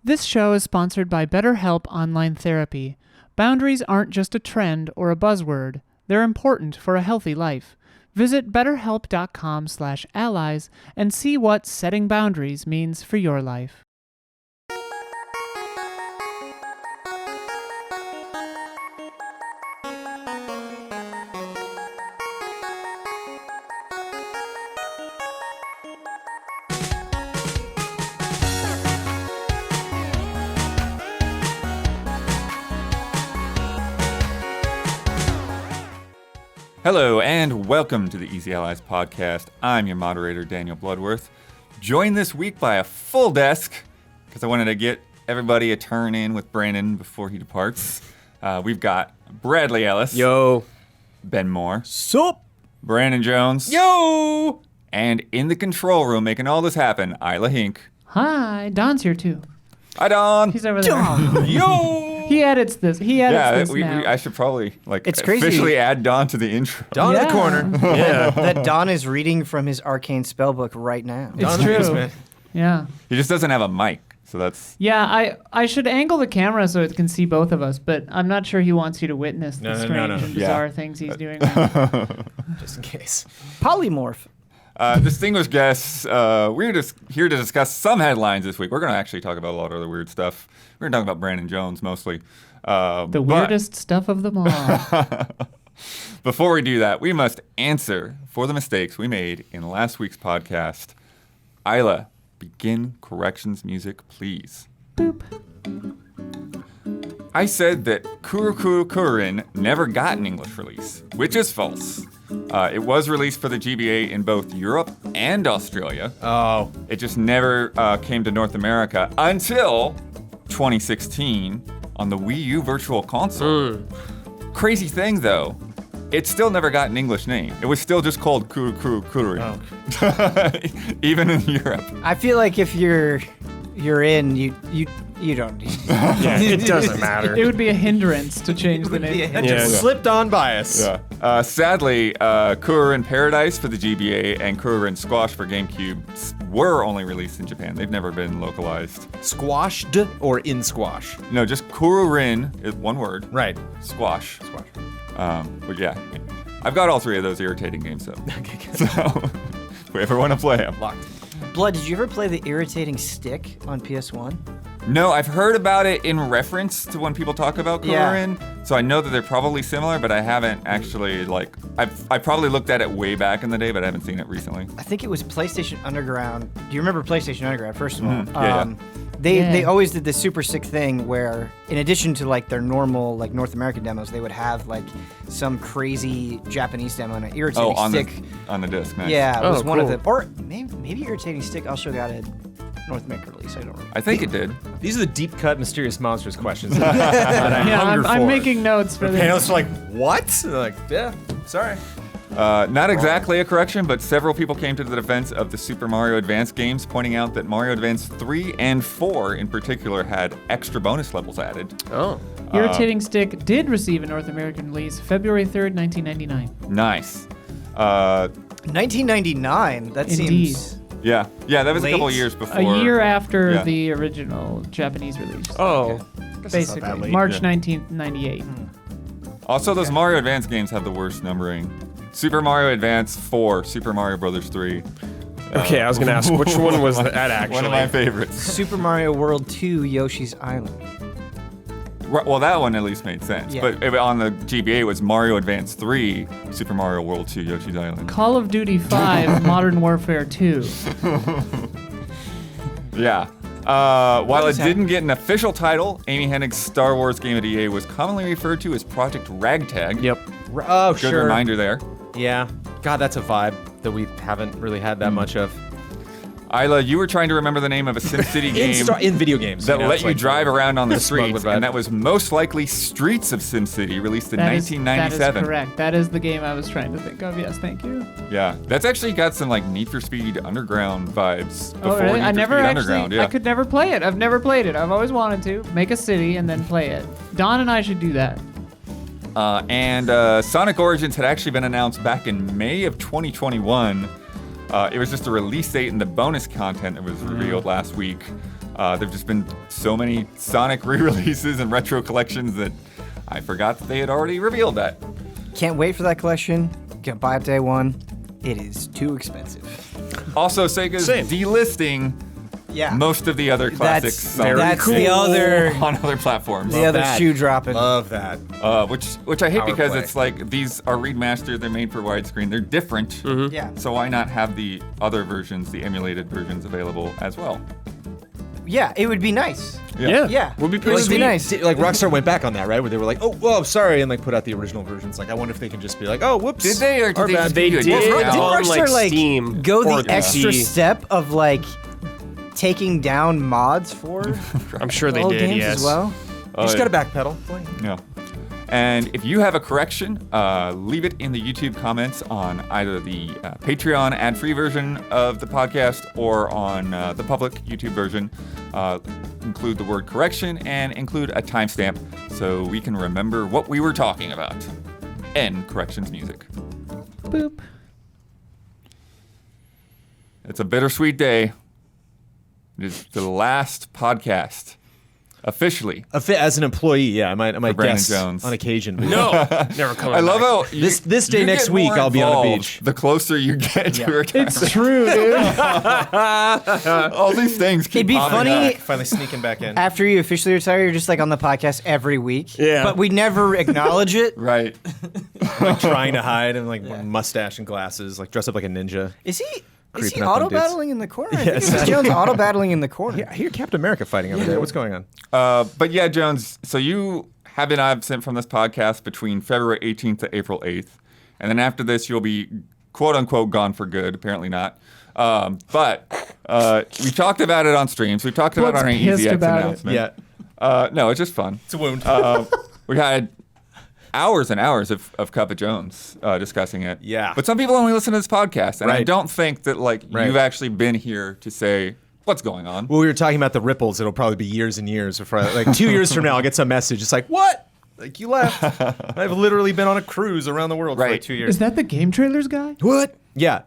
This show is sponsored by BetterHelp Online Therapy. Boundaries aren't just a trend or a buzzword. They're important for a healthy life. Visit betterhelp.com/allies and see what setting boundaries means for your life. Hello and welcome to the Easy Allies podcast. I'm your moderator, Daniel Bloodworth, joined this week by a full desk because I wanted to get everybody a turn in with Brandon before he departs. We've got Bradley Ellis. Yo. Ben Moore. Sup? Brandon Jones. Yo. And in the control room making all this happen, Isla Hink. Hi, Don's here too. Hi, Don. He's over there. Yo. He edits this. Now. I should probably It's crazy. officially add Don to the intro. Don in the corner. Yeah. That Don is reading from his arcane spellbook right now. It's true. Yeah. He just doesn't have a mic, so that's... Yeah, I should angle the camera so it can see both of us, but I'm not sure he wants you to witness the strange and bizarre things he's doing right now. Just in case. Polymorph. Distinguished guests, we're just here to discuss some headlines this week. We're going to actually talk about a lot of other weird stuff. We're going to talk about Brandon Jones mostly. The weirdest stuff of them all. Before we do that, we must answer for the mistakes we made in last week's podcast. Isla, begin corrections music, please. Boop. I said that Kururin never got an English release, which is false. It was released for the GBA in both Europe and Australia. Oh. It just never came to North America until 2016 on the Wii U Virtual Console. Crazy thing, though, it still never got an English name. It was still just called Kururin. Oh. Even in Europe. I feel like if you're in, you don't need Yeah, it doesn't matter. It would be a hindrance to change the name. That just slipped on by us. Yeah. Sadly, Kururin Paradise for the GBA and Kururin Squash for GameCube were only released in Japan. They've never been localized. Squashed or in squash? No, just Kururin is one word. Right. Squash. But yeah, I've got all three of those irritating games, though. Okay, good. So, if we ever want to play them. Locked. Blood, did you ever play the irritating stick on PS1? No, I've heard about it in reference to when people talk about Kururin, so I know that they're probably similar, but I haven't actually, I probably looked at it way back in the day, but I haven't seen it recently. I think it was PlayStation Underground. Do you remember PlayStation Underground, first of all? Yeah. They always did this super sick thing where, in addition to their normal North American demos, they would have some crazy Japanese demo and an irritating stick. On the disc, nice. Yeah, it was Oh, one of cool. the, or maybe irritating stick also got a North American release. I don't remember. I think it did. These are the deep cut mysterious monsters questions that I hunger for. I'm making notes for The this. panelists are like, what? They're like, yeah, sorry. Not exactly a correction, but several people came to the defense of the Super Mario Advance games, pointing out that Mario Advance 3 and 4 in particular had extra bonus levels added. Oh. Irritating Stick did receive a North American release February 3rd, 1999. Nice. 1999. That Indeed. seems. Yeah, that was a couple Late? years before. A year after Yeah. the original Japanese release. Oh. Basically, March 19th, 98. Also, those Mario Advance games have the worst numbering. Super Mario Advance 4, Super Mario Brothers 3. Okay, I was going to ask, which one was that actually? One of my favorites. Super Mario World 2 Yoshi's Island. Well, that one at least made sense. Yeah. But on the GBA, it was Mario Advance 3, Super Mario World 2, Yoshi's Island. Call of Duty 5, Modern Warfare 2. Yeah. While it is that? didn't get an official title, Amy Hennig's Star Wars game at EA was commonly referred to as Project Ragtag. Yep. Oh, Good sure. reminder there. Yeah. God, that's a vibe that we haven't really had that much of. Isla, you were trying to remember the name of a SimCity game in video games. that let it's you like drive around on the smuggled streets, vibe. and that was most likely Streets of SimCity, released in That is 1997. correct. That is the game I was trying to think of. Yes, thank you. Yeah, that's actually got some Need for Speed Underground vibes. Oh, Before really? Need I for never Speed actually. Underground, yeah. I could never play it. I've never played it. I've always wanted to make a city and then play it. Don and I should do that. And Sonic Origins had actually been announced back in May of 2021. It was just a release date and the bonus content that was revealed last week. There've just been so many Sonic re-releases and retro collections that I forgot that they had already revealed that. Can't wait for that collection. Gonna buy it day one. It is too expensive. Also, Sega's delisting most of the other classics. That's the other on other platforms. The other shoe dropping. Love that. Which I hate Power because play. it's like these are remastered. They're made for widescreen. They're different. Yeah. So why not have the other versions, the emulated versions, available as well? Yeah, it would be nice. Yeah. Would be It pretty would be sweet. nice. Like Rockstar went back on that, right? Where they were like, "Oh, well, sorry," and like put out the original versions. Like, I wonder if they can just be like, "Oh, whoops." Did they or did Our they bad. just They give you a did. discount? Didn't on, Rockstar like, Steam go or the extra PC. step of like taking down mods for I'm sure they old did, games yes. as well? You just gotta backpedal. Yeah. And if you have a correction, leave it in the YouTube comments on either the Patreon ad-free version of the podcast or on the public YouTube version. Include the word correction and include a timestamp so we can remember what we were talking about. End corrections music. Boop. It's a bittersweet day. It is the last podcast. Officially. As an employee, yeah, I might Brandon guess Jones. on occasion. But No, never coming I love back. how This day you next get week, more I'll be on the involved beach. The closer you get to retirement. It's true, dude. All these things keep It'd be popping funny up. Finally sneaking back in. after you officially retire. You're just like on the podcast every week. Yeah. But we never acknowledge it. Right. Like trying to hide and like mustache and glasses, like dress up like a ninja. Is he Creeping up on auto dudes. battling in the corner? I Yes. think it's Jones auto battling in the corner. Yeah, I hear Captain America fighting over there. What's going on? But yeah, Jones, so you have been absent from this podcast between February 18th to April 8th. And then after this, you'll be quote unquote gone for good. Apparently not. But we talked about it on streams. We talked about it on our What's pissed EasyX about it? announcement. Yeah, No, it's just fun. it's a wound. We had hours and hours of Cup of Jones discussing it. Yeah. But some people only listen to this podcast, and I Right. don't think that Right. you've actually been here to say what's going on. Well, we were talking about the ripples. It'll probably be years and years before, like 2 years from now, I'll get some message. It's like, what? Like you left? I've literally been on a cruise around the world for like Right. 2 years. Is that the Game Trailers guy? What? Yeah.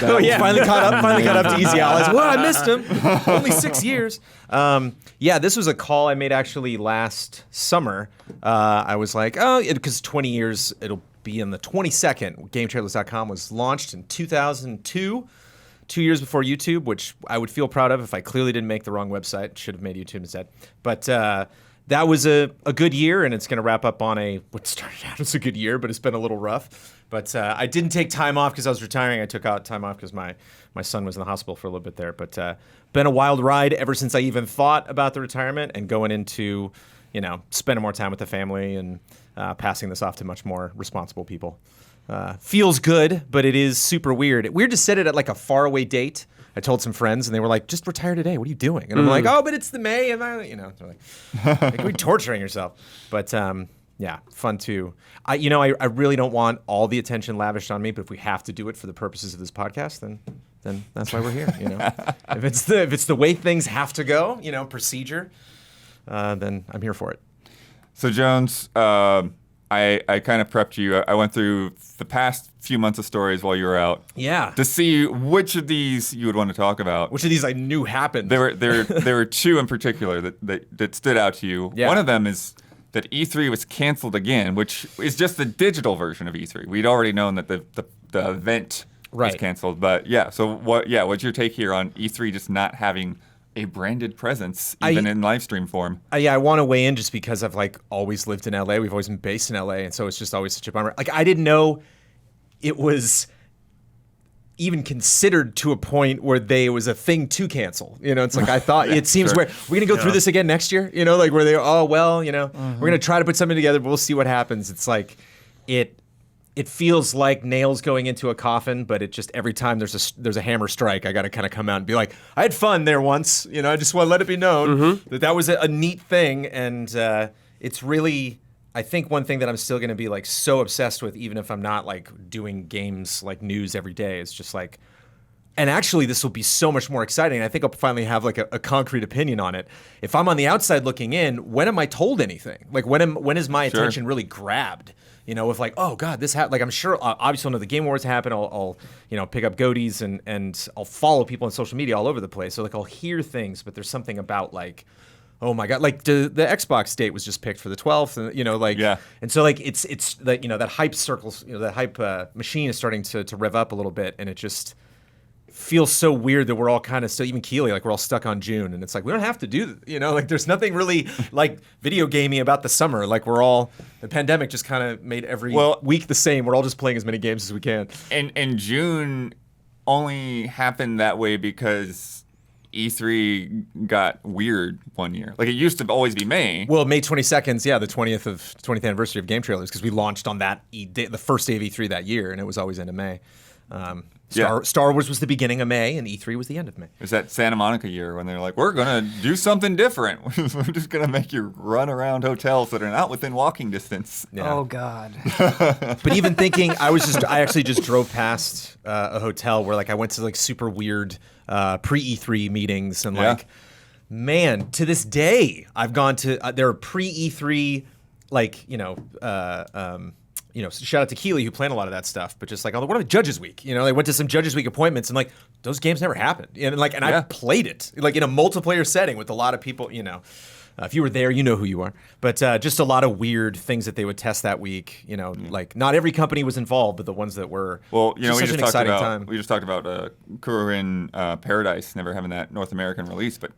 Oh yeah. Finally caught up to Easy Allies. Well, I missed him. Only 6 years. Yeah, this was a call I made actually last summer. I was like, because 20 years, it'll be on the 22nd. GameTrailers.com was launched in 2002. 2 years before YouTube, which I would feel proud of if I clearly didn't make the wrong website. Should have made YouTube instead. But that was a good year, and it's going to wrap up on what started out as a good year, but it's been a little rough. But I didn't take time off because I was retiring. I took out time off because my son was in the hospital for a little bit there. But been a wild ride ever since I even thought about the retirement and going into, spending more time with the family and passing this off to much more responsible people. Feels good, but it is super weird. Weird to set it at like a faraway date. I told some friends, and they were like, "Just retire today. What are you doing?" And I'm like, "Oh, but it's the May, and they're like you're torturing yourself." But yeah, fun too. I really don't want all the attention lavished on me, but if we have to do it for the purposes of this podcast, then that's why we're here. If it's the way things have to go, procedure, then I'm here for it. So Jones, I kind of prepped you. I went through the past few months of stories while you were out. Yeah. To see which of these you would want to talk about. Which of these I knew happened? There were two in particular that stood out to you. Yeah. One of them is that E3 was canceled again, which is just the digital version of E3. We'd already known that the event was Right. canceled, but yeah. So what's your take here on E3 just not having a branded presence even in live stream form? Yeah, I want to weigh in just because I've always lived in LA. We've always been based in LA, and so it's just always such a bummer. I didn't know it was even considered to a point where it was a thing to cancel. It's like I thought. It seems sure. we're gonna go through this again next year. Where they we're gonna try to put something together, but we'll see what happens. It's like it feels like nails going into a coffin, but it just every time there's a hammer strike, I got to kind of come out and be like, I had fun there once. I just want to let it be known that was a neat thing, and it's really, I think, one thing that I'm still going to be so obsessed with, even if I'm not doing games news every day. It's just and actually, this will be so much more exciting. I think I'll finally have a concrete opinion on it. If I'm on the outside looking in, when am I told anything? When is my attention really grabbed? with like, oh God, this happened. Like I'm sure, obviously, when the Game Awards happen, I'll pick up goatees and I'll follow people on social media all over the place. So like I'll hear things, but there's something about like, oh my God, like the Xbox date was just picked for the 12th, and and so like it's like that hype circles, that hype machine is starting to rev up a little bit, and it just feels so weird that we're all kind of still, even Keeley, like we're all stuck on June, and it's like we don't have to do, like there's nothing really like video gamey about the summer. Like the pandemic just kind of made every week the same. We're all just playing as many games as we can. And June only happened that way because E3 got weird one year. Like it used to always be May. Well, May 22nd, the 20th anniversary of Game Trailers, because we launched on that the first day of E3 that year, and it was always into May. Star Wars was the beginning of May, and E3 was the end of May. It was that Santa Monica year when they're like, we're going to do something different. We're just going to make you run around hotels that are not within walking distance. Yeah. Oh, God. But even thinking, I actually just drove past a hotel where like I went to like super weird pre-E3 meetings, and like, man, to this day, I've gone to, there are pre-E3, like, shout out to Keeley who planned a lot of that stuff, but just like, what about Judges Week? They went to some Judges Week appointments, and like those games never happened. And I played it like in a multiplayer setting with a lot of people. If you were there, you know who you are. But just a lot of weird things that they would test that week. Like not every company was involved, but the ones that were. Well, we just talked about Kurin Paradise never having that North American release, but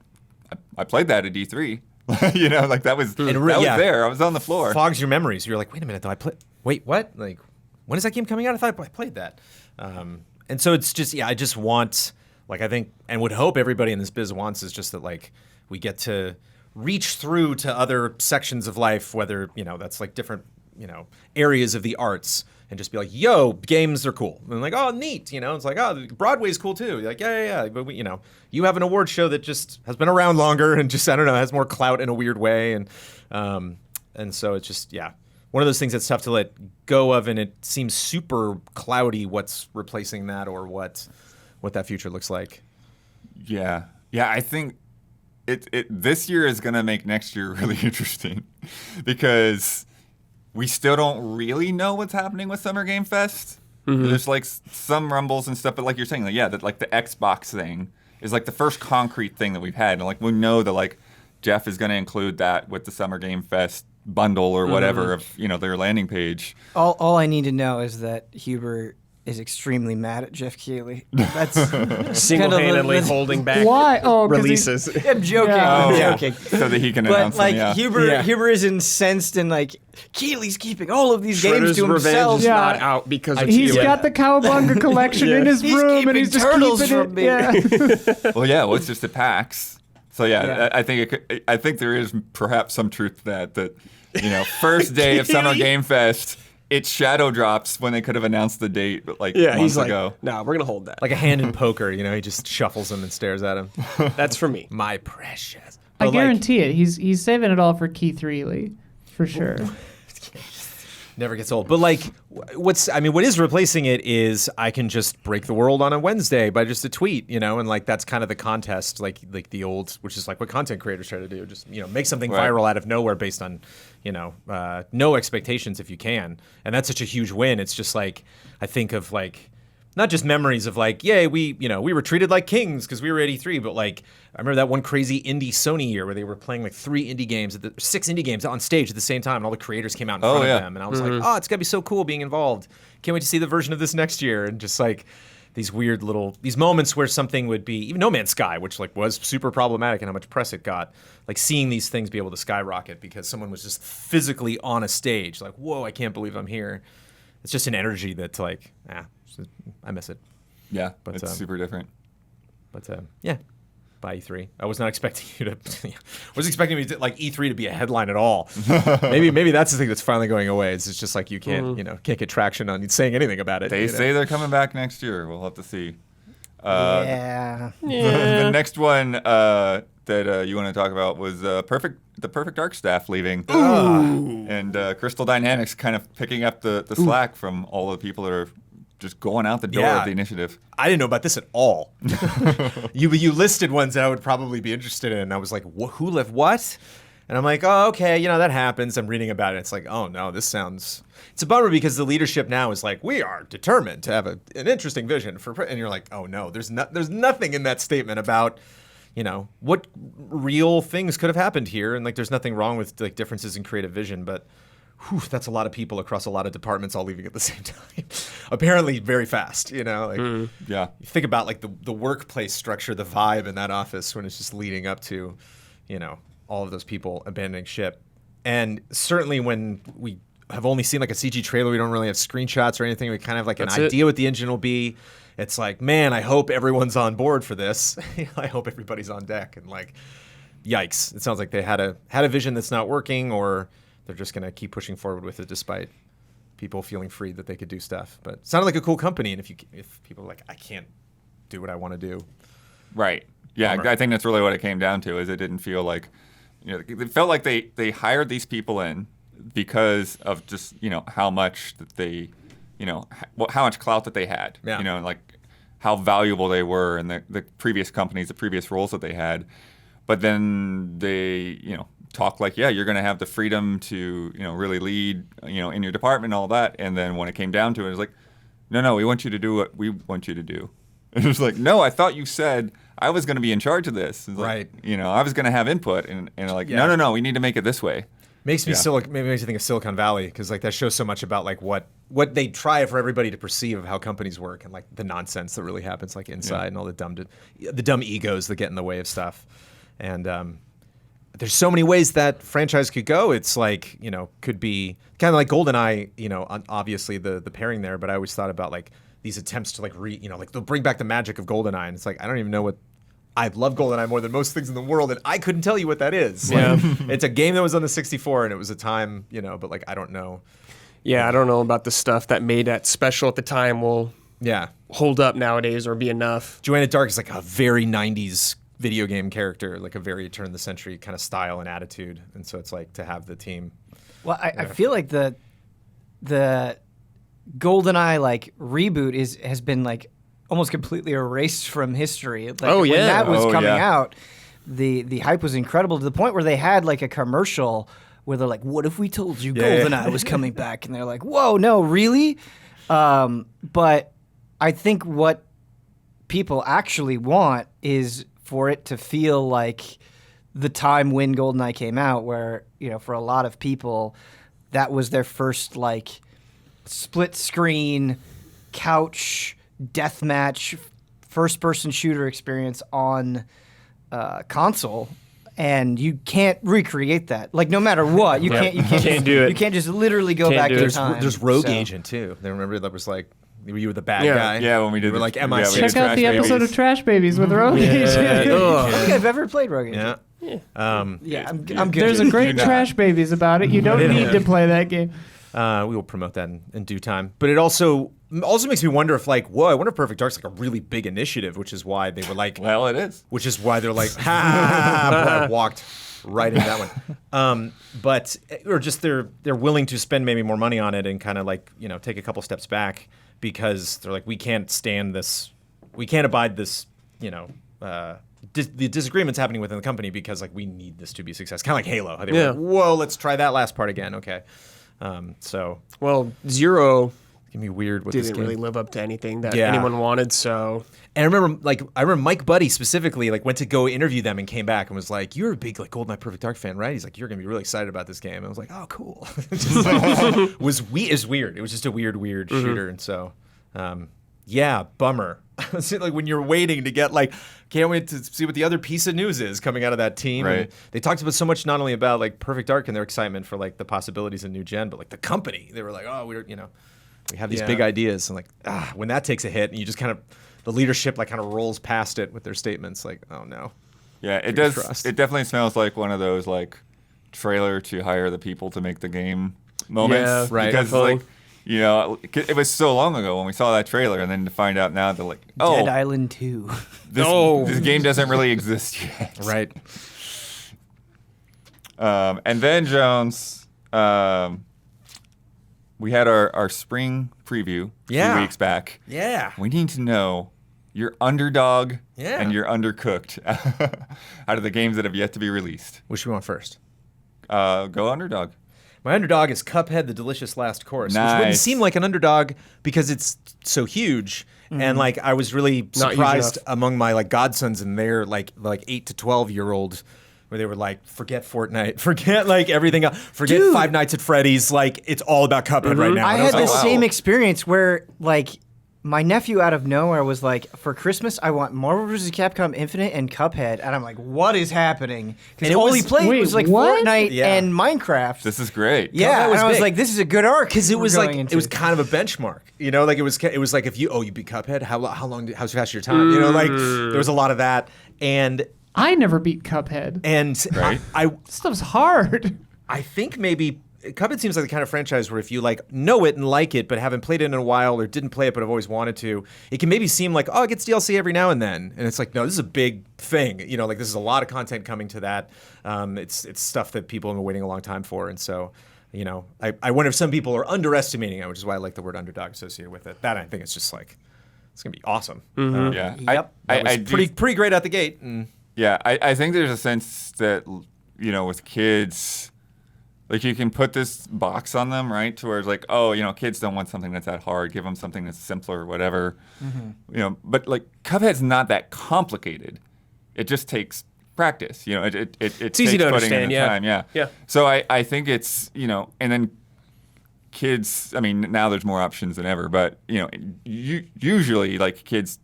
I played that at E3. Like that was there. I was on the floor. Fogs your memories. You're like, wait a minute, though. Wait, what? Like, when is that game coming out? I thought I played that. And so it's just, I just want, like, I think, and would hope everybody in this biz wants is just that, like, we get to reach through to other sections of life, whether, that's like different, areas of the arts, and just be like, yo, games are cool. And like, oh, neat. It's like, oh, Broadway's cool too. You're like, yeah. But you have an award show that just has been around longer and just, I don't know, has more clout in a weird way. And so it's just, one of those things that's tough to let go of, and it seems super cloudy what's replacing that or what that future looks like. Yeah, I think this year is going to make next year really interesting because we still don't really know what's happening with Summer Game Fest. Mm-hmm. There's like some rumbles and stuff, but like you're saying, like, that like the Xbox thing is like the first concrete thing that we've had, and like we know that like Jeff is going to include that with the Summer Game Fest bundle or whatever of their landing page. All I need to know is that Huber is extremely mad at Jeff Keighley. That's single-handedly holding back releases. I'm joking. Yeah. I'm joking. So that he can announce them. But Huber is incensed, and like Keighley's keeping all of these games to Revenge himself. is not out because of he's got the Cowabunga collection in his room, and he's just keeping it. Well, it's just at PAX. So I think there is perhaps some truth to that first day of Summer Game Fest, it shadow drops when they could have announced the date months ago. No, we're gonna hold that. Like a hand in poker, he just shuffles them and stares at him. That's for me. My precious. I guarantee it. He's saving it all for Keith Reilly, for sure. Never gets old. But what is replacing it is I can just break the world on a Wednesday by just a tweet, and like that's kind of the contest, like the old, which is like what content creators try to do, just make something viral out of nowhere based on no expectations if you can, and that's such a huge win. It's just like I think of like not just memories of like, yay, we were treated like kings because we were at E3, but like I remember that one crazy indie Sony year where they were playing like 6 indie games on stage at the same time, and all the creators came out in front of them, and I was like, oh, it's gotta be so cool being involved. Can't wait to see the version of this next year. And just like these weird these moments where something would be, even No Man's Sky, which like was super problematic and how much press it got, like seeing these things be able to skyrocket because someone was just physically on a stage, like, whoa, I can't believe I'm here. It's just an energy that's like, I miss it. Yeah, but it's super different. But by E3, I was not expecting you to. Was expecting me to, like E3 to be a headline at all. maybe that's the thing that's finally going away. It's just like you can't can't get traction on saying anything about it. They say they're coming back next year. We'll have to see. The next one that you want to talk about was the Perfect Dark staff leaving, and Crystal Dynamics kind of picking up the slack from all the people that are just going out the door of the initiative. I didn't know about this at all. You listed ones that I would probably be interested in, and I was like, who left what? And I'm like, oh, okay, that happens. I'm reading about it. It's like, oh no, it's a bummer because the leadership now is like, we are determined to have an interesting vision and you're like, oh no, there's nothing in that statement about, what real things could have happened here. And like, there's nothing wrong with like differences in creative vision, but that's a lot of people across a lot of departments all leaving at the same time. Apparently very fast, Yeah. You think about like the workplace structure, the vibe in that office when it's just leading up to, all of those people abandoning ship. And certainly when we have only seen like a CG trailer, we don't really have screenshots or anything. We kind of have like an idea what the engine will be. It's like, man, I hope everyone's on board for this. I hope everybody's on deck. And like, yikes. It sounds like they had a vision that's not working, or they're just going to keep pushing forward with it despite people feeling free that they could do stuff. But it sounded like a cool company. And if people are like, I can't do what I want to do. Right. Yeah, I think that's really what it came down to, is it didn't feel like, it felt like they hired these people in because of just, how much that they, how much clout that they had, like how valuable they were in the previous companies, the previous roles that they had. But then they, talk like, yeah, you're going to have the freedom to, really lead, in your department and all that. And then when it came down to it, it was like, no, we want you to do what we want you to do. It was like, no, I thought you said I was going to be in charge of this. Right. Like, I was going to have input, and like, no, we need to make it this way. Makes me maybe makes you think of Silicon Valley, because like that shows so much about like what they try for everybody to perceive of how companies work, and like the nonsense that really happens like inside, and all the dumb egos that get in the way of stuff. And there's so many ways that franchise could go. It's like, could be kind of like GoldenEye, obviously the pairing there, but I always thought about like these attempts to like like they'll bring back the magic of GoldenEye, and it's like, I don't even know what. I love GoldenEye more than most things in the world, and I couldn't tell you what that is. Like, it's a game that was on the 64, and it was a time, but like I don't know. Yeah, I don't know about the stuff that made that special at the time will hold up nowadays or be enough. Joanna Dark is like a very 90s video game character, like a very turn of the century kind of style and attitude, and so it's like to have the team. Well, I feel like the GoldenEye like reboot has been like almost completely erased from history. Like, when that was coming out, the hype was incredible to the point where they had like a commercial where they're like, "What if we told you GoldenEye was coming back?" And they're like, "Whoa, no, really?" But I think what people actually want is for it to feel like the time when GoldenEye came out, where for a lot of people, that was their first like split screen couch deathmatch first-person shooter experience on console, and you can't recreate that. Like no matter what, you can't do it. You can't just literally go back to time. There's Rogue Agent too. They remember that was like you were the bad guy. Yeah, when we did like MI6. Check out the episode of Trash Babies with Rogue Agent. I don't think I've ever played Rogue Agent. Yeah. I'm good. There's a great Trash Babies about it. You don't need to play that game. We will promote that in due time. But it also makes me wonder if like, whoa, I wonder if Perfect Dark's like a really big initiative, which is why they were like, well, it is. Which is why they're like, I walked right into that one. But or just they're willing to spend maybe more money on it and kind of like take a couple steps back, because they're like, we can't stand this, we can't abide this, the disagreements happening within the company, because like we need this to be a success. Kind of like Halo. They were like, whoa, let's try that last part again. Okay. Well, Zero can be weird with this didn't game. really live up to anything that anyone wanted. So, and I remember Mike Buddy specifically like went to go interview them and came back and was like, "You're a big like GoldenEye Perfect Dark fan, right?" He's like, "You're gonna be really excited about this game." And I was like, "Oh, cool." Just like, it was weird. It was just a weird shooter, and so bummer. It's like when you're waiting to get like, can't wait to see what the other piece of news is coming out of that team. Right. And they talked about so much, not only about like Perfect Dark and their excitement for like the possibilities in new gen, but like the company. They were like, oh, we have these big ideas, and like when that takes a hit, and you just kind of the leadership like kind of rolls past it with their statements, like, oh no. Yeah, it does. Trust. It definitely smells like one of those like trailer to hire the people to make the game moments. Yeah, right. Because like, it was so long ago when we saw that trailer, and then to find out now that like, Dead Island 2. This game doesn't really exist yet. Right. And then Jones, we had our spring preview a few weeks back. Yeah. We need to know your underdog and your undercooked out of the games that have yet to be released. Which we want first? Go underdog. My underdog is Cuphead: The Delicious Last Course, Nice. which wouldn't seem like an underdog because it's so huge. And like I was really surprised among my like godsons and their like 8 to 12-year-old, where they were like, forget Fortnite, forget like everything else, forget Five Nights at Freddy's. Like it's all about Cuphead right now. I And had was the like, same wow. experience where like my nephew out of nowhere was like, for Christmas, I want Marvel vs. Capcom Infinite and Cuphead. And I'm like, what is happening? Because all he played was like Fortnite and Minecraft. This is great. Yeah, and I was big. like, this is a good arc. Because it was like into. it was kind of a benchmark, you know. Like it was like if you beat Cuphead, how fast your time, you know. Like there was a lot of that, and I never beat Cuphead. and Right. This stuff's hard. I think maybe Cuphead seems like the kind of franchise where if you like know it and like it, but haven't played it in a while or didn't play it but have always wanted to, it can maybe seem like, oh, it gets DLC every now and then. And it's like, no, this is a big thing. You know, like this is a lot of content coming to that. It's stuff that people have been waiting a long time for. And so, you know, I wonder if some people are underestimating it, which is why I like the word underdog associated with it. That I think it's just like, it's going to be awesome. Yeah. Yep. I Pretty great out the gate. And Yeah, I think there's a sense that, you know, with kids, like you can put this box on them, right? To where it's like, oh, you know, kids don't want something that's that hard. Give them something that's simpler or whatever. You know, but like Cuphead's not that complicated. It just takes practice. You know, it It's easy to understand, yeah. Time. Yeah. Yeah. So I think it's, you know, and then kids, I mean, now there's more options than ever, but, you know, usually like kids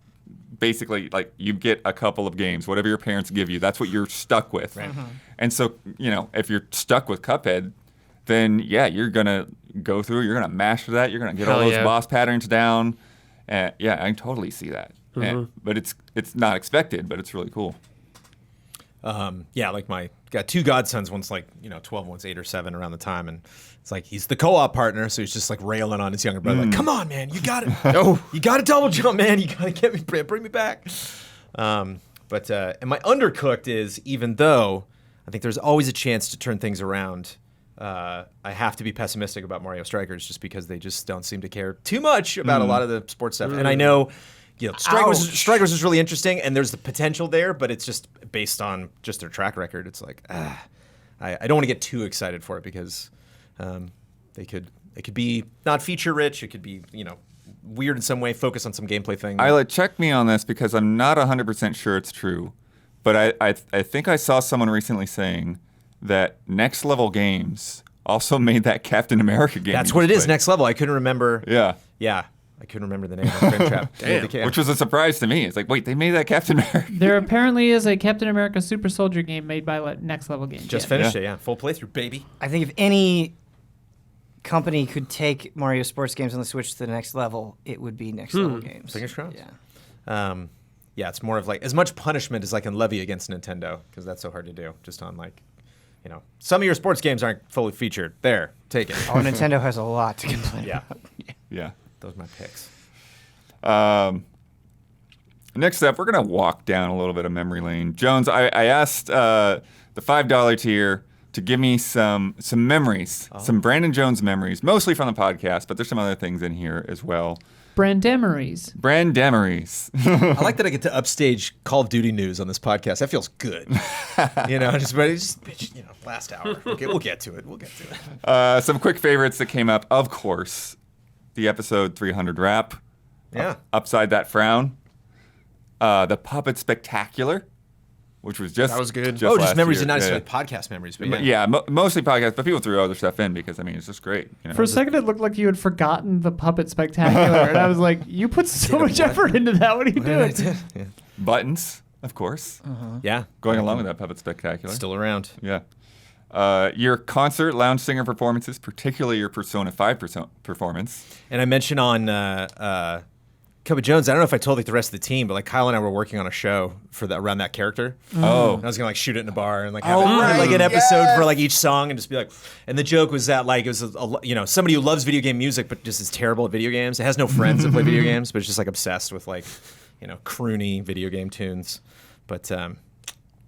basically like you get a couple of games, whatever your parents give you, that's what you're stuck with. Right. And so, you know, if you're stuck with Cuphead, then yeah, you're gonna go through, you're gonna master that, you're gonna get all those boss patterns down. Yeah, I can totally see that. But it's not expected, but it's really cool. yeah, like got two godsons, one's like, you know, 12, one's 8 or 7 around the time, and it's like he's the co-op partner, so he's just like railing on his younger brother, like, come on, man, you got it. You got to double jump, man. You got to bring me back. And my undercooked is, even though I think there's always a chance to turn things around, I have to be pessimistic about Mario Strikers just because they just don't seem to care too much about a lot of the sports stuff. And I know, you know, Strikers is really interesting, and there's the potential there, but it's just based on just their track record. It's like, I don't want to get too excited for it because it could be not feature rich. It could be, you know, weird in some way, focus on some gameplay thing. Isla, check me on this because I'm not 100% sure it's true, but I think I saw someone recently saying that Next Level Games also made that Captain America game. That's what it is, Next Level. I couldn't remember. Yeah. I couldn't remember the name of Frame Trap. Damn. Which was a surprise to me. It's like, wait, they made that Captain America. There apparently is a Captain America Super Soldier game made by Next Level Games. Just finished it, yeah. Full playthrough, baby. I think if any company could take Mario sports games on the Switch to the next level, it would be Next Level Games. Fingers crossed. Yeah. Yeah, it's more of like as much punishment as I can levy against Nintendo because that's so hard to do. Just on like, you know, some of your sports games aren't fully featured. There, take it. Oh, Nintendo has a lot to complain about. Yeah. Those are my picks. Next up, we're going to walk down a little bit of memory lane. Jones, I asked the $5 tier to give me some memories, some Brandon Jones memories, mostly from the podcast, but there's some other things in here as well. Brandemeries. I like that I get to upstage Call of Duty news on this podcast. That feels good. You know, just you know, last hour. We'll get to it. Some quick favorites that came up, of course, the episode 300 wrap. Yeah. Upside That Frown. The Puppet Spectacular, which was just... That was good. Just memories year. and not necessarily podcast memories. But yeah, mostly podcasts, but people threw other stuff in because, I mean, it's just great. You know? For a second, it looked like you had forgotten the Puppet Spectacular, and I was like, you put so much effort into that. What are you doing? Yeah. Buttons, of course. Yeah. Going along with that Puppet Spectacular. Still around. Yeah. Your concert lounge singer performances, particularly your Persona 5 performance. And I mentioned on Cubby Jones, I don't know if I told like the rest of the team, but like Kyle and I were working on a show for around that character. Oh. And I was gonna like shoot it in a bar and like have like an episode for like each song and just be like, and the joke was that like it was you know, somebody who loves video game music but just is terrible at video games. It has no friends that play video games, but it's just like obsessed with like, you know, croony video game tunes. But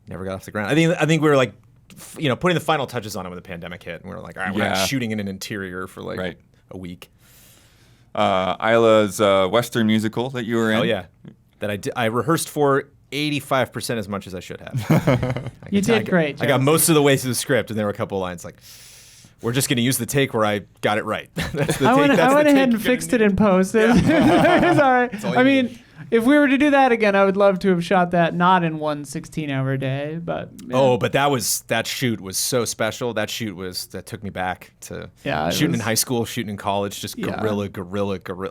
never got off the ground. I think we were like, you know, putting the final touches on it when the pandemic hit, and we were like, all right, we're not shooting in an interior for like a week. Isla's Western musical that you were in. Oh yeah, that I rehearsed for 85% as much as I should have. You did great, I got Jones. most of the way through the script, and there were a couple of lines like, we're just going to use the take where I got it right. That's the I went take ahead and you're fixed gonna it and posted. It's all right. all you I need. mean, if we were to do that again, I would love to have shot that not in one 16-hour day, but yeah. Oh, but that shoot was so special. That took me back to shooting in high school, shooting in college, just guerrilla,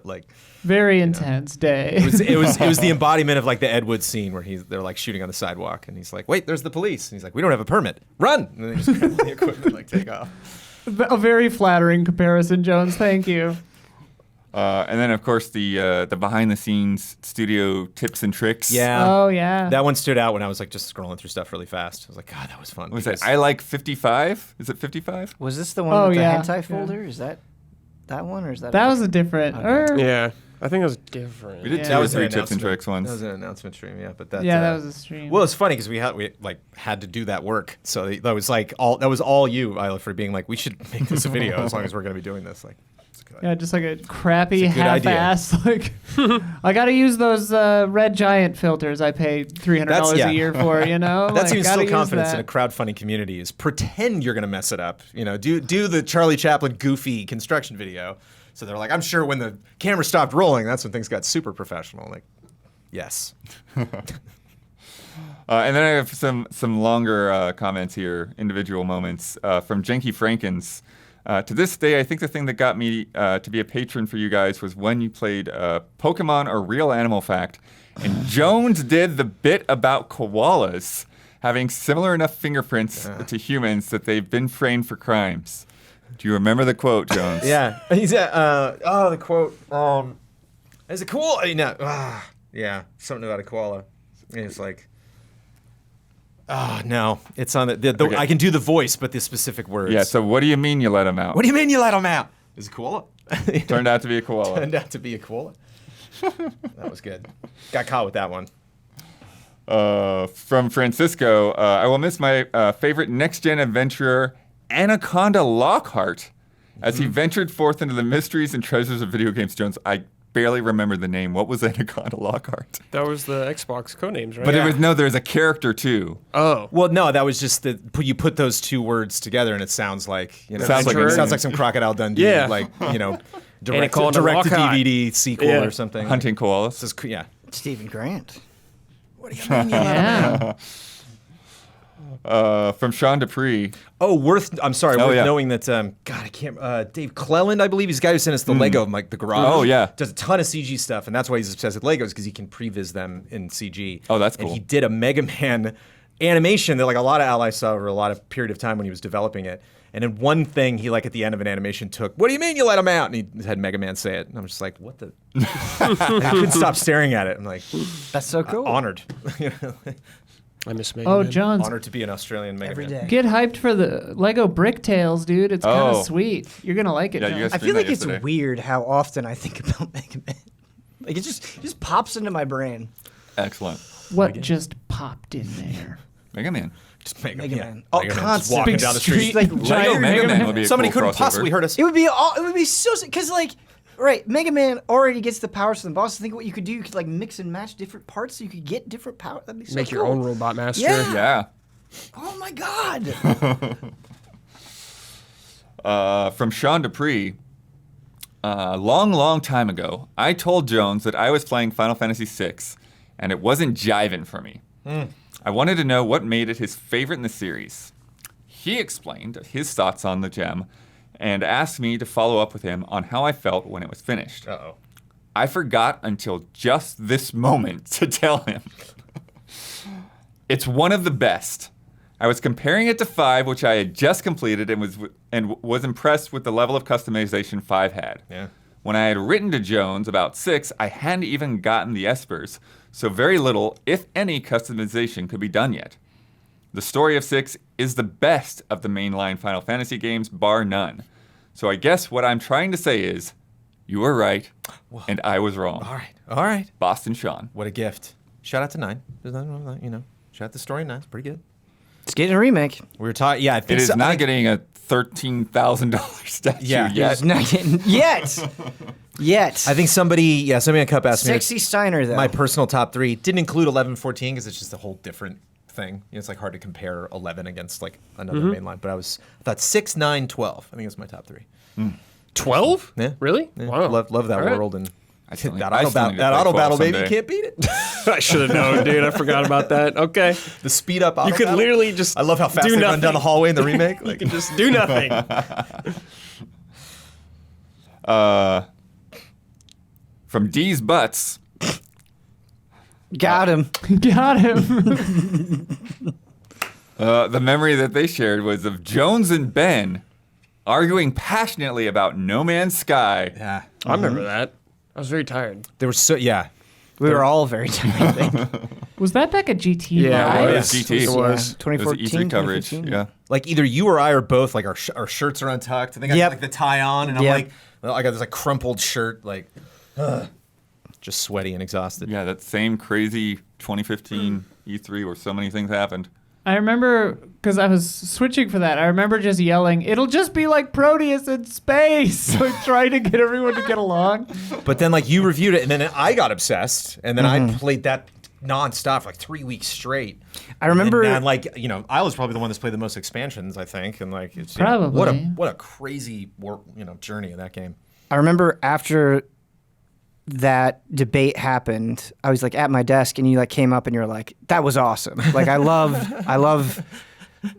like very intense day. it was the embodiment of like the Ed Wood scene where they're like shooting on the sidewalk and he's like, wait, there's the police. And he's like, we don't have a permit. Run! And then they just grab the equipment and like take off. A very flattering comparison, Jones. Thank you. And then, of course, the behind-the-scenes studio tips and tricks. Yeah. Oh, yeah. That one stood out when I was like just scrolling through stuff really fast. I was like, God, that was fun. What was that? I like 55. Is it 55? Was this the one with the hentai yeah. folder? Is that one or is that? That was a different. Okay. Yeah, I think it was different. We did Yeah. two That or was an three tips and announcement. tricks ones. That was an announcement stream, yeah. But that That was a stream. Well, it's funny because we had to do that work. So that was like that was all you, Isla, for being like, we should make this a video as long as we're gonna be doing this. Like, it's a good idea. Yeah, just like a crappy It's a good idea. half-ass. Like, I got to use those Red Giant filters I pay $300 yeah. a year for. You know, That's like, even gotta still use confidence that. in a crowdfunding community is pretend you're gonna mess it up. You know, do the Charlie Chaplin goofy construction video. So they're like, I'm sure when the camera stopped rolling, that's when things got super professional. Like, yes. And then I have some longer comments here, individual moments from Jenky Frankens. To this day, I think the thing that got me to be a patron for you guys was when you played Pokemon or Real Animal Fact, and Jones did the bit about koalas having similar enough fingerprints to humans that they've been framed for crimes. Do you remember the quote, Jones? Yeah. He's the quote. Is a koala? No. Yeah. Something about a koala. And it's like. Oh no! It's on the Okay. I can do the voice, but the specific words. Yeah, so what do you mean you let him out? What do you mean you let him out? Is a koala? Turned out to be a koala. Turned out to be a koala. That was good. Got caught with that one. From Francisco, I will miss my favorite next-gen adventurer, Anaconda Lockhart, as he ventured forth into the mysteries and treasures of video games. Jones, I barely remember the name. What was Anaconda Lockhart? That was the Xbox codenames, right? But there's a character too. Oh. Well, no, that was just you put those two words together, and it sounds like Sounds like some Crocodile Dundee, Yeah. like direct Anaconda to Lockhart. DVD sequel Yeah. or something. Hunting koalas. This is, yeah. Stephen Grant. What do you mean? Yeah. From Sean Dupree. Oh, worth yeah. knowing that. God, I can't. Dave Cleland, I believe, he's the guy who sent us the Lego, like the garage. Oh, yeah. Does a ton of CG stuff, and that's why he's obsessed with Legos because he can previs them in CG. Oh, that's And cool. he did a Mega Man animation that like a lot of allies saw over a lot of period of time when he was developing it. And then one thing he like at the end of an animation took, what do you mean you let him out? And he had Mega Man say it. And I'm just like, what the? I couldn't stop staring at it. I'm like, That's so cool. honored. I miss Mega Oh, Man. Jones, Honored to be an Australian Mega Every Man. day. get hyped for the Lego Brick Tales, dude. It's kind Oh. of sweet. You're gonna like it. Yeah, you Jones. guys- I feel like that it's yesterday. weird how often I think about Mega Man. Like it just pops into my brain. Excellent. What just popped in there? Mega Man. Just Mega yeah. Man. Oh, Mega Man just constant. walking Big down the street, street. like Lego giant Mega Man would be a Somebody cool couldn't crossover. possibly hurt us. It would be so because like right, Mega Man already gets the powers from the boss. Think what you could do. You could like mix and match different parts so you could get different power. That'd be so Make cool. your own robot master. Yeah. Yeah. Oh my god. From Sean Dupree. Long time ago, I told Jones that I was playing Final Fantasy VI, and it wasn't jiving for me. I wanted to know what made it his favorite in the series. He explained his thoughts on the gem and asked me to follow up with him on how I felt when it was finished. Uh-oh. I forgot until just this moment to tell him. It's one of the best. I was comparing it to 5, which I had just completed and was impressed with the level of customization 5 had. Yeah. When I had written to Jones about 6, I hadn't even gotten the espers, so very little, if any, customization could be done yet. The story of 6 is the best of the mainline Final Fantasy games, bar none. So I guess what I'm trying to say is, you were right, and I was wrong. All right. Boston Sean. What a gift. Shout out to 9. There's nothing wrong with that, Shout out to Story 9. It's pretty good. It's getting a remake. We were talking. Yeah, I think It is so. I not think- getting a $13,000 statue yet. He's not getting yet. I think somebody on Cup asked me. Sexy Steiner, though. My personal top 3 didn't include 11, 14 because it's just a whole different thing. It's like hard to compare 11 against like another mainline. But I thought 6, 9, 12. I think it was my top 3. 12? Yeah. Really? Yeah. Wow. Love that Right. world and that I auto still need to that play auto 12 battle, baby. someday. You can't beat it. I should have known, dude. I forgot about that. Okay. The speed up auto You could battle. literally just I love how fast do they run nothing. down the hallway in the remake. You can just do nothing. From D's Butts. Got him. Got him. The memory that they shared was of Jones and Ben arguing passionately about No Man's Sky. Yeah. I remember that. I was very tired. They were so We were all very tired, I think. Was that back at GT? Yeah, right? It it was was. GT. It was. It 2014, was E3 coverage. 2015. Yeah. like either you or I are both like our shirts are untucked. I think I Yep. got like the tie on and I'm Yep. like, well, I got this like crumpled shirt, like just sweaty and exhausted. Yeah, that same crazy 2015 E3 where so many things happened. I remember, because I was switching for that, I remember just yelling, "It'll just be like Proteus in space!" Like trying to get everyone to get along. But then like you reviewed it and then I got obsessed and then I played that nonstop for like 3 weeks straight. I remember. And like, I was probably the one that's played the most expansions, I think, and like it's Probably. what a crazy journey of that game. I remember after that debate happened, I was like at my desk and you like came up and you're like, that was awesome. Like I love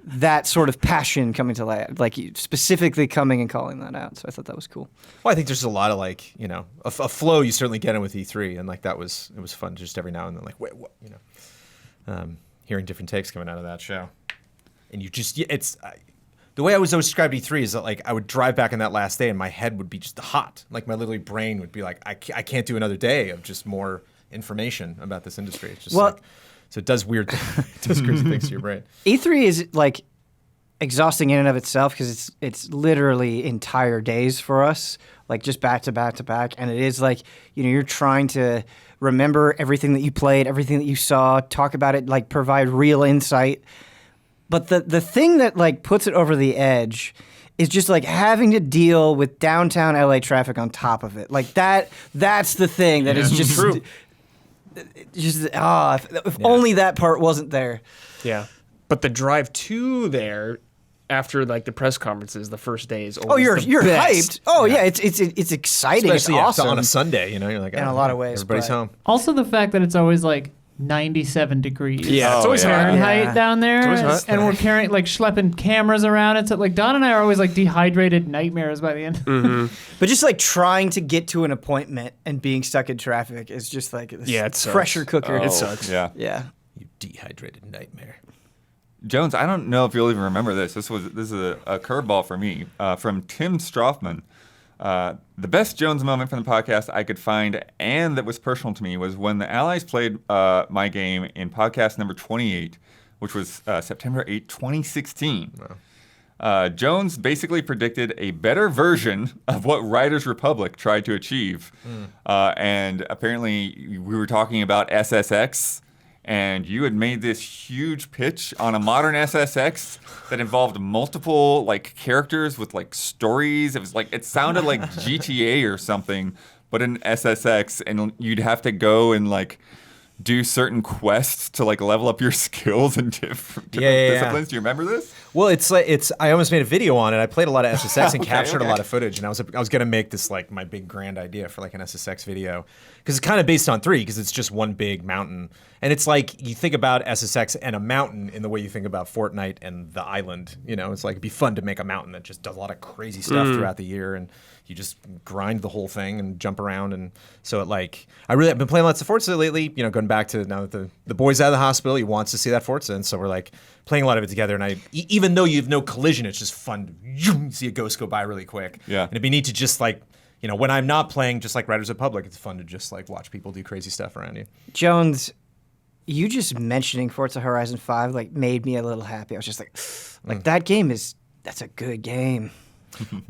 that sort of passion coming to light, like you specifically coming and calling that out. So I thought that was cool. Well, I think there's a lot of like, a flow you certainly get in with E3 and like it was fun just every now and then like, wait, what, hearing different takes coming out of that show. And you just, the way I was always described E3 is that like I would drive back in that last day and my head would be just hot. Like my literally brain would be like, I can't do another day of just more information about this industry. It's just so it does weird things, it does crazy things to your brain. E3 is like exhausting in and of itself because it's literally entire days for us, like just back to back to back. And it is like, you're trying to remember everything that you played, everything that you saw, talk about it, like provide real insight. But the thing that like puts it over the edge is just like having to deal with downtown LA traffic on top of it. Like that's the thing that is just true. If only that part wasn't there. Yeah. But the drive to there after like the press conferences, the first day is Oh, always you're the best. hyped. Oh yeah, it's exciting. Especially it's awesome on a Sunday, you're like, in a lot of ways. everybody's but- home. Also, the fact that it's always like 97 degrees. Yeah, it's always hot. Fahrenheit Yeah. down there, always hot. and we're carrying like schlepping cameras around. It's like Don and I are always like dehydrated nightmares by the end. But just like trying to get to an appointment and being stuck in traffic is just like this Yeah, it sucks. pressure cooker. Oh, It sucks. Yeah. Yeah. You dehydrated nightmare. Jones, I don't know if you'll even remember this. This is a curveball for me from Tim Strothman. The best Jones moment from the podcast I could find and that was personal to me was when the Allies played my game in podcast number 28, which was September 8, 2016. Wow. Jones basically predicted a better version of what Riders Republic tried to achieve. And apparently we were talking about SSX. And you had made this huge pitch on a modern SSX that involved multiple like characters with like stories. It was like it sounded like GTA or something, but an SSX, and you'd have to go and like do certain quests to like level up your skills in different disciplines. Do you remember this? Well, I almost made a video on it. I played a lot of SSX and captured a lot of footage, and I was gonna make this like my big grand idea for like an SSX video because it's kind of based on 3 because it's just one big mountain, and it's like you think about SSX and a mountain in the way you think about Fortnite and the island. It's like it'd be fun to make a mountain that just does a lot of crazy stuff throughout the year, and you just grind the whole thing and jump around. And so I've been playing lots of Forza lately. Going back to now that the boy's out of the hospital, he wants to see that Forza, and so we're like playing a lot of it together. And even though you have no collision, it's just fun to see a ghost go by really quick. Yeah. And it'd be neat to just like, when I'm not playing just like Riders Republic, it's fun to just like watch people do crazy stuff around you. Jones, you just mentioning Forza Horizon 5 like made me a little happy. I was just like that game that's a good game.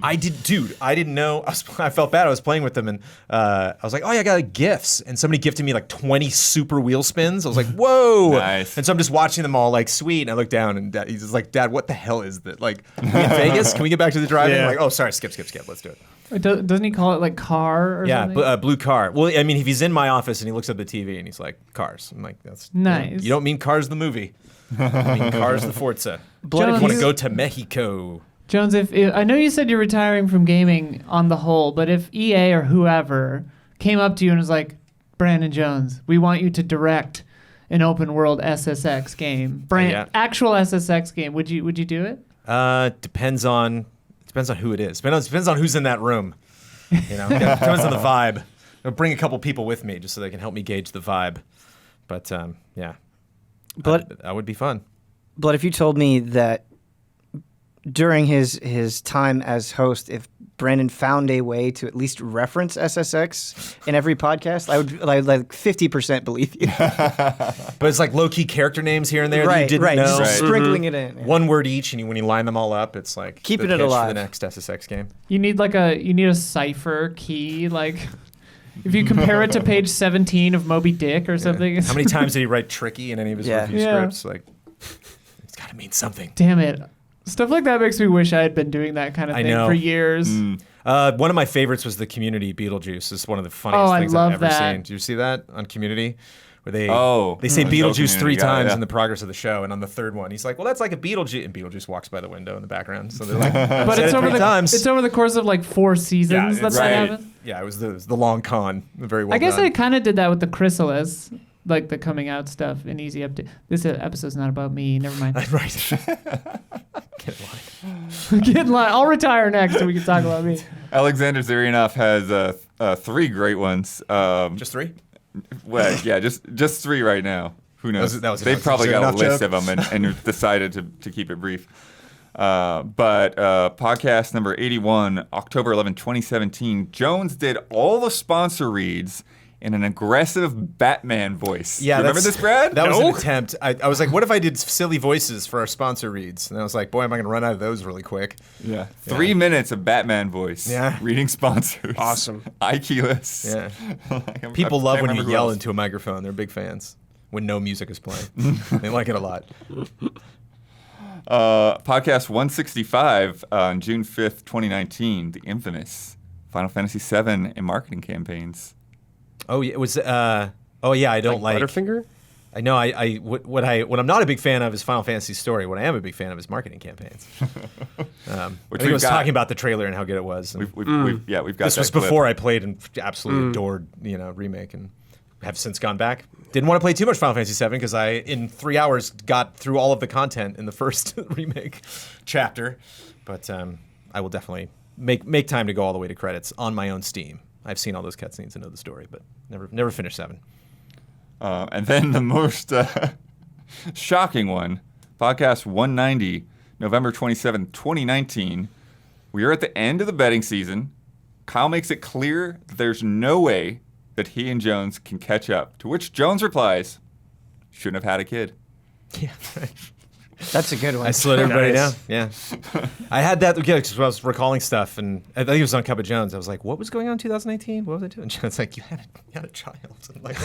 I didn't know. I felt bad. I was playing with them, and I was like, "Oh yeah, I got like gifts." And somebody gifted me like 20 super wheel spins. I was like, "Whoa!" Nice. And so I'm just watching them all like sweet. And I look down, and he's just like, "Dad, what the hell is that? Like, we in Vegas? Can we get back to the drive-in?" Yeah. Like, "Oh, sorry, skip. Let's do it." Doesn't he call it like car or something? Yeah, blue car. Well, I mean, if he's in my office and he looks at the TV and he's like, "Cars," I'm like, "That's nice." You don't mean Cars the movie. I mean Cars the Forza. Jones, I want to go to Mexico. Jones, if I know you said you're retiring from gaming on the whole, but if EA or whoever came up to you and was like, "Brandon Jones, we want you to direct an open world SSX game, actual SSX game," would you do it? Depends on who it is. Depends on who's in that room. You know, depends on the vibe. I'll bring a couple people with me just so they can help me gauge the vibe. But yeah, that would be fun. But if you told me that during his time as host, if Brandon found a way to at least reference SSX in every podcast, I would like 50% believe you. But it's like low-key character names here and there that you didn't know. Just sprinkling it in. One word each, and when you line them all up, it's like keeping the it pitch alive for the next SSX game. You need a cipher key, like if you compare it to page 17 of Moby Dick or something. How many times did he write tricky in any of his review scripts? Like, it's got to mean something. Damn it. Stuff like that makes me wish I had been doing that kind of thing for years. One of my favorites was the Community Beetlejuice. It's one of the funniest things I've ever seen. Did you see that on Community? Where they say Beetlejuice 3 times in the progress of the show, and on the third one, he's like, "Well, that's like a Beetlejuice," and Beetlejuice walks by the window in the background. So they're like, but it's over the course of like 4 seasons that happened. Yeah, it was the long con. Very well. I guess done. I kind of did that with the Chrysalis, like the coming out stuff in Easy Update. This episode's not about me. Never mind. Right. Get in line. Get in line. I'll retire next, so we can talk about me. Alexander Zarianov has 3 great ones. Just 3? Well, yeah, just 3 right now. Who knows? They've probably got a list of them and decided to keep it brief. But podcast number 81, October 11, 2017, Jones did all the sponsor reads in an aggressive Batman voice. Yeah, remember this, Brad? That was an attempt. I was like, what if I did silly voices for our sponsor reads? And I was like, boy, am I going to run out of those really quick. Yeah. 3 minutes of Batman voice. Yeah. Reading sponsors. Awesome. IQ-less. Yeah. People love when you yell into a microphone. They're big fans when no music is playing. They like it a lot. Podcast 165 on June 5th, 2019, the infamous Final Fantasy VII and marketing campaigns. Oh, yeah, it was. I don't like Butterfinger. I know. What I'm not a big fan of is Final Fantasy's story. What I am a big fan of is marketing campaigns. Which I was talking about the trailer and how good it was. We've got. This was before I played and absolutely adored remake and have since gone back. Didn't want to play too much Final Fantasy VII because I in 3 hours got through all of the content in the first remake chapter. But I will definitely make time to go all the way to credits on my own Steam. I've seen all those cutscenes and know the story, but never finished 7. And then the most shocking one, podcast 190, November 27th, 2019. We are at the end of the betting season. Kyle makes it clear that there's no way that he and Jones can catch up, to which Jones replies, "Shouldn't have had a kid." Yeah, that's a good one. I slowed everybody down. Yeah. I had that because I was recalling stuff, and I think it was on Cup of Jones. I was like, what was going on in 2018? What was I doing? And Jones like, you had a child. And like,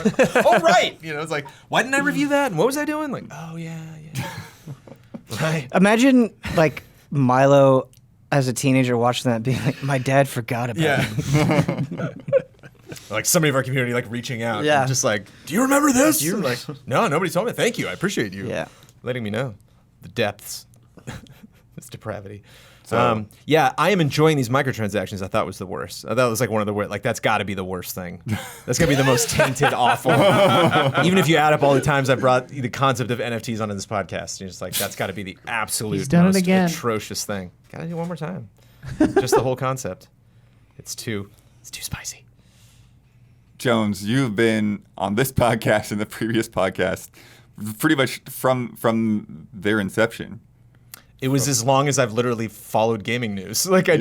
oh, right. It's like, why didn't I review that? And what was I doing? Like, oh, yeah. Right. Imagine, like, Milo as a teenager watching that being like, my dad forgot about me. Like somebody of our community, like, reaching out. Yeah. And just like, do you remember this? You're like, no, nobody told me. Thank you. I appreciate you letting me know. The depths. This depravity. So, I am enjoying these microtransactions. I thought was the worst. I thought it was like one of the worst. Like, that's got to be the worst thing. That's got to be the most tainted, awful. Even if you add up all the times I brought the concept of NFTs onto this podcast, you're just like, that's got to be the absolute most atrocious thing. Got to do it one more time. Just the whole concept. It's too spicy. Jones, you've been on this podcast and the previous podcast pretty much from their inception. It was as long as I've literally followed gaming news. Like I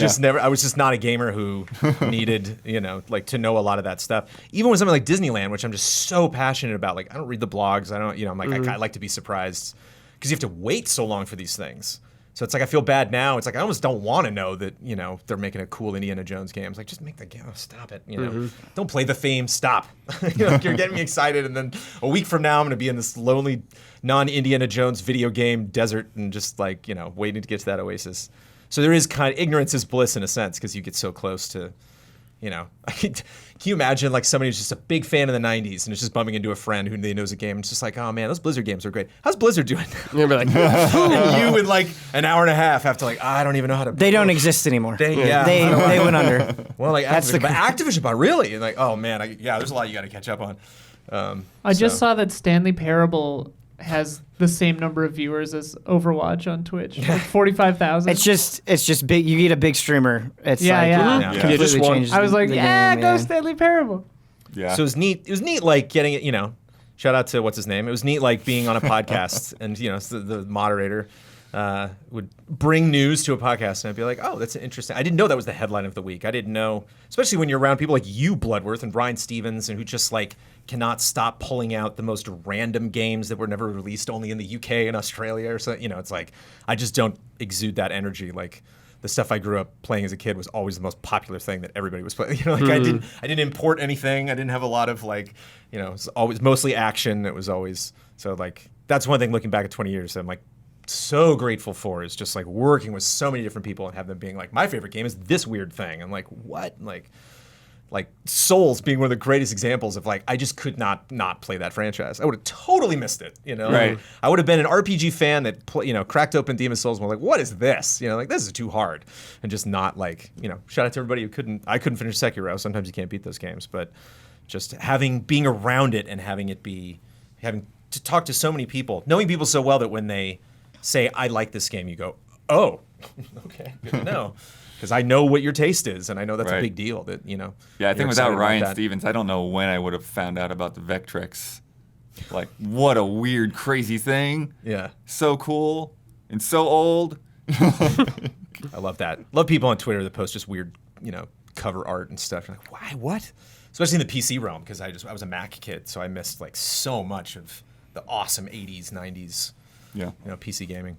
was just not a gamer who needed, like to know a lot of that stuff. Even with something like Disneyland, which I'm just so passionate about. Like I don't read the blogs. I don't, I'm like, I like to be surprised because you have to wait so long for these things. So it's like I feel bad now. It's like I almost don't want to know that, you know, they're making a cool Indiana Jones game. It's like, just make the game. Oh, stop it. You know, don't play the theme. Stop. You know, you're getting me excited, and then a week from now I'm going to be in this lonely non-Indiana Jones video game desert and just like, you know, waiting to get to that oasis. So there is kind of ignorance is bliss in a sense because you get so close to, you know, can you imagine like somebody who's just a big fan of the 90s and is just bumping into a friend who they knows a game and it's just like, oh man, those Blizzard games are great. How's Blizzard doing? You'll be like, and you in like an hour and a half have to like, I don't even know how to. They don't exist anymore. They went under. Well, like Activision, but really, and like, oh man, there's a lot you got to catch up on. I just saw that Stanley Parable has the same number of viewers as Overwatch on Twitch, like 45,000. It's just big. You get a big streamer. It's completely just one. changes I was like, the yeah, game, go Stanley Parable. Yeah. So it was neat, like getting it. You know, shout out to what's his name. It was neat, like being on a podcast, and you know, the moderator would bring news to a podcast, and I'd be like, oh, that's interesting. I didn't know that was the headline of the week. I didn't know, especially when you're around people like you, Bloodworth, and Brian Stevens, and who just like cannot stop pulling out the most random games that were never released only in the UK and Australia or something. You know, it's like I just don't exude that energy. Like the stuff I grew up playing as a kid was always the most popular thing that everybody was playing. You know, like I didn't import anything. I didn't have a lot of like, you know, it was always mostly action. It was always so like that's one thing looking back at 20 years that I'm like so grateful for is just like working with so many different people and have them being like, my favorite game is this weird thing. I'm like, what? Like Souls being one of the greatest examples of like, I just could not play that franchise. I would have totally missed it, you know? Right. I would have been an RPG fan that, you know, cracked open Demon's Souls and was like, what is this? You know, like, this is too hard. And just not like, you know, shout out to everybody who I couldn't finish Sekiro. Sometimes you can't beat those games. But just being around it and having to talk to so many people, knowing people so well that when they say, I like this game, you go, oh, okay, good to know. Because I know what your taste is, and I know that's a big deal. That you know. Yeah, I think without Ryan Stevens, I don't know when I would have found out about the Vectrex. Like, what a weird, crazy thing. Yeah. So cool and so old. I love that. Love people on Twitter that post just weird, you know, cover art and stuff. You're like, why? What? Especially in the PC realm, because I was a Mac kid, so I missed like so much of the awesome 80s, 90s, you know, PC gaming.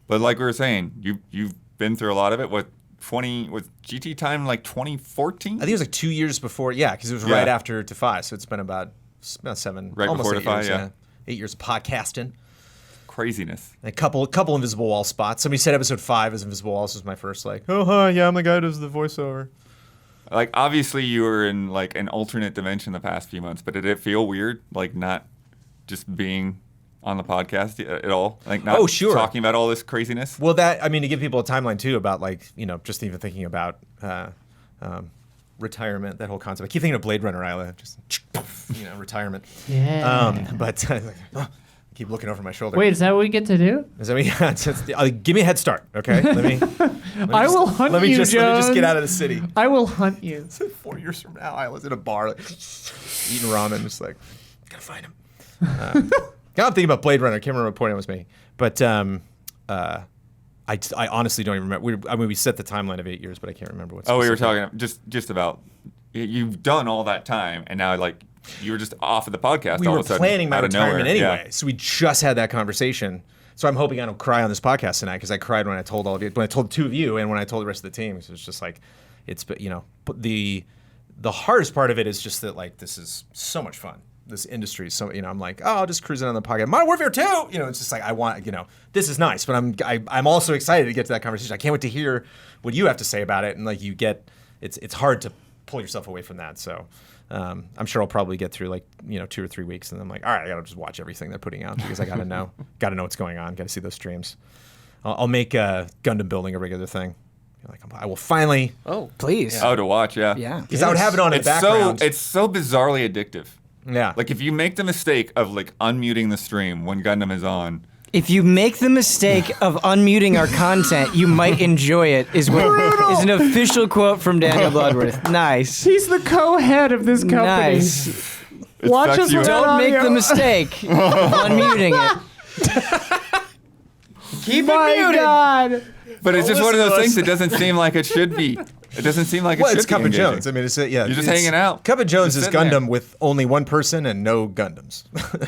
But like we were saying, you've been through a lot of it. With GT Time like 2014? I think it was like 2 years before. Yeah, because it was right after Defy, so it's been about 7, right almost before 8 Defy. years, Yeah, 8 years of podcasting. Craziness. And a couple Invisible Wall spots. Somebody said episode 5 is Invisible Walls was my first like, oh hi, yeah, I'm the guy who does the voiceover. Like obviously you were in like an alternate dimension the past few months, but did it feel weird, like not just being on the podcast at all? Like not talking about all this craziness? Well, that, I mean, to give people a timeline too about like, you know, just even thinking about retirement, that whole concept. I keep thinking of Blade Runner, Isla, just, you know, retirement. Yeah. But I keep looking over my shoulder. Wait, is that what we get to do? Does that mean, give me a head start, okay? I will hunt you, Jones. Let me just get out of the city. I will hunt you. 4 years from now, I was in a bar, like, eating ramen, just like, gotta find him. Now I'm thinking about Blade Runner. I can't remember what point I was making. But I honestly don't even remember. We set the timeline of 8 years, but I can't remember what's. We were talking just about you've done all that time, and now like you were just off of the podcast. We all were of a sudden, planning my retirement anyway, yeah. So we just had that conversation. So I'm hoping I don't cry on this podcast tonight because I cried when I told all of you, when I told the two of you, and when I told the rest of the team. So it's just like, you know, the hardest part of it is just that like this is so much fun. This industry, so you know, I'm like, oh, I'll just cruise it on the podcast. Modern Warfare 2, you know, it's just like I want, you know, this is nice, but I'm also excited to get to that conversation. I can't wait to hear what you have to say about it, and like it's hard to pull yourself away from that. So I'm sure I'll probably get through like, you know, 2 or 3 weeks, and then I'm like, all right, I gotta just watch everything they're putting out because I gotta know what's going on, gotta see those streams. I'll make Gundam building a regular thing. Like I will finally. Oh, please. Yeah. Oh, to watch, yeah. Yeah. Because I would have it on in the background. It's so bizarrely addictive. Yeah. Like if you make the mistake of like unmuting the stream when Gundam is on. If you make the mistake of unmuting our content, you might enjoy it, is an official quote from Daniel Bloodworth. Nice. He's the co-head of this company. Nice. Watch us. Don't make the mistake of unmuting it. You Keep it muted. God. But it's just one of those things that doesn't seem like it should be. It doesn't seem like it should be. Well, it's Cup of engaging. Jones. I mean, it's You're just hanging out. Cup of Jones Just is sitting Gundam there. with only one person and no Gundams.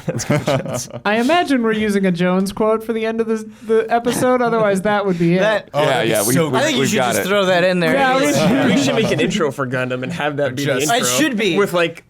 That's Cup of Jones. I imagine we're using a Jones quote for the end of the episode. Otherwise, that would be it. Yeah. so I think you we should got just it. throw that in there. Yeah, We should make an intro for Gundam and have that be the Just- intro. It should be. With like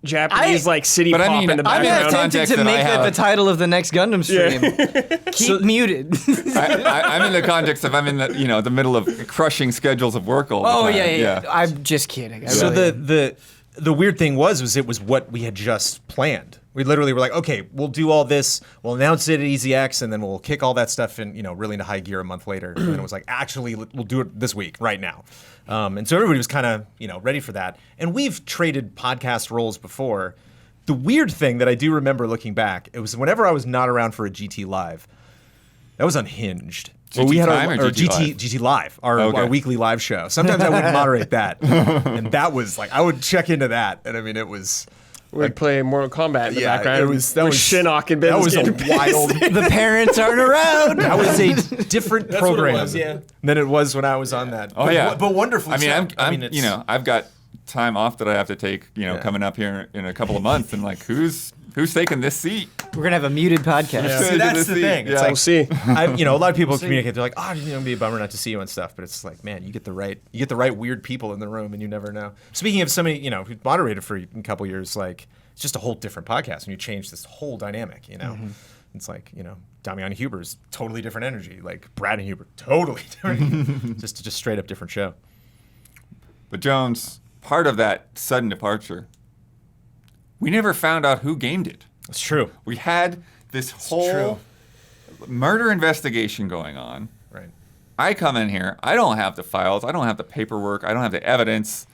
Japanese like city But I pop mean, in the I'm I'm in the background. tempted context to that I make that have- the title of the next Gundam stream. Keep muted. I'm in the context of I'm in the middle of crushing schedules of work all the time. yeah. I'm just kidding. So the weird thing was it was what we had just planned. We literally were like, okay, we'll do all this, we'll announce it at EasyX, and then we'll kick all that stuff in, really into high gear a month later. And it was like, actually, we'll do it this week, right now. And so everybody was kind of, ready for that. And we've traded podcast roles before. The weird thing that I do remember looking back, it was whenever I was not around for a GT Live, that was Unhinged. GT we had Time our, or our GT Live? GT Live, our Okay. weekly live show. Sometimes I wouldn't moderate that. And that was like, I would check into that. And I mean, it was... We'd play Mortal Kombat in the background. That was Shinnok and Ben that was a getting wild. The parents aren't around. That was a different That's what it program was, yeah. than it was when I was on that. Oh but, yeah, but wonderfully. I mean, so. I'm it's, I've got time off that I have to take, coming up here in a couple of months, and like, who's taking this seat? We're gonna have a muted podcast. Yeah. See, that's the thing. It's Yeah. like, We'll see. a lot of people communicate. They're like, "Oh, it'd be a bummer not to see you and stuff." But it's like, man, you get the right weird people in the room, and you never know. Speaking of somebody, who moderated for a couple years, like it's just a whole different podcast when you change this whole dynamic. It's like Damian Huber's totally different energy. Like Brad and Huber, totally different. just straight up different show. But Jones, part of that sudden departure, we never found out who gamed it. It's true. We had this whole true. murder investigation going on. Right. I come in here. I don't have the files. I don't have the paperwork. I don't have the evidence.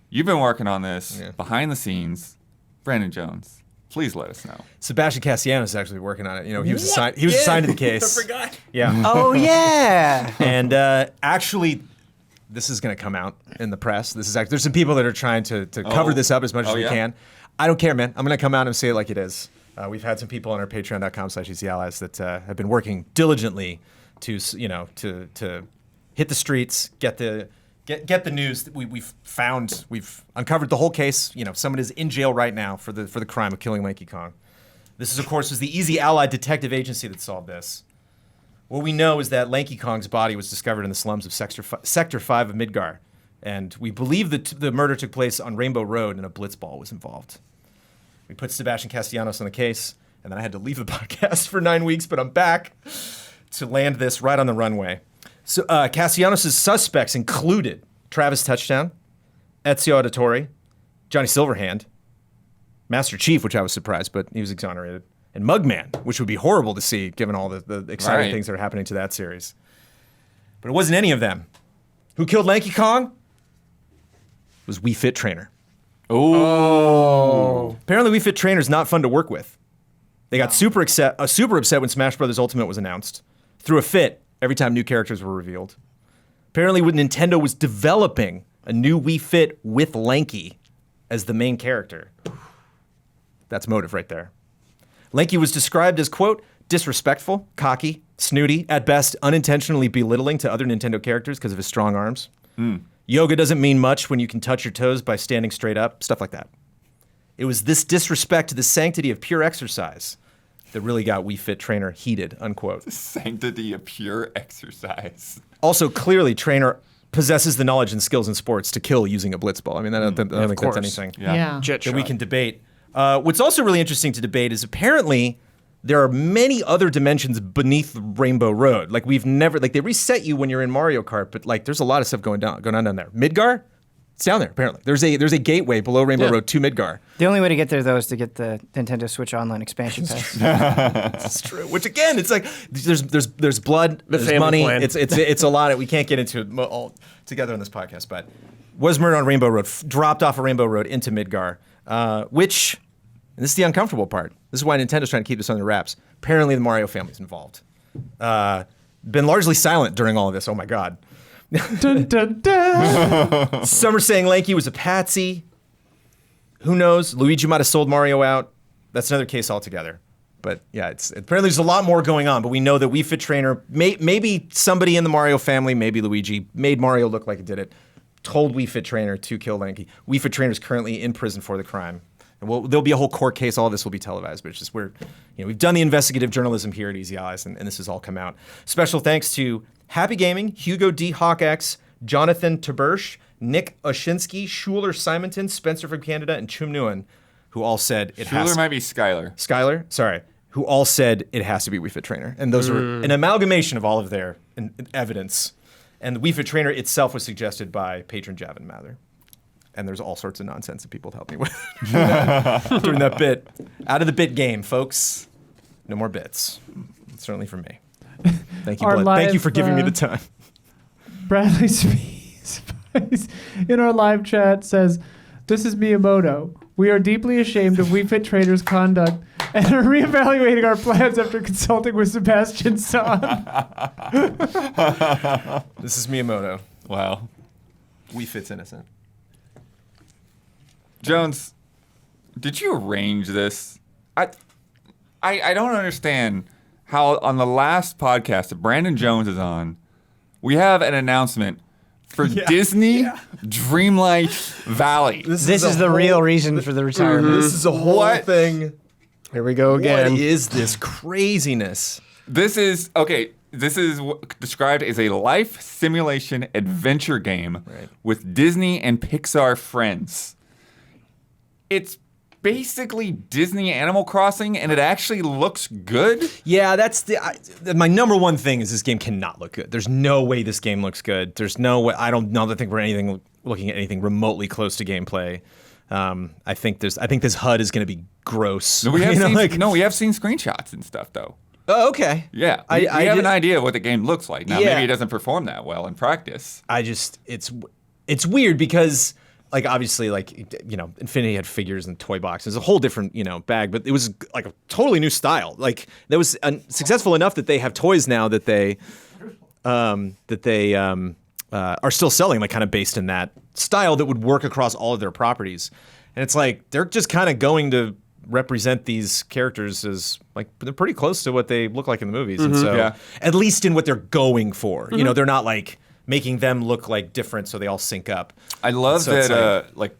You've been working on this behind the scenes. Brandon Jones, please let us know. Sebastian Castellanos is actually working on it. He was assigned. He was assigned to the case. I forgot. Yeah. Oh yeah. And actually, this is going to come out in the press. There's some people that are trying to cover this up as much as we can. I don't care, man. I'm going to come out and say it like it is. We've had some people on our patreon.com/EasyAllies that have been working diligently to hit the streets, get the news that we've uncovered the whole case. Someone is in jail right now for the crime of killing Lanky Kong. This is, of course, was the Easy Allied detective agency that solved this. What we know is that Lanky Kong's body was discovered in the slums of Sector 5 of Midgar, and we believe that the murder took place on Rainbow Road and a blitzball was involved. We put Sebastian Castellanos on the case, and then I had to leave the podcast for 9 weeks, but I'm back to land this right on the runway. So Castellanos' suspects included Travis Touchdown, Ezio Auditore, Johnny Silverhand, Master Chief, which I was surprised, but he was exonerated, and Mugman, which would be horrible to see given all the exciting things that are happening to that series. But it wasn't any of them. Who killed Lanky Kong? It was Wii Fit Trainer. Oh. Apparently, Wii Fit Trainer's not fun to work with. They got super upset when Smash Bros. Ultimate was announced. Threw a fit every time new characters were revealed. Apparently, when Nintendo was developing a new Wii Fit with Lanky as the main character. That's motive right there. Lanky was described as, quote, disrespectful, cocky, snooty, at best unintentionally belittling to other Nintendo characters because of his strong arms. Yoga doesn't mean much when you can touch your toes by standing straight up, stuff like that. It was this disrespect to the sanctity of pure exercise that really got Wii Fit Trainer heated, unquote. Sanctity of pure exercise. Also, clearly, Trainer possesses the knowledge and skills in sports to kill using a blitzball. I mean, I don't think that's anything Yeah. Jet that we shot. can debate. What's also really interesting to debate is apparently there are many other dimensions beneath Rainbow Road. Like they reset you when you're in Mario Kart, but like there's a lot of stuff going on down there. Midgar, it's down there apparently. There's a gateway below Rainbow Road to Midgar. The only way to get there though is to get the Nintendo Switch Online expansion pass. It's true. Which again, it's like there's blood, there's family money. plan. It's a lot. We can't get into it all together on this podcast, but was murdered on Rainbow Road, dropped off of Rainbow Road into Midgar, which. And this is the uncomfortable part. This is why Nintendo's trying to keep this under wraps. Apparently, the Mario family's involved. Been largely silent during all of this. Oh my God. Dun, dun, dun. Some are saying Lanky was a patsy. Who knows? Luigi might have sold Mario out. That's another case altogether. But yeah, apparently there's a lot more going on. But we know that Wii Fit Trainer, maybe somebody in the Mario family, maybe Luigi, made Mario look like it did it. Told Wii Fit Trainer to kill Lanky. Wii Fit Trainer is currently in prison for the crime. And there'll be a whole court case. All of this will be televised, but it's just we've done the investigative journalism here at Easy Eyes, and this has all come out. Special thanks to Happy Gaming, Hugo D. Hawkx, Jonathan Tabersh, Nick Oshinsky, Schuler Simonton, Spencer from Canada, and Chum Nguyen, who all said it has. Schuler might be Skylar. Skylar, sorry, who all said it has to be Wii Fit Trainer, and those are an amalgamation of all of their evidence. And the Wii Fit Trainer itself was suggested by patron Javin Mather. And there's all sorts of nonsense that people help me with during that bit. Out of the bit game, folks. No more bits. Certainly for me. Thank you, Blood. Thank you for giving me the time. Bradley Spies in our live chat says, "This is Miyamoto. We are deeply ashamed of Wii Fit Trainer's conduct and are reevaluating our plans after consulting with Sebastian Son." This is Miyamoto. Wow. Wii Fit's innocent. Jones, did you arrange this? I don't understand how on the last podcast that Brandon Jones is on, we have an announcement for Disney Dreamlight Valley. This is the real reason for the retirement. This is a whole thing. Here we go again. What is this craziness? This is described as a life simulation adventure game with Disney and Pixar friends. It's basically Disney Animal Crossing, and it actually looks good. Yeah, that's my number one thing is this game cannot look good. There's no way this game looks good. There's no way. I don't think we're looking at anything remotely close to gameplay. I think this HUD is going to be gross. No, we have seen screenshots and stuff though. Oh, okay. Yeah, I have an idea of what the game looks like. Now, maybe it doesn't perform that well in practice. It's weird because, like, obviously, like, you know, Infinity had figures and toy boxes, a whole different, you know, bag, but it was like a totally new style. Like, that was successful enough that they have toys now that they are still selling, like, kind of based in that style that would work across all of their properties. And it's like they're just kind of going to represent these characters as, like, they're pretty close to what they look like in the movies. And so, at least in what they're going for, you know, they're not like making them look like different so they all sync up. I love that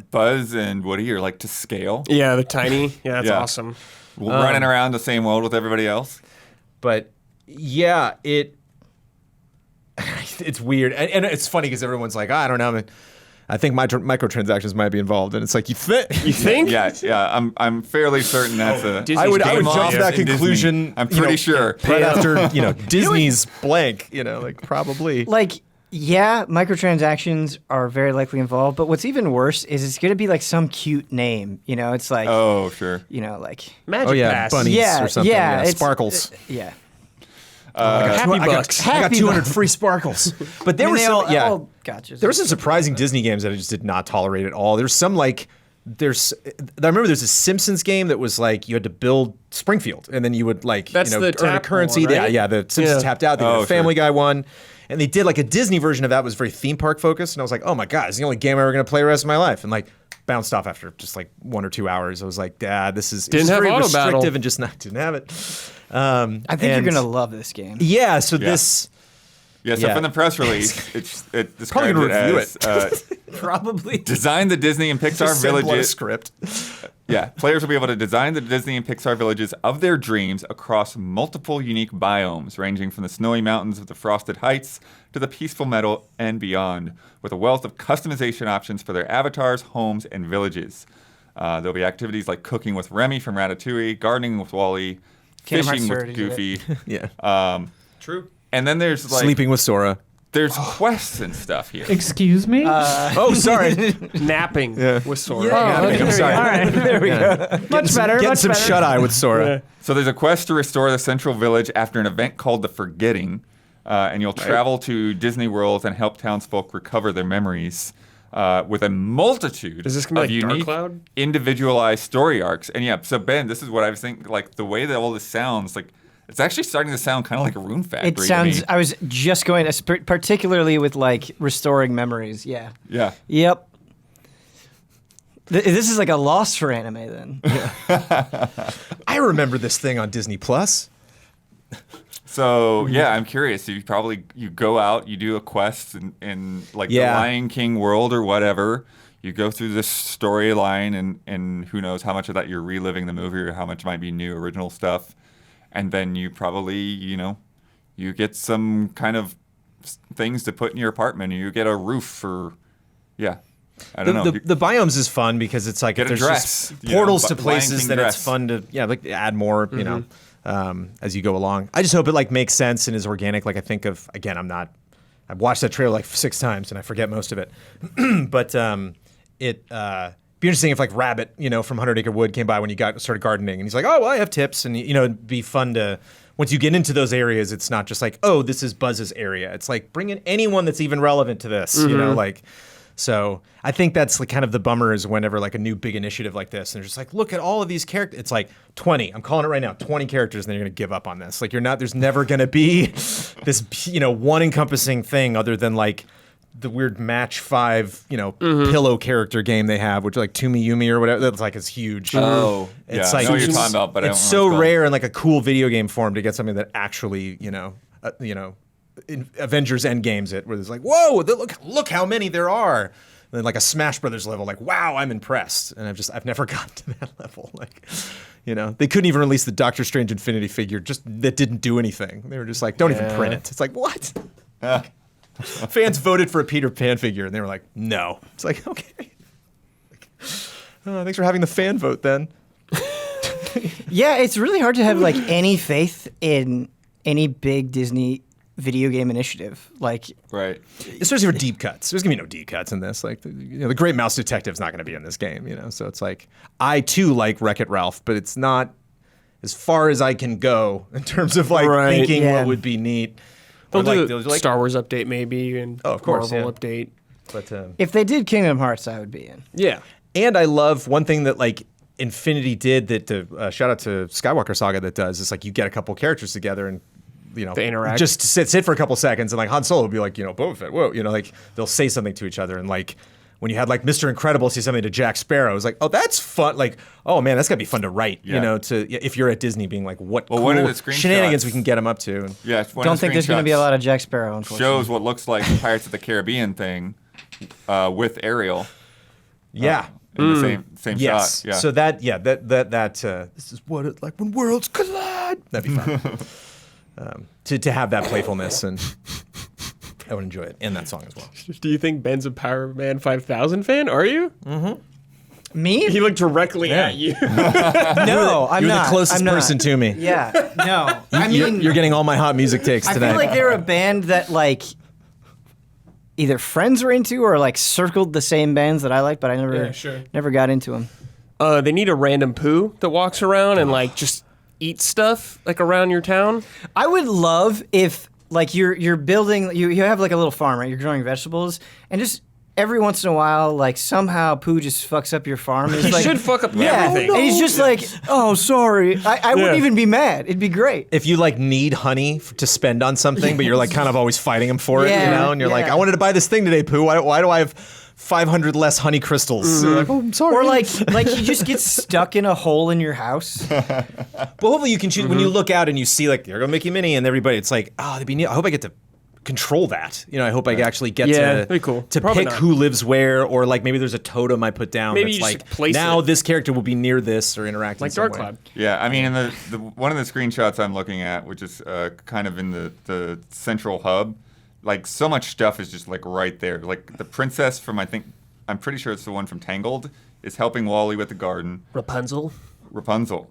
Buzz and Woody are like to scale. Yeah, they're tiny. Yeah, that's awesome. Running around the same world with everybody else. But yeah, it's weird. And it's funny because everyone's like, I don't know, I think microtransactions might be involved, and it's like you think? Yeah. I'm fairly certain that's a. I would jump to that conclusion. Disney. I'm pretty sure. Right after Disney's blank, like probably. Like, yeah, microtransactions are very likely involved, but what's even worse is it's going to be like some cute name. It's like. Oh, sure. Like. Magic Pass. Bunnies or something. Yeah, Sparkles. Yeah. Happy Bucks. I got 200 free sparkles. But there were some, gotcha. There were some surprising Disney games that I just did not tolerate at all. There's some I remember there's a Simpsons game that was like you had to build Springfield, and then you would the earn a currency. One, right? Yeah, the Simpsons tapped out. They did a Family Guy one, and they did like a Disney version of that was very theme park focused. And I was like, oh my god, it's the only game I'm ever going to play the rest of my life. And like bounced off after just like 1 or 2 hours. I was like, this is very restrictive and just didn't have it. I think you're gonna love this game. Yeah. So this. Yeah. So from the press release, it describes it as probably design the Disney and Pixar villages. Script. Yeah. Players will be able to design the Disney and Pixar villages of their dreams across multiple unique biomes, ranging from the snowy mountains of the Frosted Heights to the peaceful meadow and beyond, with a wealth of customization options for their avatars, homes, and villages. There'll be activities like cooking with Remy from Ratatouille, gardening with Wall-E, fishing with Goofy. True. And then there's like sleeping with Sora. There's quests and stuff here. Excuse me? Sorry. Napping with Sora. I'm sorry. All right, there we go. Much better. Getting some shut-eye with Sora. So there's a quest to restore the central village after an event called the Forgetting, and you'll travel to Disney World and help townsfolk recover their memories. With a multitude of unique, individualized story arcs. And so Ben, this is what I was thinking, like the way that all this sounds, like it's actually starting to sound kind of like a Rune Factory. It sounds, I was just going to, particularly with like restoring memories. Yeah. Yeah. Yep. This is like a loss for anime then. I remember this thing on Disney Plus. So yeah, I'm curious. You go out, you do a quest in like the Lion King world or whatever. You go through this storyline, and who knows how much of that you're reliving the movie or how much might be new original stuff. And then you probably, you get some kind of things to put in your apartment. You get a roof or, I don't know. The biomes is fun because it's like if there's just portals to places, then it's fun to add more, as you go along. I just hope it makes sense and is organic. Like I think of, again, I've watched that trailer 6 times and I forget most of it. But it'd be interesting if Rabbit, from 100 Acre Wood came by when you started gardening and he's like, oh, well, I have tips. And, it'd be fun to, once you get into those areas, it's not just this is Buzz's area. It's bring in anyone that's even relevant to this, So I think that's kind of the bummer is whenever a new big initiative like this, and they're just look at all of these characters. It's 20. I'm calling it right now, 20 characters, and then you're gonna give up on this. There's never gonna be this, one encompassing thing other than the weird match 5, pillow character game they have, which Tumi Yumi or whatever. That's is huge. Oh, it's I know what you're talking about, but it's so rare in a cool video game form to get something that actually, in Avengers Endgame's where there's whoa, look how many there are. And then a Smash Brothers level, wow, I'm impressed. And I've never gotten to that level. They couldn't even release the Doctor Strange Infinity figure that didn't do anything. They were just don't even print it. It's what? Fans voted for a Peter Pan figure and they were like, no. It's okay. Thanks for having the fan vote then. Yeah, it's really hard to have any faith in any big Disney video game initiative, right, especially for deep cuts. There's gonna be no deep cuts in this. The Great Mouse Detective's not gonna be in this game. So it's I too like Wreck-It Ralph, but it's not as far as I can go in terms of thinking what would be neat. They'll do Star Wars update maybe and of course, Marvel update. But if they did Kingdom Hearts, I would be in. Yeah, and I love one thing that Infinity did that. Shout out to Skywalker Saga that does. It's you get a couple characters together and. They interact. Just sit for a couple seconds and Han Solo will be Boba Fett, whoa, they'll say something to each other and when you had Mr. Incredible say something to Jack Sparrow, it's oh, that's fun. Oh man, that's gotta be fun to write. If you're at Disney, being what cool one of the shenanigans we can get him up to. And, don't think there's gonna be a lot of Jack Sparrow. Unfortunately, shows what looks like the Pirates of the Caribbean thing with Ariel. Yeah. In the same yes. shot. Yeah. So that this is what it's like when worlds collide. That'd be fun. To have that playfulness, and I would enjoy it, and that song as well. Do you think Ben's a Power Man 5000 fan? Are you? Mm-hmm. Me? He looked directly at you. No, I'm you're not. the closest person to me. Yeah, no. You're getting all my hot music takes tonight. I feel they're a band that either friends were into or circled the same bands that I like, but I never got into them. They need a random poo that walks around and just eat stuff around your town. I would love if you're building, you have a little farm, right? You're growing vegetables, and just every once in a while, somehow poo just fucks up your farm. He should fuck up everything. And he's just oh, sorry. I wouldn't even be mad. It'd be great. If you need honey to spend on something, but you're kind of always fighting him for it, and you're I wanted to buy this thing today, poo. Why do I have 500 less honey crystals? Oh, I'm sorry. Or you just get stuck in a hole in your house. But hopefully you can choose when you look out and you see there go Mickey Minnie and everybody. It's oh, that'd be neat. I hope I get to control that. I hope I actually get to cool. to pick who lives where, or maybe there's a totem I put down. Maybe that's you just place now it. This character will be near this or interact like in some Dark way. Cloud. Yeah, I mean, in the one of the screenshots I'm looking at, which is kind of in the central hub, so much stuff is just right there. The princess from I'm pretty sure it's the one from Tangled, is helping Wally with the garden. Rapunzel,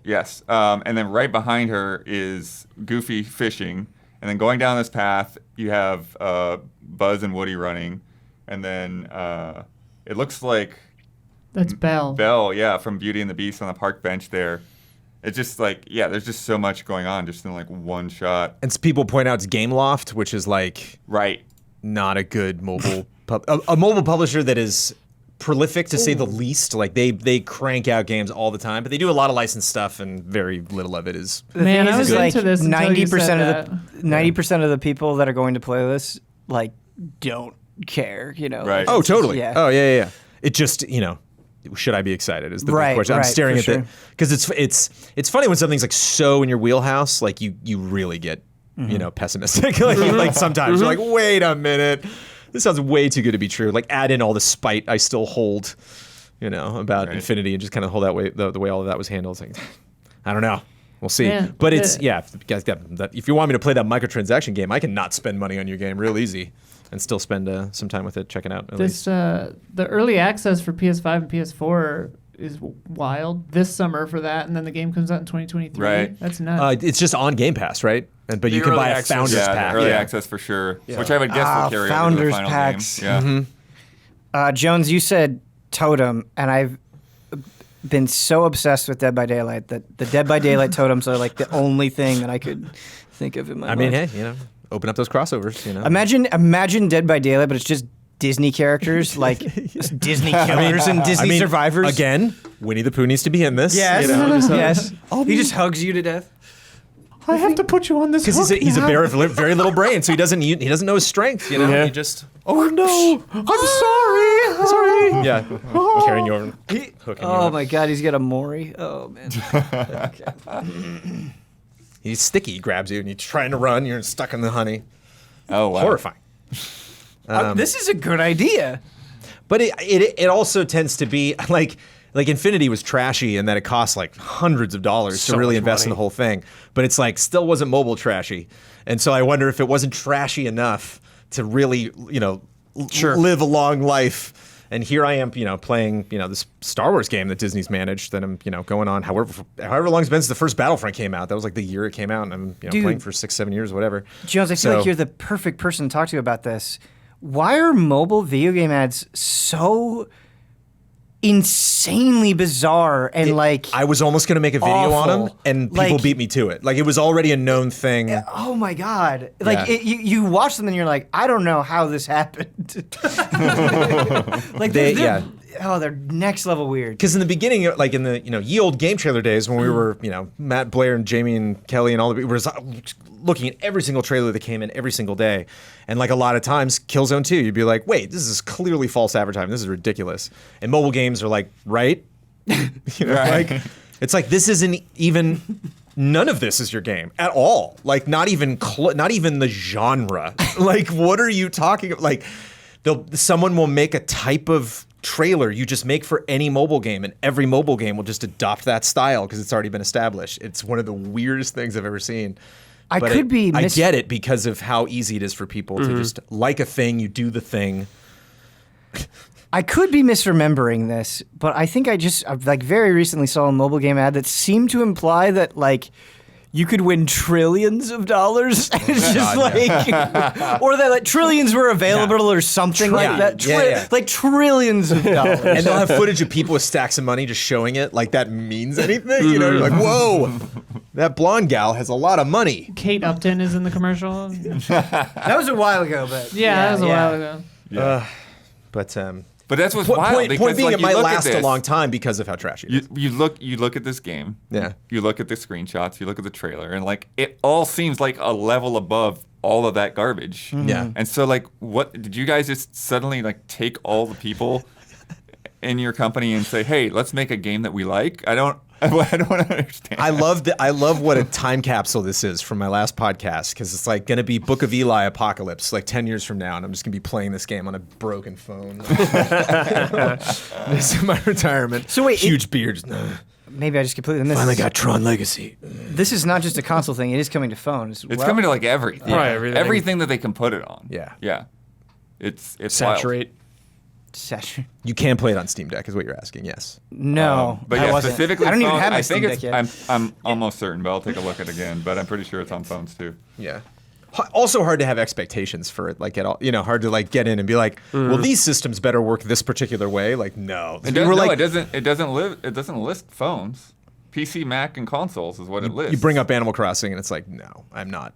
yes. And then right behind her is Goofy fishing. And then going down this path, you have Buzz and Woody running. And then it looks like... That's Belle. Belle, yeah, from Beauty and the Beast on the park bench there. It's just there's just so much going on just in one shot. And people point out it's Gameloft, which is right, not a good mobile... a mobile publisher that is... prolific to say the least. They crank out games all the time, but they do a lot of licensed stuff, and very little of it is. Man, I was into this. 90% of the people that are going to play this don't care. Right. Oh, totally. Yeah. Oh, yeah. It just should I be excited? Is the big question. I'm staring at it because it's funny when something's like so in your wheelhouse, like you really get pessimistic. like sometimes you're like, wait a minute, this sounds way too good to be true. Like add in all the spite I still hold, about Infinity and just kind of hold that way the way all of that was handled. It's like, I don't know. We'll see. But it's if you want me to play that microtransaction game, I can not spend money on your game real easy. And still spend some time with it, checking out. The early access for PS5 and PS4 is wild. This summer for that, and then the game comes out in 2023. Right. That's nuts. It's just on Game Pass, right? But you can buy a Founders Pack. Early access for sure. Yeah. Which I would guess will carry over to the final packs. game. Yeah. Jones, you said Totem, and I've been so obsessed with Dead by Daylight that the Dead by Daylight totems are like the only thing that I could think of in my mind. I mean, hey, open up those crossovers, Imagine Dead by Daylight, but it's just Disney characters, like Disney killers and Disney survivors. Again, Winnie the Pooh needs to be in this. Yes, yes. He just hugs you to death. I have to put you on this because he's a very little brain, so he doesn't know his strength. He just no, I'm sorry. Yeah, carrying your hook. Oh my God, he's got a Maury. Oh man. He's sticky. He grabs you, and you're trying to run. You're stuck in the honey. Oh, wow. Horrifying. This is a good idea. But it also tends to be like Infinity was trashy in that it cost like hundreds of dollars to really invest in the whole thing. But it's like still wasn't mobile trashy. And so I wonder if it wasn't trashy enough to really, live a long life. And here I am, playing, this Star Wars game that Disney's managed that I'm, going on however long it's been since the first Battlefront came out. That was like the year it came out, and I'm playing for 6-7 years or whatever. Jones, I feel like you're the perfect person to talk to about this. Why are mobile video game ads so insanely bizarre and I was almost going to make a video awful. on them, and people beat me to it. Like it was already a known thing. Oh my God! Like you watch them and you're like, I don't know how this happened. Like they're next level weird. Because in the beginning, like in the ye old game trailer days when we were Matt Blair and Jamie and Kelly and all the people were looking at every single trailer that came in every single day, and like a lot of times Killzone 2, you'd be like, wait, this is clearly false advertising. This is ridiculous. And mobile games are like, right? Like it's like this isn't even. None of this is your game at all. Like not even the genre. Like what are you talking about? Like someone will make a type of trailer you just make for any mobile game, and every mobile game will just adopt that style because it's already been established. It's one of the weirdest things I've ever seen. I get it because of how easy it is for people to just like a thing, you do the thing. I could be misremembering this, but I think I very recently saw a mobile game ad that seemed to imply that like you could win trillions of dollars. It's just or that like trillions were available or something like that. Like trillions of dollars. And they'll have footage of people with stacks of money just showing it like that means anything. You're like, whoa, that blonde gal has a lot of money. Kate Upton is in the commercial. That was a while ago, but that was a while ago. Yeah. But that's what's wild. Point being, it might last a long time because of how trashy it is. You look at this game. Yeah. You look at the screenshots. You look at the trailer, and like it all seems like a level above all of that garbage. Yeah. And so like, what did you guys just suddenly like take all the people in your company and say, hey, let's make a game that we like? I don't understand. I love what a time capsule this is from my last podcast, because it's like going to be Book of Eli apocalypse like 10 years from now, and I'm just going to be playing this game on a broken phone. This is my retirement. So wait, huge beards. Maybe I just completely missed. Finally got Tron Legacy. This is not just a console thing; it is coming to phones. It's coming to like everything. Right, everything that they can put it on. Yeah. Yeah. It's saturate. Wild. You can play it on Steam Deck, is what you're asking. Yes. No, but yeah, specifically, I don't even phones, have my I Steam think Deck yet. I'm almost certain, but I'll take a look at it again. But I'm pretty sure it's on phones too. Yeah. Also hard to have expectations for it, like at all. Hard to like get in and be like, well, these systems better work this particular way. Like, no. It doesn't list phones. PC, Mac, and consoles is what it lists. You bring up Animal Crossing, and it's like, no, I'm not.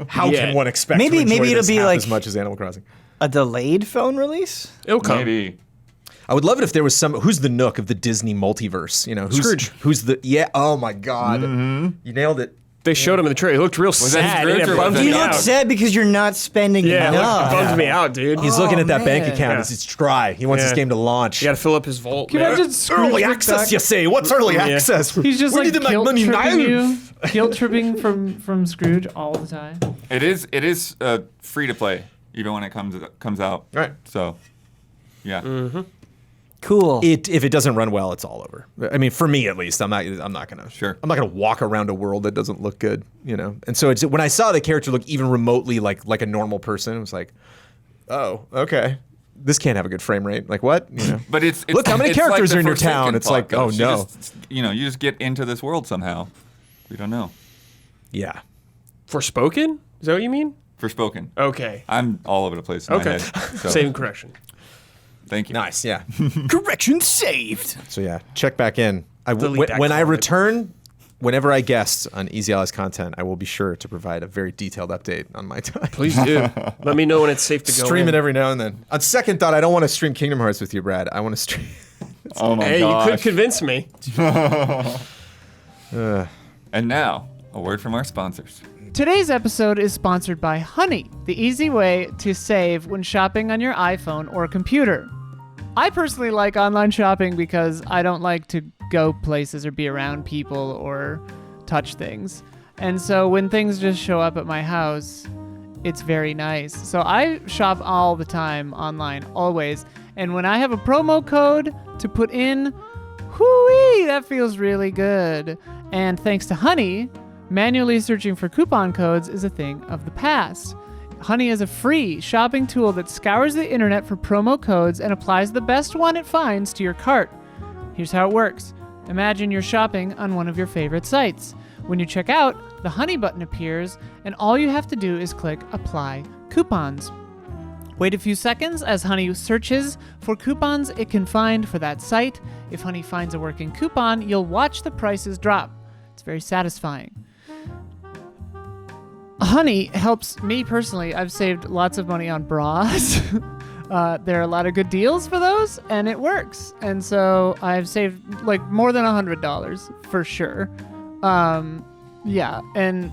How can one expect to enjoy maybe it'll this be half like as much as Animal Crossing? A delayed phone release? It'll come. Maybe. I would love it if there was who's the Nook of the Disney multiverse? Scrooge. Who's the oh my God, you nailed it. They showed him in the trailer. He looked real sad. Scrooge It or bummed was it me You not? look out. sad because you're not spending Yeah, enough. it bummed me out, dude. He's looking at that bank man. account. Yeah. It's dry. He wants Yeah. this game to launch. You got to fill up his vault. Can you man. imagine Scrooge Early look access, back- you say? What's early access? He's just We like need to make guilt money now. tripping you, guilt tripping from Scrooge all the time. It is free to play even when it comes out. Right. So, yeah. Cool. If it doesn't run well, it's all over. I mean, for me at least, I'm not gonna. Sure. I'm not gonna walk around a world that doesn't look good, you know. And so when I saw the character look even remotely like a normal person, it was like, oh, okay, this can't have a good frame rate. Like what? You know. But it's Look how many it's characters like are in the your town. Forsaken It's like, plot oh, goes. no. You just get into this world somehow. We don't know. Yeah. Forspoken? Is that what you mean? Forspoken. Okay. I'm all over the place in Okay. my head. So, Same correction. Thank you. Nice. Yeah. Correction saved. So yeah, check back in. Delete that When I comment. return, whenever I guest on Easy Allies content, I will be sure to provide a very detailed update on my time. Please do. Let me know when it's safe to go Stream in. it every now and then. On second thought, I don't want to stream Kingdom Hearts with you, Brad. I want to stream. Oh my Hey, gosh. you could convince me. And now, a word from our sponsors. Today's episode is sponsored by Honey, the easy way to save when shopping on your iPhone or computer. I personally like online shopping because I don't like to go places or be around people or touch things. And so when things just show up at my house, it's very nice. So I shop all the time online, always. And when I have a promo code to put in, whoo-wee, that feels really good. And thanks to Honey, manually searching for coupon codes is a thing of the past. Honey is a free shopping tool that scours the internet for promo codes and applies the best one it finds to your cart. Here's how it works. Imagine you're shopping on one of your favorite sites. When you check out, the Honey button appears, and all you have to do is click Apply Coupons. Wait a few seconds as Honey searches for coupons it can find for that site. If Honey finds a working coupon, you'll watch the prices drop. It's very satisfying. Honey helps me personally. I've saved lots of money on bras. There are a lot of good deals for those, and it works. And so I've saved like more than $100 for sure. Yeah, and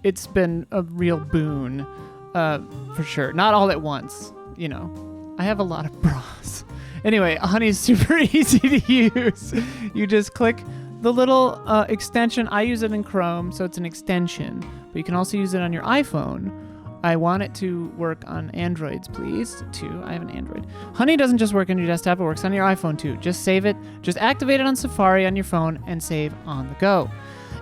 it's been a real boon for sure. Not all at once, you know. I have a lot of bras. Anyway, Honey's super easy to use. You just click the little extension. I use it in Chrome, so it's an extension. But you can also use it on your iPhone. I want it to work on Androids, please, too. I have an Android. Honey doesn't just work on your desktop, it works on your iPhone, too. Just save it, just activate it on Safari on your phone, and save on the go.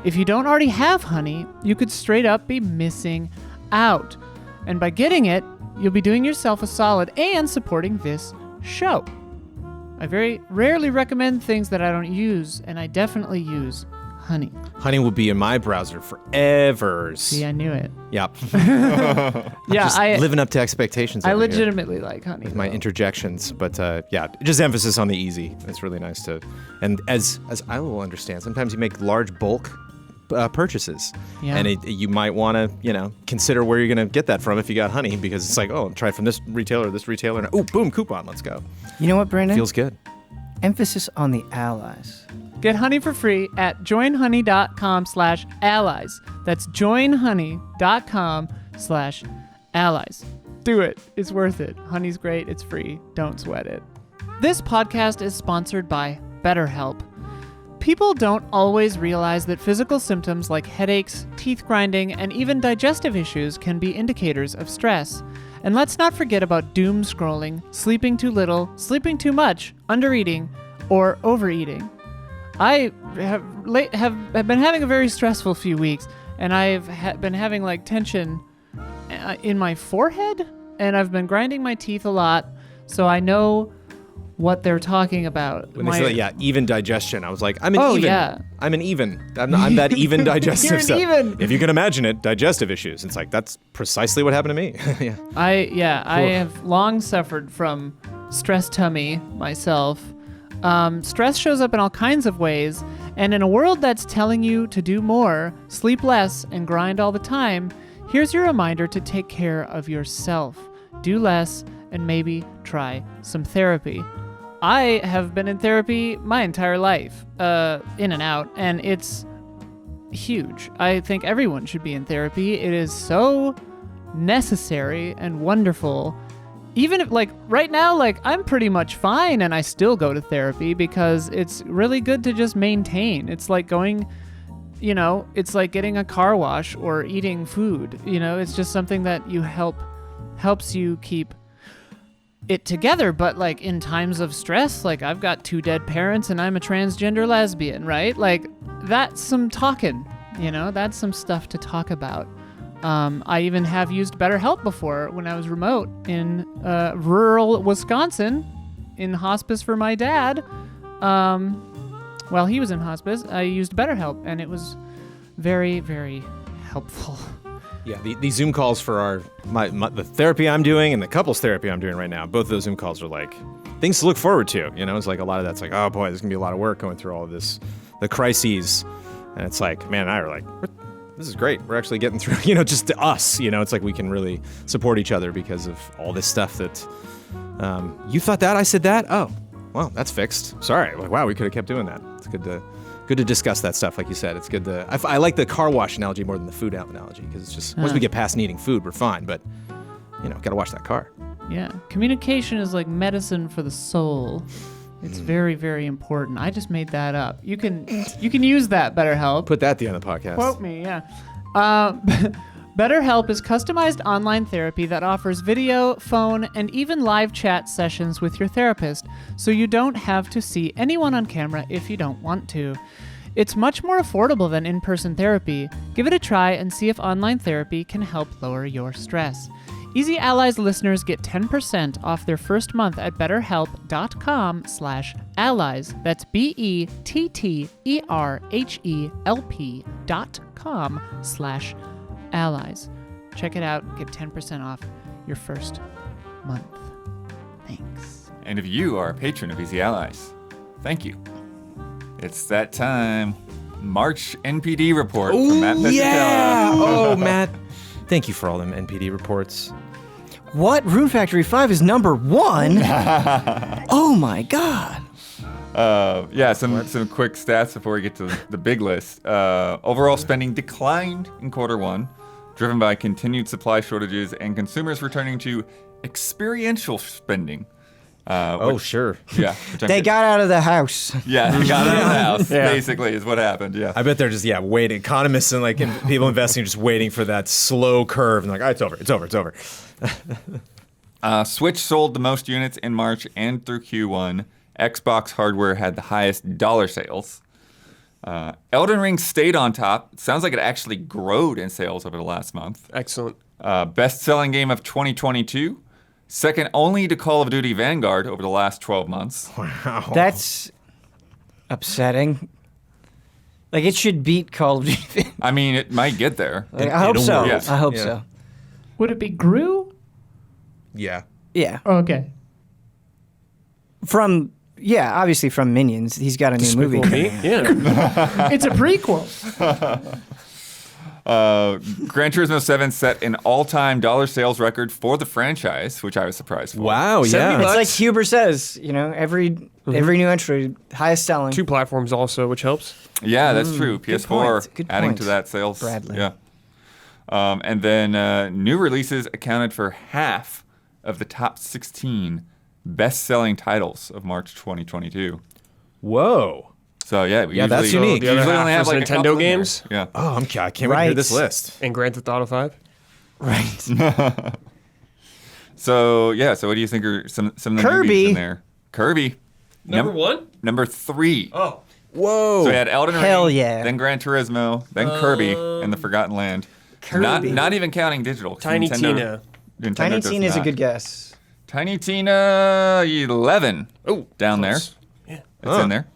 If you don't already have Honey, you could straight up be missing out. And by getting it, you'll be doing yourself a solid and supporting this show. I very rarely recommend things that I don't use, and I definitely use Honey. Honey will be in my browser forever. See, I knew it. Yep. Yeah, Just living up to expectations. I over here legitimately like Honey. with my though. interjections, but yeah, just emphasis on the easy. It's really nice to, and as I will understand, sometimes you make large bulk purchases, Yeah. and you might want to, consider where you're gonna get that from if you got Honey, because it's like, oh, try it from this retailer, and oh, boom, coupon, let's go. You know what, Brandon? Feels good. Emphasis on the allies. Get Honey for free at joinhoney.com/allies. That's joinhoney.com/allies. Do it. It's worth it. Honey's great. It's free. Don't sweat it. This podcast is sponsored by BetterHelp. People don't always realize that physical symptoms like headaches, teeth grinding, and even digestive issues can be indicators of stress. And let's not forget about doom scrolling, sleeping too little, sleeping too much, undereating, or overeating. I have been having a very stressful few weeks, and I've been having like tension in my forehead, and I've been grinding my teeth a lot, so I know what they're talking about. When they say that, yeah, even digestion, I was like, I'm an Oh, even. yeah. I'm an even. I'm that even digestive You're an stuff. even. If you can imagine it, digestive issues. It's like, that's precisely what happened to me. Yeah. I have long suffered from stress tummy myself. Stress shows up in all kinds of ways, and in a world that's telling you to do more, sleep less, and grind all the time, here's your reminder to take care of yourself. Do less, and maybe try some therapy. I have been in therapy my entire life, in and out, and it's huge. I think everyone should be in therapy. It is so necessary and wonderful. Even if, like, right now, like, I'm pretty much fine and I still go to therapy because it's really good to just maintain. It's like going, you know, it's like getting a car wash or eating food. You know, it's just something that helps you keep it together. But, like, in times of stress, like, I've got 2 dead parents and I'm a transgender lesbian, right? Like, that's some talking, you know, that's some stuff to talk about. I even have used BetterHelp before when I was remote in rural Wisconsin in hospice for my dad. While he was in hospice, I used BetterHelp, and it was very, very helpful. Yeah, the Zoom calls for the therapy I'm doing and the couples therapy I'm doing right now, both of those Zoom calls are like things to look forward to. You know, it's like a lot of that's like, oh boy, there's gonna be a lot of work going through all of this, the crises, and it's like, man and I are like, this is great. We're actually getting through, you know, just us. You know, it's like we can really support each other because of all this stuff that you thought that I said that. Oh, well, that's fixed. Sorry. Like, wow, we could have kept doing that. It's good to discuss that stuff. Like you said, it's good to. I like the car wash analogy more than the food analogy because it's just once we get past needing food, we're fine. But you know, gotta wash that car. Yeah, communication is like medicine for the soul. It's very, very important. I just made that up. You can use that, BetterHelp. Put that at the end of the podcast. Quote me, yeah. BetterHelp is customized online therapy that offers video, phone, and even live chat sessions with your therapist, so you don't have to see anyone on camera if you don't want to. It's much more affordable than in-person therapy. Give it a try and see if online therapy can help lower your stress. Easy Allies listeners get 10% off their first month at betterhelp.com/allies. That's BETTERHELP.com/allies. Check it out. Get 10% off your first month. Thanks. And if you are a patron of Easy Allies, thank you. It's that time. March NPD Report from Matt Pescatella. Yeah! Oh, Matt. Thank you for all them NPD reports. What? Rune Factory 5 is number 1? Oh my god. Yeah, some quick stats before we get to the big list. Overall spending declined in Q1, driven by continued supply shortages and consumers returning to experiential spending. Sure. Yeah. They got out of the house. Yeah, they got out of the house, basically, is what happened, yeah. I bet they're just, waiting. Economists and people investing are just waiting for that slow curve and like, it's over. Switch sold the most units in March and through Q1. Xbox hardware had the highest dollar sales. Elden Ring stayed on top. It sounds like it actually growed in sales over the last month. Excellent. Best-selling game of 2022. Second only to Call of Duty Vanguard over the last 12 months. Wow. That's upsetting. Like, it should beat Call of Duty. I mean, it might get there. I hope so. Yes. I hope so. Would it be Gru? Yeah. Yeah. Oh, okay. Obviously from Minions. He's got a new movie. Yeah. It's a prequel. Gran Turismo 7 set an all-time dollar sales record for the franchise, which I was surprised for. Wow, yeah. It's like Huber says, every new entry, highest selling. 2 platforms also, which helps. Yeah, that's true. PS4 Good adding point. to that sales. Bradley. Yeah. And then new releases accounted for half of the top 16 best-selling titles of March 2022. Whoa. So yeah, that's unique. The other usually half only have was like a Nintendo couple in there. games. Yeah. Oh, I can't wait to hear this list. And Grand Theft Auto 5. Right. So what do you think are some of the Kirby. newbies in there? Kirby. Number 1? Number 3. Oh. Whoa. So we had Elden Ring, Hell yeah. then Gran Turismo, then Kirby, and the Forgotten Land. Kirby. Not even counting digital. Tiny Tina. Nintendo Tiny does Tina is a not. good guess. Tiny Tina 11. Oh, down close. there. It's in there.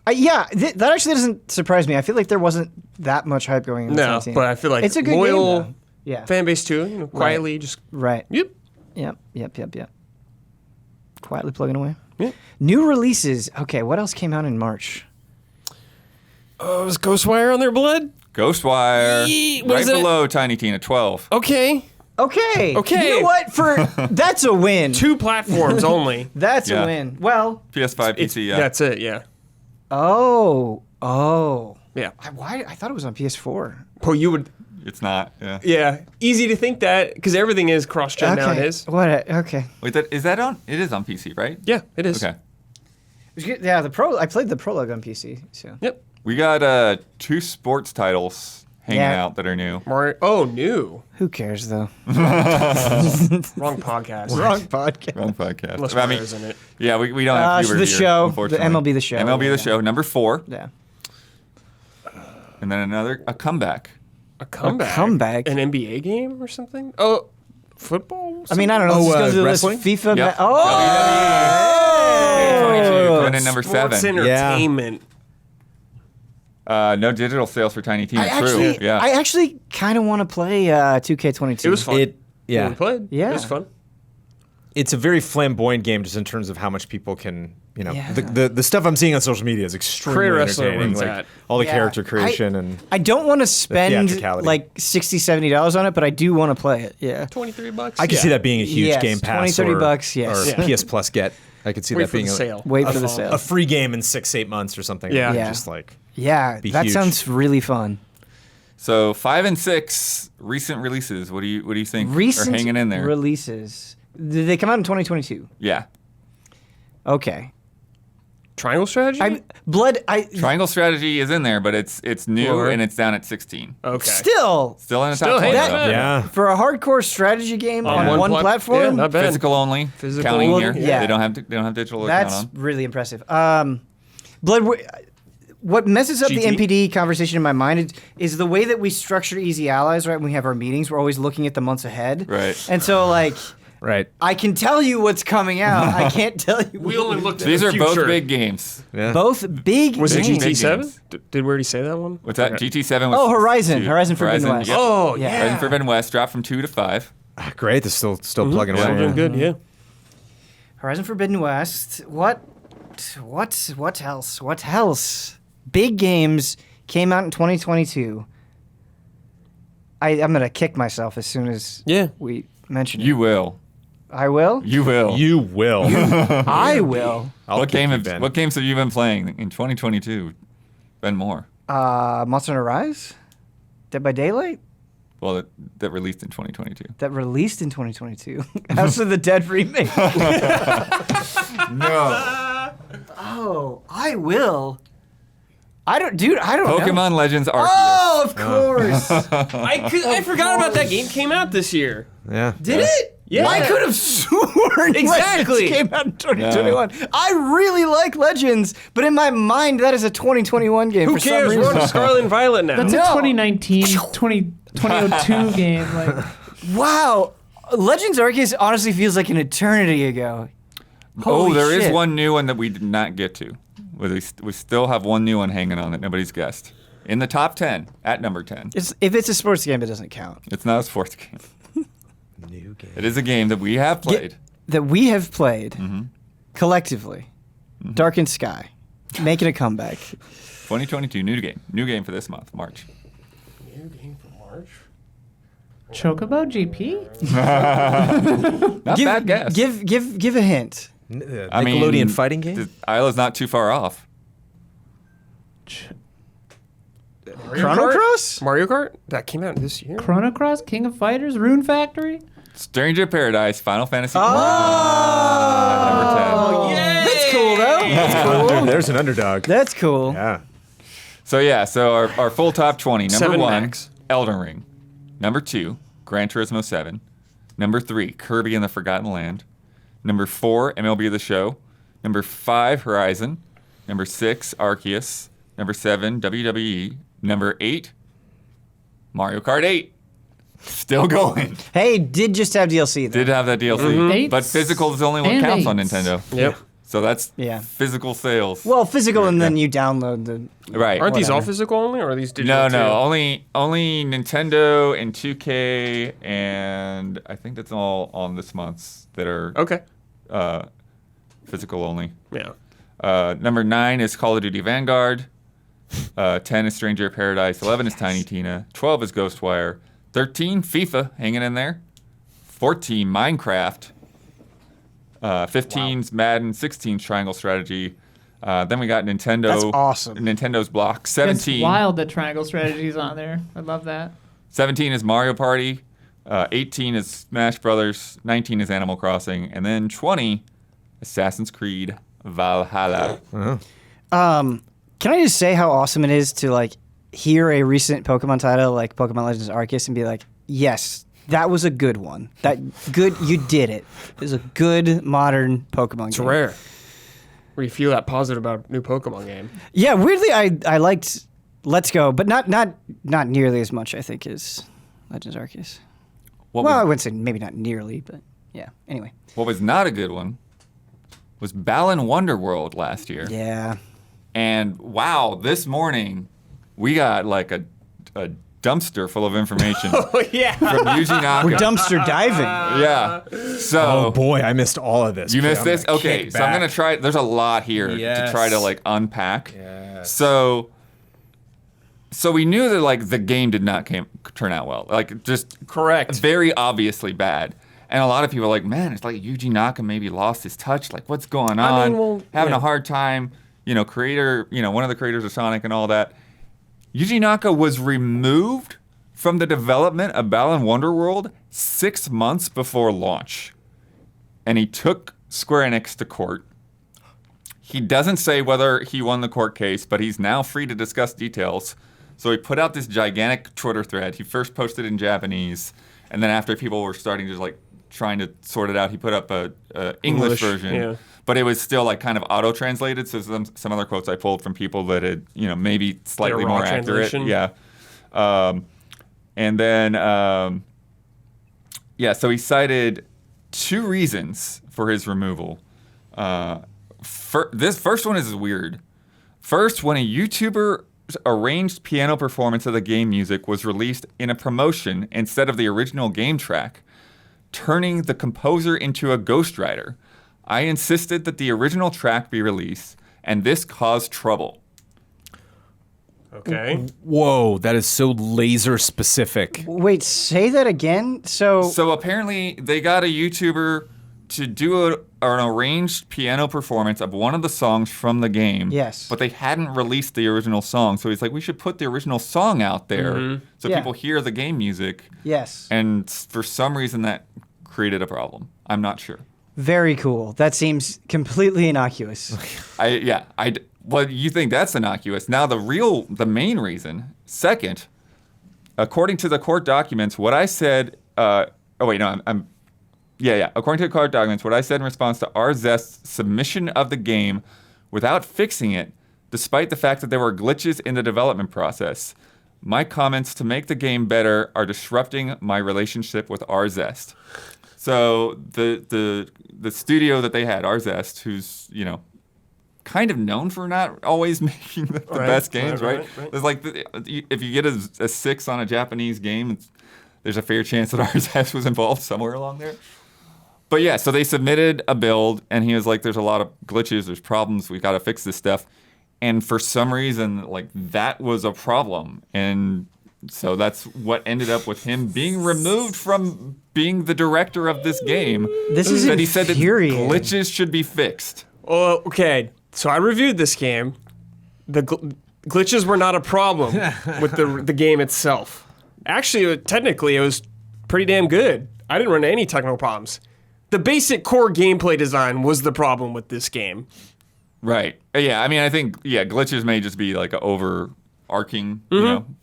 That actually doesn't surprise me. I feel like there wasn't that much hype going into No, Tiny Tina. but I feel like it's a good loyal game, though. Yeah. fan base too. Quietly just. Right. Yep. Yep. Quietly plugging away. Yeah. New releases. Okay, what else came out in March? Was Ghostwire on their blood? Ghostwire. What Right is it? below Tiny Tina 12. Okay. Okay. Okay. You know what? That's a win. 2 platforms only. That's Yeah. a win. Well. PS5, PC, yeah. That's it. Yeah. Oh. Yeah. I thought it was on PS4. Oh, you would. It's not. Yeah. Yeah. Easy to think that because everything is cross-gen nowadays. Okay. Wait, is that on? It is on PC, right? Yeah, it is. Okay. Yeah, I played the prologue on PC. So. Yep. We got 2 sports titles hanging Yeah. out that are new. Mario. Oh, new. Who cares though? Wrong podcast. Wrong podcast. Wrong podcast. Unless I mean, Mario's in it. yeah, we don't have So viewers the here, show, the unfortunately. MLB The Show. MLB The Yeah. Show, number 4. Yeah. And then a comeback. A comeback. comeback? An NBA game or something? Oh, football? I mean, I don't know. Let's go through this wrestling? FIFA. Yep. Oh. 22, coming in number Sports 7. entertainment. No digital sales for Tiny Tina. I actually kind of want to play 2K22. It was fun. Yeah. We played. Yeah. It was fun. It's a very flamboyant game just in terms of how much people can, Yeah. the stuff I'm seeing on social media is extremely Career Wrestler entertaining. wins Like that. all the Yeah. character creation and I don't want to spend theatricality. like $60, $70 on it, but I do want to play it. Yeah. $23. I could see that being a huge Yes, Game Pass 20, $30 or, bucks, yes. or Yeah. PS Plus get. I could see Wait that for being the sale. Wait I for the fall. sale. a free game in 6-8 months or something. Yeah. Yeah. Just like Yeah, Be that huge. sounds really fun. So 5 and 6 recent releases. What do you think Recent are hanging in there? releases. Did they come out in 2022? Yeah. Okay. Triangle strategy? Triangle Strategy is in there, but it's new Lower. and it's down at 16. Okay. Still Still in the Still top 20 hanging though. out. yeah. for a hardcore strategy game on one Yeah, platform. not bad. Physical only. Physical counting only, here. yeah. They don't have digital to That's count on. really impressive. What messes up GT? the NPD conversation in my mind is the way that we structure Easy Allies, right? When we have our meetings, we're always looking at the months ahead. Right. And so, like, Right. I can tell you what's coming out. I can't tell you. We only looked at These the are both future. big games. Yeah. both big Was it games. GT7? games. Did we already say that one? What's that? GT7 was Oh, Horizon. 2. Horizon Forbidden West. Yep. Oh, Yeah. yeah. Horizon Forbidden West dropped from 2 to 5. Ah, great. They're still plugging Yeah. away. Doing good, yeah. Horizon Forbidden West. What else? What else? Big games came out in 2022. I'm gonna kick myself as soon as we mention it. You will. I will. You will. You will. I will. What games have you been playing in 2022? Ben Moore. Monster Hunter Rise, Dead by Daylight, Well, that released in 2022. that released in 2022. House of the Dead remake. No. Oh, I will. I don't know. Pokemon Legends Arceus. Oh, of course. I forgot about that game. Came out this year. Yeah. Did it? Yeah. I could have sworn Exactly. Legends came out in 2021. I really like Legends, but in my mind, that is a 2021 game. Who for cares? Some We're reason. on Scarlet and Violet now. That's No. a 2019, 2002 game. Like, Wow, Legends Arceus honestly feels like an eternity ago. Holy There is shit. one new one that we did not get to. We still have one new one hanging on that nobody's guessed. In the top 10, at number 10. If it's a sports game, it doesn't count. It's not a sports game. New game. It is a game that we have played. That we have played Mm-hmm. collectively. Darkened Sky, making a comeback. 2022, new game. New game for this month, March. New game for March. Chocobo GP? Not bad guess. Give a hint. I mean, Nickelodeon fighting game? Isla's not too far off. Chrono Cross? Mario Kart? That came out this year. Chrono Cross? King of Fighters? Rune Factory? Stranger of Paradise, Final Fantasy. Oh, Number 10. that's cool though. That's cool. There's an underdog. That's cool. Yeah. So our full top 20. Number 7 1, max. Elden Ring. Number 2, Gran Turismo 7. Number 3, Kirby and the Forgotten Land. Number 4, MLB The Show. Number 5, Horizon. Number 6, Arceus. Number 7, WWE. Number 8, Mario Kart 8. Still going. Hey, did just have DLC though. Did have that DLC. Eights But physical is the only one and counts on eights. Nintendo. Yep. So that's Yeah. physical sales. Well, physical, and then you download the. Right. Aren't these all Whatever. physical only, or are these digital? No, too? only Nintendo and 2K, and I think that's all on this month's that are Okay. physical only. Yeah. Number 9 is Call of Duty Vanguard. 10 is Stranger of Paradise. 11 is Tiny Tina. 12 is Ghostwire. 13, FIFA, hanging in there. 14, Minecraft. 15's Madden. 16's Triangle Strategy. Then we got Nintendo. That's awesome. Nintendo's block. 17. It's wild that Triangle Strategy's on there. I love that. 17 is Mario Party. 18 is Smash Brothers. 19 is Animal Crossing. And then 20, Assassin's Creed Valhalla. Can I just say how awesome it is to like hear a recent Pokemon title like Pokemon Legends Arceus and be like, yes, that was a good one. You did it. It was a good modern Pokemon It's game. rare. Where you feel that positive about a new Pokemon game. Yeah, weirdly, I liked Let's Go, but not nearly as much, I think, as Legends Arceus. I wouldn't say maybe not nearly, but yeah. Anyway. What was not a good one was Balan Wonderworld last year. Yeah. And wow, this morning we got like a dumpster full of information. Oh, yeah. From Yuji Naka. We're dumpster diving. Yeah. So. Oh boy, I missed all of this. You missed this? I'm gonna Okay, kick so I'm back. gonna try. There's a lot here to try to like unpack. Yes. So we knew that like the game did not turn out well. Like just Correct. very obviously bad. And a lot of people are like, man, it's like Yuji Naka maybe lost his touch. Like, what's going on? Having a hard time. One of the creators of Sonic and all that. Yuji Naka was removed from the development of Balan Wonderworld 6 months before launch. And he took Square Enix to court. He doesn't say whether he won the court case, but he's now free to discuss details. So he put out this gigantic Twitter thread. He first posted in Japanese, and then after people were starting to like trying to sort it out, he put up a English version. Yeah. But it was still like kind of auto-translated, so some other quotes I pulled from people that had, maybe slightly raw more accurate. translation? Yeah. And then, so he cited 2 reasons for his removal. This first one is weird. First, when a YouTuber arranged piano performance of the game music was released in a promotion instead of the original game track, turning the composer into a ghostwriter. I insisted that the original track be released, and this caused trouble. Okay. Whoa, that is so laser specific. Wait, say that again? So apparently they got a YouTuber to do an arranged piano performance of one of the songs from the game. Yes. But they hadn't released the original song. So he's like, we should put the original song out there so people hear the game music. Yes. And for some reason that created a problem. I'm not sure. Very cool. That seems completely innocuous. Well, you think that's innocuous. Now the main reason, second, according to the court documents, what I said, according to the court documents, what I said in response to RZest's submission of the game without fixing it, despite the fact that there were glitches in the development process, my comments to make the game better are disrupting my relationship with RZest. So the studio that they had, RZest, who's, kind of known for not always making the best games, right? There's like, if you get a 6 on a Japanese game, there's a fair chance that RZest was involved somewhere along there. But yeah, so they submitted a build, and he was like, there's a lot of glitches, there's problems, we got to fix this stuff. And for some reason, like, that was a problem. And so that's what ended up with him being removed from being the director of this game. This is that he said that infuriating. glitches should be fixed. Oh, okay. So I reviewed this game. The glitches were not a problem with the game itself. Actually, technically, it was pretty damn good. I didn't run into any technical problems. The basic core gameplay design was the problem with this game. Right. Yeah, I mean, I think, glitches may just be like an overarching,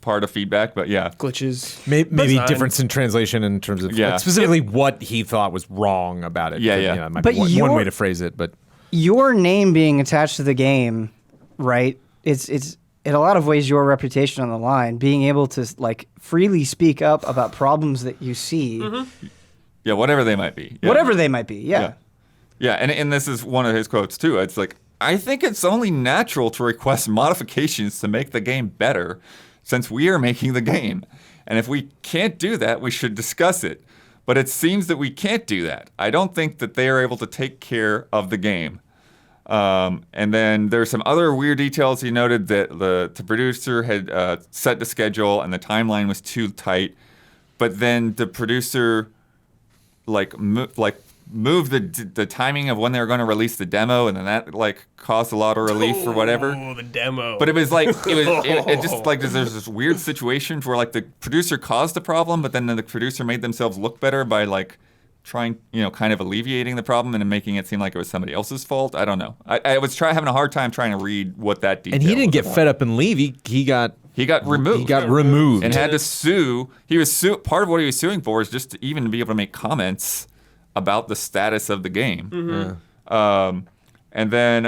part of feedback, but yeah. Glitches. Maybe design. difference in translation in terms of specifically what he thought was wrong about it. Yeah. It might But be one way to phrase it, but Your name being attached to the game, right? It's in a lot of ways your reputation on the line. Being able to like freely speak up about problems that you see. Yeah, whatever they might be. Yeah. Whatever they might be, yeah. Yeah, and this is one of his quotes too. It's like, I think it's only natural to request modifications to make the game better since we are making the game. And if we can't do that, we should discuss it. But it seems that we can't do that. I don't think that they are able to take care of the game. And then there's some other weird details. He noted that the producer had set the schedule and the timeline was too tight. But then the producer moved the timing of when they were going to release the demo, and then that like caused a lot of relief or whatever. Oh, the demo. But it was like it just like there's this weird situation where like the producer caused the problem, but then the producer made themselves look better by like trying, kind of alleviating the problem and making it seem like it was somebody else's fault. I don't know. I was having a hard time trying to read what that detail. And he didn't get about. fed up and leave. He got removed. He got removed and had to sue. He was part of what he was suing for is just to even be able to make comments about the status of the game. Mm-hmm. And then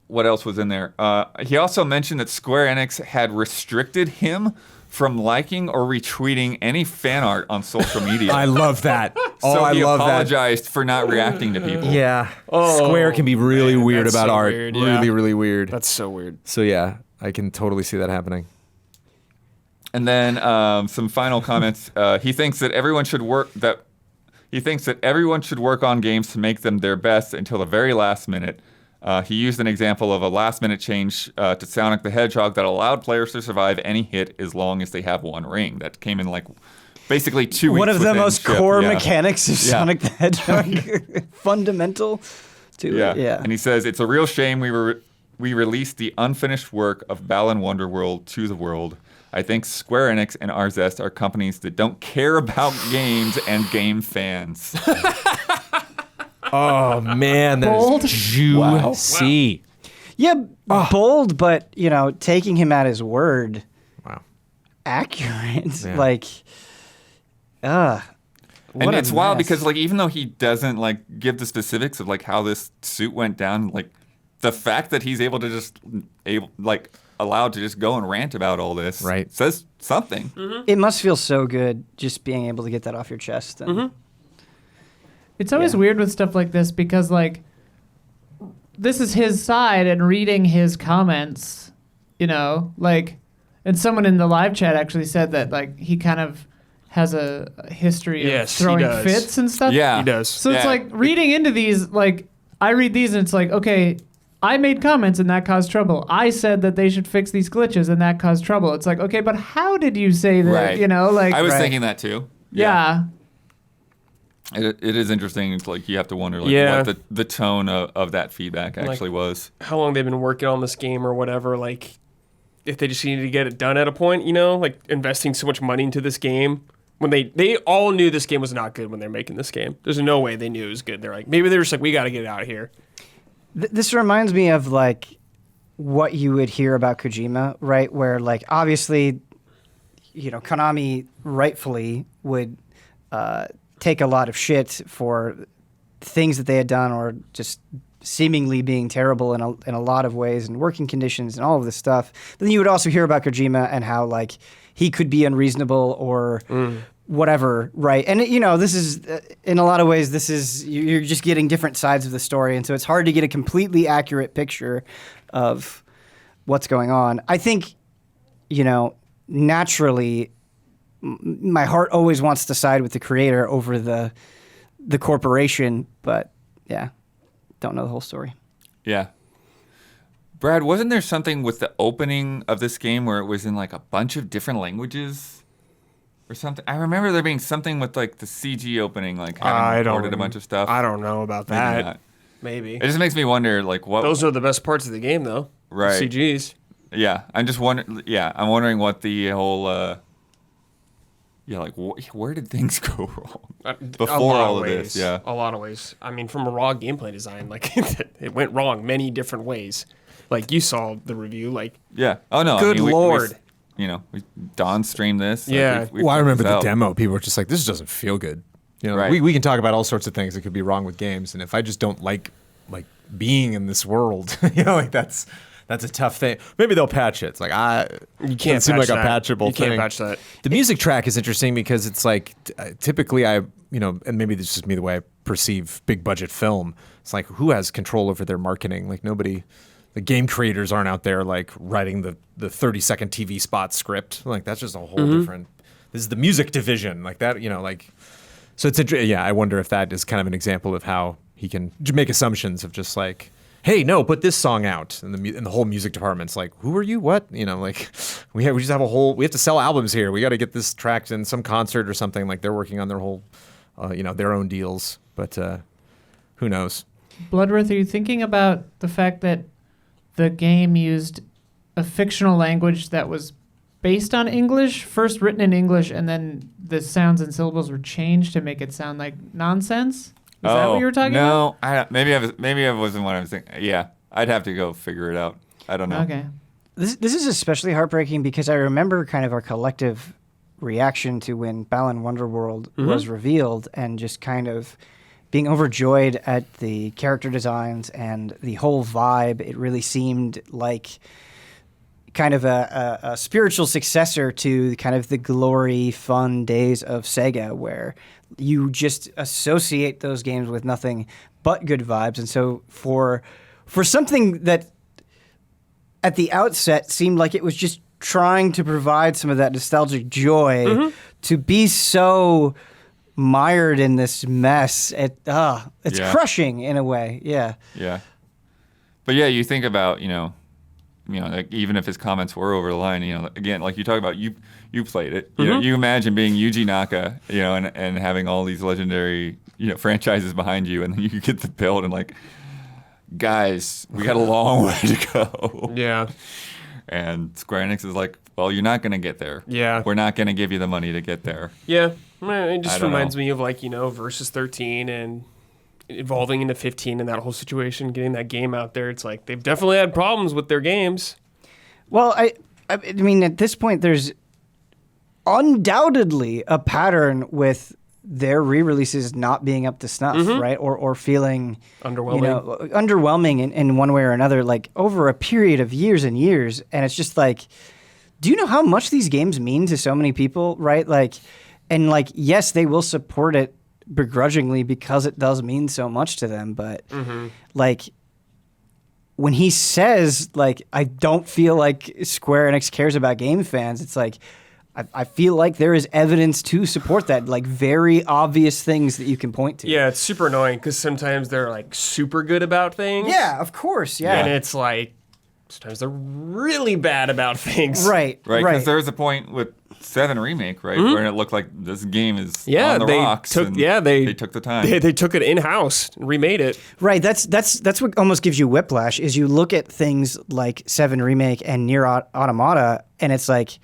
what else was in there? He also mentioned that Square Enix had restricted him from liking or retweeting any fan art on social media. I love that. So he love that. apologized for not reacting to people. Yeah. Square can be really weird that's about so art. weird, yeah. Really, really weird. That's so weird. So yeah, I can totally see that happening. And then some final comments. He thinks that everyone should work on games to make them their best until the very last minute. He used an example of a last-minute change to Sonic the Hedgehog that allowed players to survive any hit as long as they have one ring. That came in like basically 2 weeks. One of the within most ship. core Yeah. mechanics of Sonic the Hedgehog. Fundamental to it. Yeah. And he says, it's a real shame we released the unfinished work of Balan Wonderworld to the world. I think Square Enix and Arzest are companies that don't care about games and game fans. Oh man, Bold? that's juicy. Yeah, bold, but taking him at his word. Wow. Accurate. Yeah. Like, And what it's a wild mess. because like even though he doesn't like give the specifics of like how this suit went down, like the fact that he's able to allowed to just go and rant about all this Right. says something. Mm-hmm. It must feel so good just being able to get that off your chest. And It's always weird with stuff like this because, like, this is his side, and reading his comments, like, and someone in the live chat actually said that, like, he kind of has a history of Yes, he throwing does. fits and stuff. Yeah. He does. So it's Yeah. like reading into these, like, I read these and it's like, okay, I made comments and that caused trouble. I said that they should fix these glitches and that caused trouble. It's like, okay, but how did you say that? Right. Like, I was Right. thinking that too. yeah. It is interesting. It's like you have to wonder what the tone of that feedback actually was. How long they've been working on this game or whatever, like if they just needed to get it done at a point, like investing so much money into this game. When they all knew this game was not good when they're making this game. There's no way they knew it was good. They're like, maybe they're just like, we got to get it out of here. This reminds me of like what you would hear about Kojima, right? Where like obviously, Konami rightfully would take a lot of shit for things that they had done or just seemingly being terrible in a lot of ways and working conditions and all of this stuff. But then you would also hear about Kojima and how like he could be unreasonable or whatever, right? And this is in a lot of ways you're just getting different sides of the story, and so it's hard to get a completely accurate picture of what's going on. I think naturally my heart always wants to side with the creator over the corporation, but yeah, don't know the whole story. Yeah. Brad, wasn't there something with the opening of this game where it was in like a bunch of different languages or something? I remember there being something with like the CG opening, like having recorded a bunch of stuff. I don't know about Maybe that. not. Maybe. It just makes me wonder, like, what. Those are the best parts of the game, though. Right. CGs. Yeah, I'm just wondering. Yeah, I'm wondering what the whole. Where did things go wrong before all of this? Yeah, a lot of ways. I mean, from a raw gameplay design, like it went wrong many different ways. Like you saw the review, like yeah. Oh no, good Lord. We Don streamed this. Yeah. Well, I remember the out. demo. People were just like, "This doesn't feel good." Right. we can talk about all sorts of things that could be wrong with games, and if I just don't like being in this world, that's a tough thing. Maybe they'll patch it. It's like You can't seem patch like a that. patchable You thing. can't patch that. The music track is interesting because it's like typically and maybe this is just me the way I perceive big budget film. It's like who has control over their marketing? Like nobody. The game creators aren't out there like writing the 30-second TV spot script. Like that's just a whole different. This is the music division, like that. So it's I wonder if that is kind of an example of how he can make assumptions of just like, hey, no, put this song out, and the whole music department's like, who are you? What? We just have we have to sell albums here. We got to get this tracked in some concert or something. Like they're working on their whole their own deals. But who knows? Bloodworth, are you thinking about the fact that the game used a fictional language that was based on English, first written in English, and then the sounds and syllables were changed to make it sound like nonsense? Is that what you were talking about? No, maybe I wasn't what I was thinking. Yeah, I'd have to go figure it out. I don't know. Okay. This is especially heartbreaking because I remember kind of our collective reaction to when Balan Wonderworld was revealed and just kind of being overjoyed at the character designs and the whole vibe. It really seemed like kind of a spiritual successor to kind of the glory, fun days of Sega, where you just associate those games with nothing but good vibes. And so for something that at the outset seemed like it was just trying to provide some of that nostalgic joy, to be so mired in this mess, it's crushing in a way. Yeah. Yeah. But yeah, you think about, like even if his comments were over the line, again, like you talk about, you played it. You imagine being Yuji Naka, and having all these legendary, franchises behind you, and then you get the build and like, guys, we got a long way to go. Yeah. And Square Enix is like, well, you're not going to get there. Yeah. We're not going to give you the money to get there. Yeah. It just reminds me of like, Versus 13 and evolving into 15 and that whole situation, getting that game out there. It's like they've definitely had problems with their games. Well, I mean, at this point, there's undoubtedly a pattern with their re-releases not being up to snuff, right? Or feeling underwhelming, underwhelming in one way or another, like over a period of years and years. And it's just like, do you know how much these games mean to so many people, right? Like, and like, yes, they will support it begrudgingly because it does mean so much to them. But like, when he says, like, I don't feel like Square Enix cares about game fans, it's like, I feel like there is evidence to support that, like very obvious things that you can point to. Yeah, it's super annoying because sometimes they're like super good about things. Yeah, of course, yeah. And it's like, sometimes they're really bad about things. Right. Because there was a point with 7 Remake, right, where it looked like this game is on the rocks. They took the time. They took it in-house and remade it. Right, that's what almost gives you whiplash, is you look at things like 7 Remake and Nier Automata, and it's like,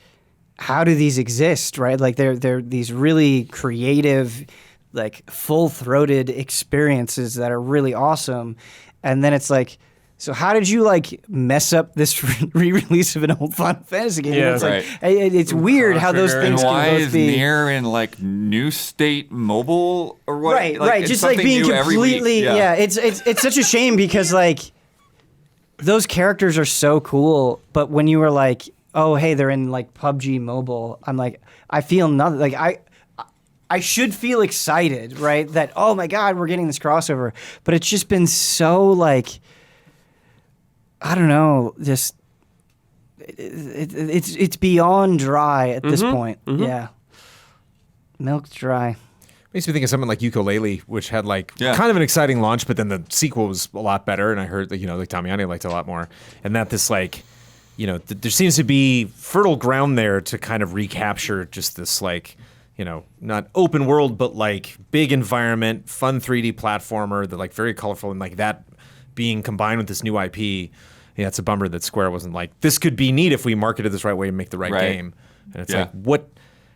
how do these exist, right? Like they're these really creative, like full-throated experiences that are really awesome. And then it's like, so how did you like mess up this re-release of an old Final Fantasy game? Yeah, it's like, it's weird how those things and why can both is be. Nier in like new state mobile or what? Right. Just like being completely, it's such a shame because like those characters are so cool, but when you were like, oh, hey, they're in like PUBG Mobile, I'm like, I feel nothing. Like I should feel excited, right? That, oh my God, we're getting this crossover. But it's just been so like, I don't know, just it's beyond dry at this point. Yeah, milk's dry. Makes me think of something like Ukulele, which had like kind of an exciting launch, but then the sequel was a lot better, and I heard that like Damiani liked it a lot more, and that this like. There seems to be fertile ground there to kind of recapture just this like, not open world, but like big environment, fun 3D platformer that like very colorful, and like that being combined with this new IP. Yeah, it's a bummer that Square wasn't like, this could be neat if we marketed this right way and make the right game. And it's like, what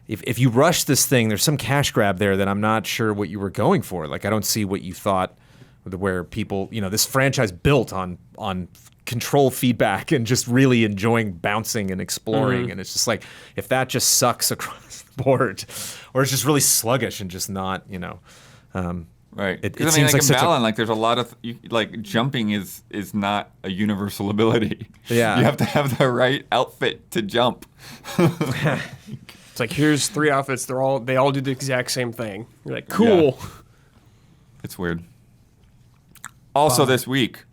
if you rush this thing, there's some cash grab there that I'm not sure what you were going for. Like, I don't see what you thought where people, this franchise built on control feedback and just really enjoying bouncing and exploring. And it's just like, if that just sucks across the board, or it's just really sluggish and just not, right. It seems like in Balan, like there's a lot of like jumping is not a universal ability. Yeah, you have to have the right outfit to jump. It's like, here's 3 outfits. They all do the exact same thing. You're like, cool. Yeah. It's weird. Also, this week,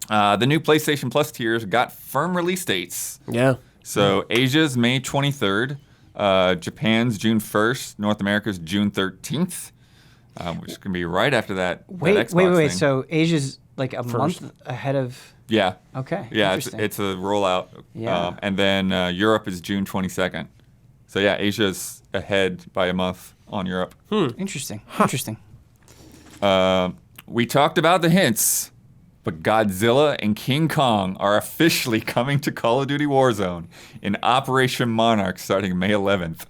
the new PlayStation Plus tiers got firm release dates. Yeah. So Asia's May 23rd, Japan's June 1st, North America's June 13th, which is going to be right after that. Wait. Thing. So Asia's like a month ahead of. Yeah. Okay. Yeah, it's a rollout. Yeah. And then Europe is June 22nd. So yeah, Asia's ahead by a month. on Europe. Interesting. Interesting. We talked about the hints, but Godzilla and King Kong are officially coming to Call of Duty Warzone in Operation Monarch starting May 11th.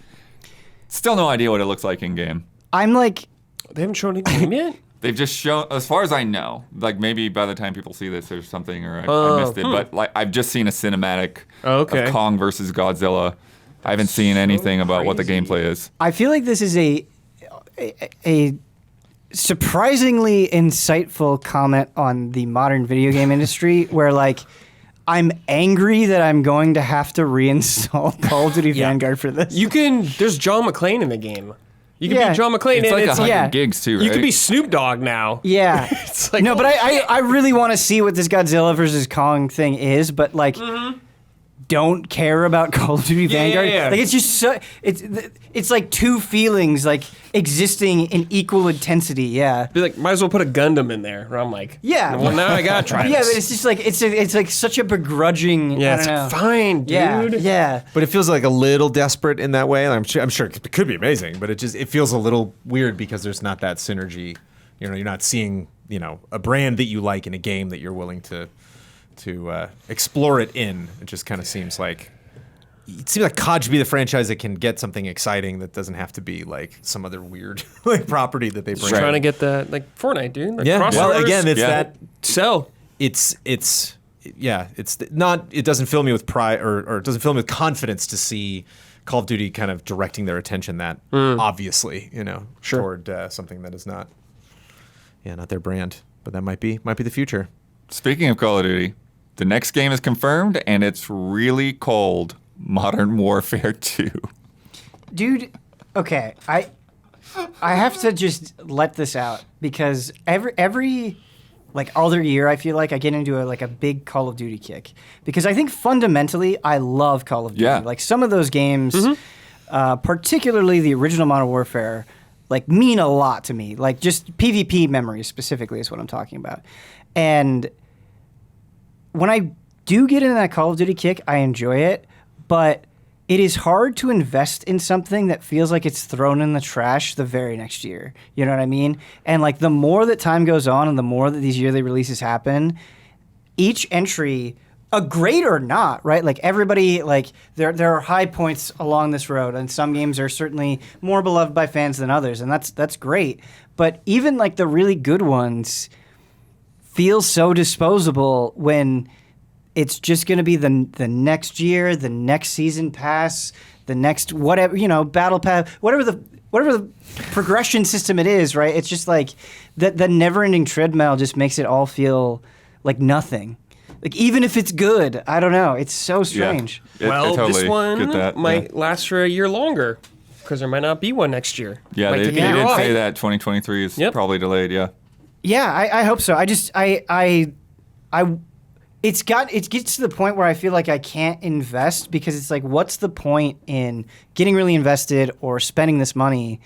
Still no idea what it looks like in game. I'm like, They haven't shown any game yet? They've just shown, as far as I know, like maybe by the time people see this, there's something, or I missed it. But like I've just seen a cinematic of Kong versus Godzilla. I haven't seen anything about what the gameplay is. I feel like this is a surprisingly insightful comment on the modern video game industry, where like I'm angry that I'm going to have to reinstall Call of Duty Vanguard for this. There's John McClane in the game. You can be John McClane. It's like 100 yeah. gigs too, right? You can be Snoop Dogg now. Yeah. It's like, no, but I really want to see what this Godzilla versus Kong thing is, but like don't care about Call of Duty Vanguard. yeah. Like it's just so it's like two feelings like existing in equal intensity. Yeah. Be like, might as well put a Gundam in there. Where I'm like, Yeah. well, now I gotta try Yeah, this. but it's just like it's like such a begrudging. Yeah, I don't know. it's fine, dude. Yeah. But it feels like a little desperate in that way. I'm sure it could be amazing, but it feels a little weird because there's not that synergy. You know, you're not seeing, you know, a brand that you like in a game that you're willing to explore it in. It just kind of seems like COD should be the franchise that can get something exciting that doesn't have to be like some other weird like property that they bring. Trying to get that, like Fortnite, dude. Like Yeah. Well, crossovers. again, it's that. So It's not. It doesn't fill me with pride or it doesn't fill me with confidence to see Call of Duty kind of directing their attention that obviously, you know, toward something that is not their brand. But that might be the future. Speaking of Call of Duty, the next game is confirmed, and it's really called Modern Warfare 2. Dude, okay. I have to just let this out because every like other year I feel like I get into a big Call of Duty kick because I think fundamentally I love Call of Duty. Yeah. Like some of those games, particularly the original Modern Warfare, like mean a lot to me. Like just PvP memories specifically is what I'm talking about. And when I do get into that Call of Duty kick, I enjoy it, but it is hard to invest in something that feels like it's thrown in the trash the very next year. You know what I mean? And like the more that time goes on and the more that these yearly releases happen, each entry, great or not, right? Like everybody, like there are high points along this road, and some games are certainly more beloved by fans than others, and that's great. But even like the really good ones feel so disposable when it's just going to be the next year, the next season pass, the next whatever, you know, battle pass, whatever the progression system it is, right? It's just like the never-ending treadmill just makes it all feel like nothing. Like even if it's good, I don't know. It's so strange. Yeah, I totally this one get that. might last for a year longer because there might not be one next year. Yeah, Might they take a did year off. say that 2023 is probably delayed. Yeah. Yeah, I hope so. It gets to the point where I feel like I can't invest because it's like, what's the point in getting really invested or spending this money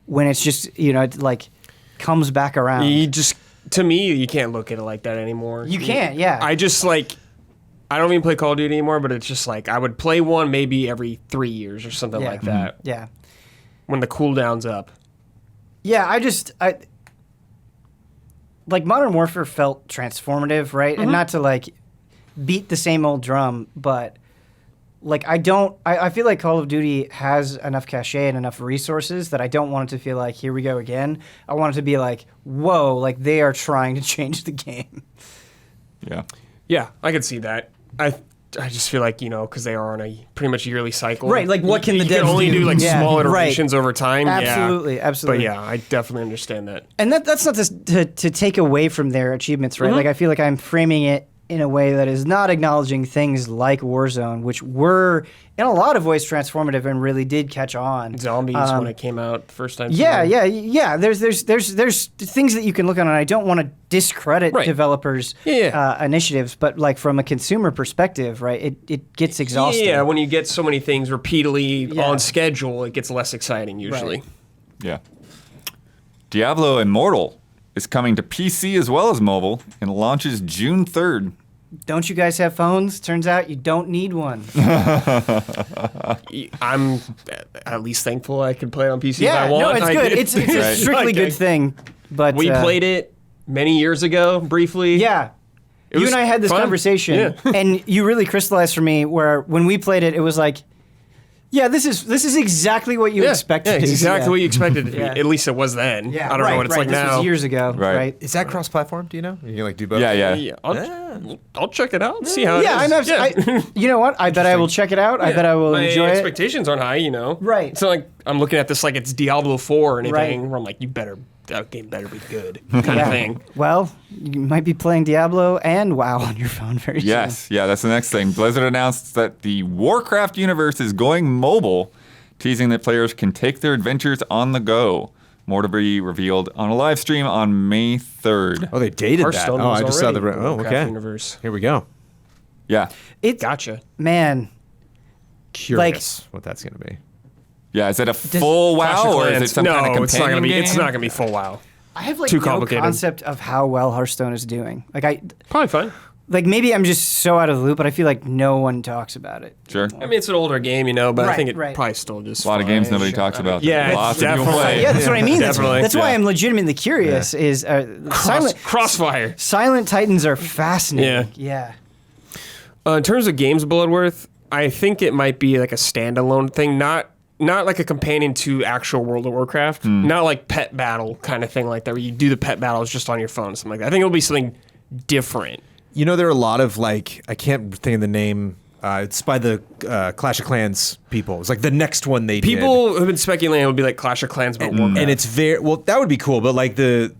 when it's just, you know, it like comes back around. To me, you can't look at it like that anymore. You can't, yeah. I just like, I don't even play Call of Duty anymore, but it's just like, I would play one maybe every 3 years or something like that. Yeah. When the cooldown's up. Yeah, like Modern Warfare felt transformative, right? And not to like beat the same old drum, but like I feel like Call of Duty has enough cachet and enough resources that I don't want it to feel like here we go again. I want it to be like, whoa, like they are trying to change the game. Yeah. Yeah, I could see that. I just feel like, you know, because they are on a pretty much yearly cycle. Right, like what can the devs do? You can only do like Yeah, small right. iterations over time. Absolutely, yeah. absolutely. But yeah, I definitely understand that. And that's not to take away from their achievements, right? Like I feel like I'm framing it in a way that is not acknowledging things like Warzone, which were in a lot of ways transformative and really did catch on. Zombies when it came out the first time. Yeah. There's things that you can look on, and I don't want to discredit developers' initiatives, but like from a consumer perspective, right? It gets exhausting. Yeah, when you get so many things repeatedly on schedule, it gets less exciting usually. Right. Yeah. Diablo Immortal is coming to PC as well as mobile and launches June 3rd. don't you guys have phones? Turns out you don't need one. I'm at least thankful I can play it on PC if Yeah, I want. no, it's good. It's a strictly good Okay. thing. But We played it many years ago, briefly. Yeah. You was and I had this fun. conversation, Yeah. and you really crystallized for me where when we played it, it was like, yeah, this is exactly what you expected. Yeah, it to be. exactly what you expected it to be. Yeah. At least it was then. Yeah, I don't know what it's like this now. was years ago, Right. right? Is that cross-platform? Do you know? You can like do both. Yeah. Yeah, I'll check it out. See how. Yeah, it is. I you know what? I bet I will check it out. I bet I will My enjoy it. expectations aren't high, you know. Right. It's not like I'm looking at this like it's Diablo 4 or anything. Right. Where I'm like, that game better be good, kind of thing. Well, you might be playing Diablo and WoW on your phone very soon. Yes, yeah, that's the next thing. Blizzard announced that the Warcraft universe is going mobile, teasing that players can take their adventures on the go. More to be revealed on a live stream on May 3rd. Oh, they dated Hearthstone that. Oh, was I just saw already the. Oh, Warcraft okay. universe. Here we go. Yeah, It's Gotcha. man. Curious what that's gonna be. yeah. Is it a full Clash of WoW or is Clans. it some no, kind of it's not gonna companion be. It's game? not gonna be full WoW. I have like Too no complicated. concept of how well Hearthstone is doing. Probably fine. Like maybe I'm just so out of the loop, but I feel like no one talks about it. Sure. I mean, it's an older game, you know, but I Right, think it right. probably still just A lot of games nobody talks about. Yeah, Lots of people definitely. play. Yeah, that's what I mean. Definitely. That's why Yeah. I'm legitimately curious. Is Crossfire. Silent Titans are fascinating. Yeah. Yeah. In terms of games Bloodworth, I think it might be like a standalone thing, not like a companion to actual World of Warcraft, not like pet battle kind of thing like that, where you do the pet battles just on your phone, something like that. I think it'll be something different. You know, there are a lot of like I can't think of the name. It's by the Clash of Clans people. It's like the next one they did. People have been speculating it would be like Clash of Clans, but Warcraft. And it's very well. That would be cool, but like the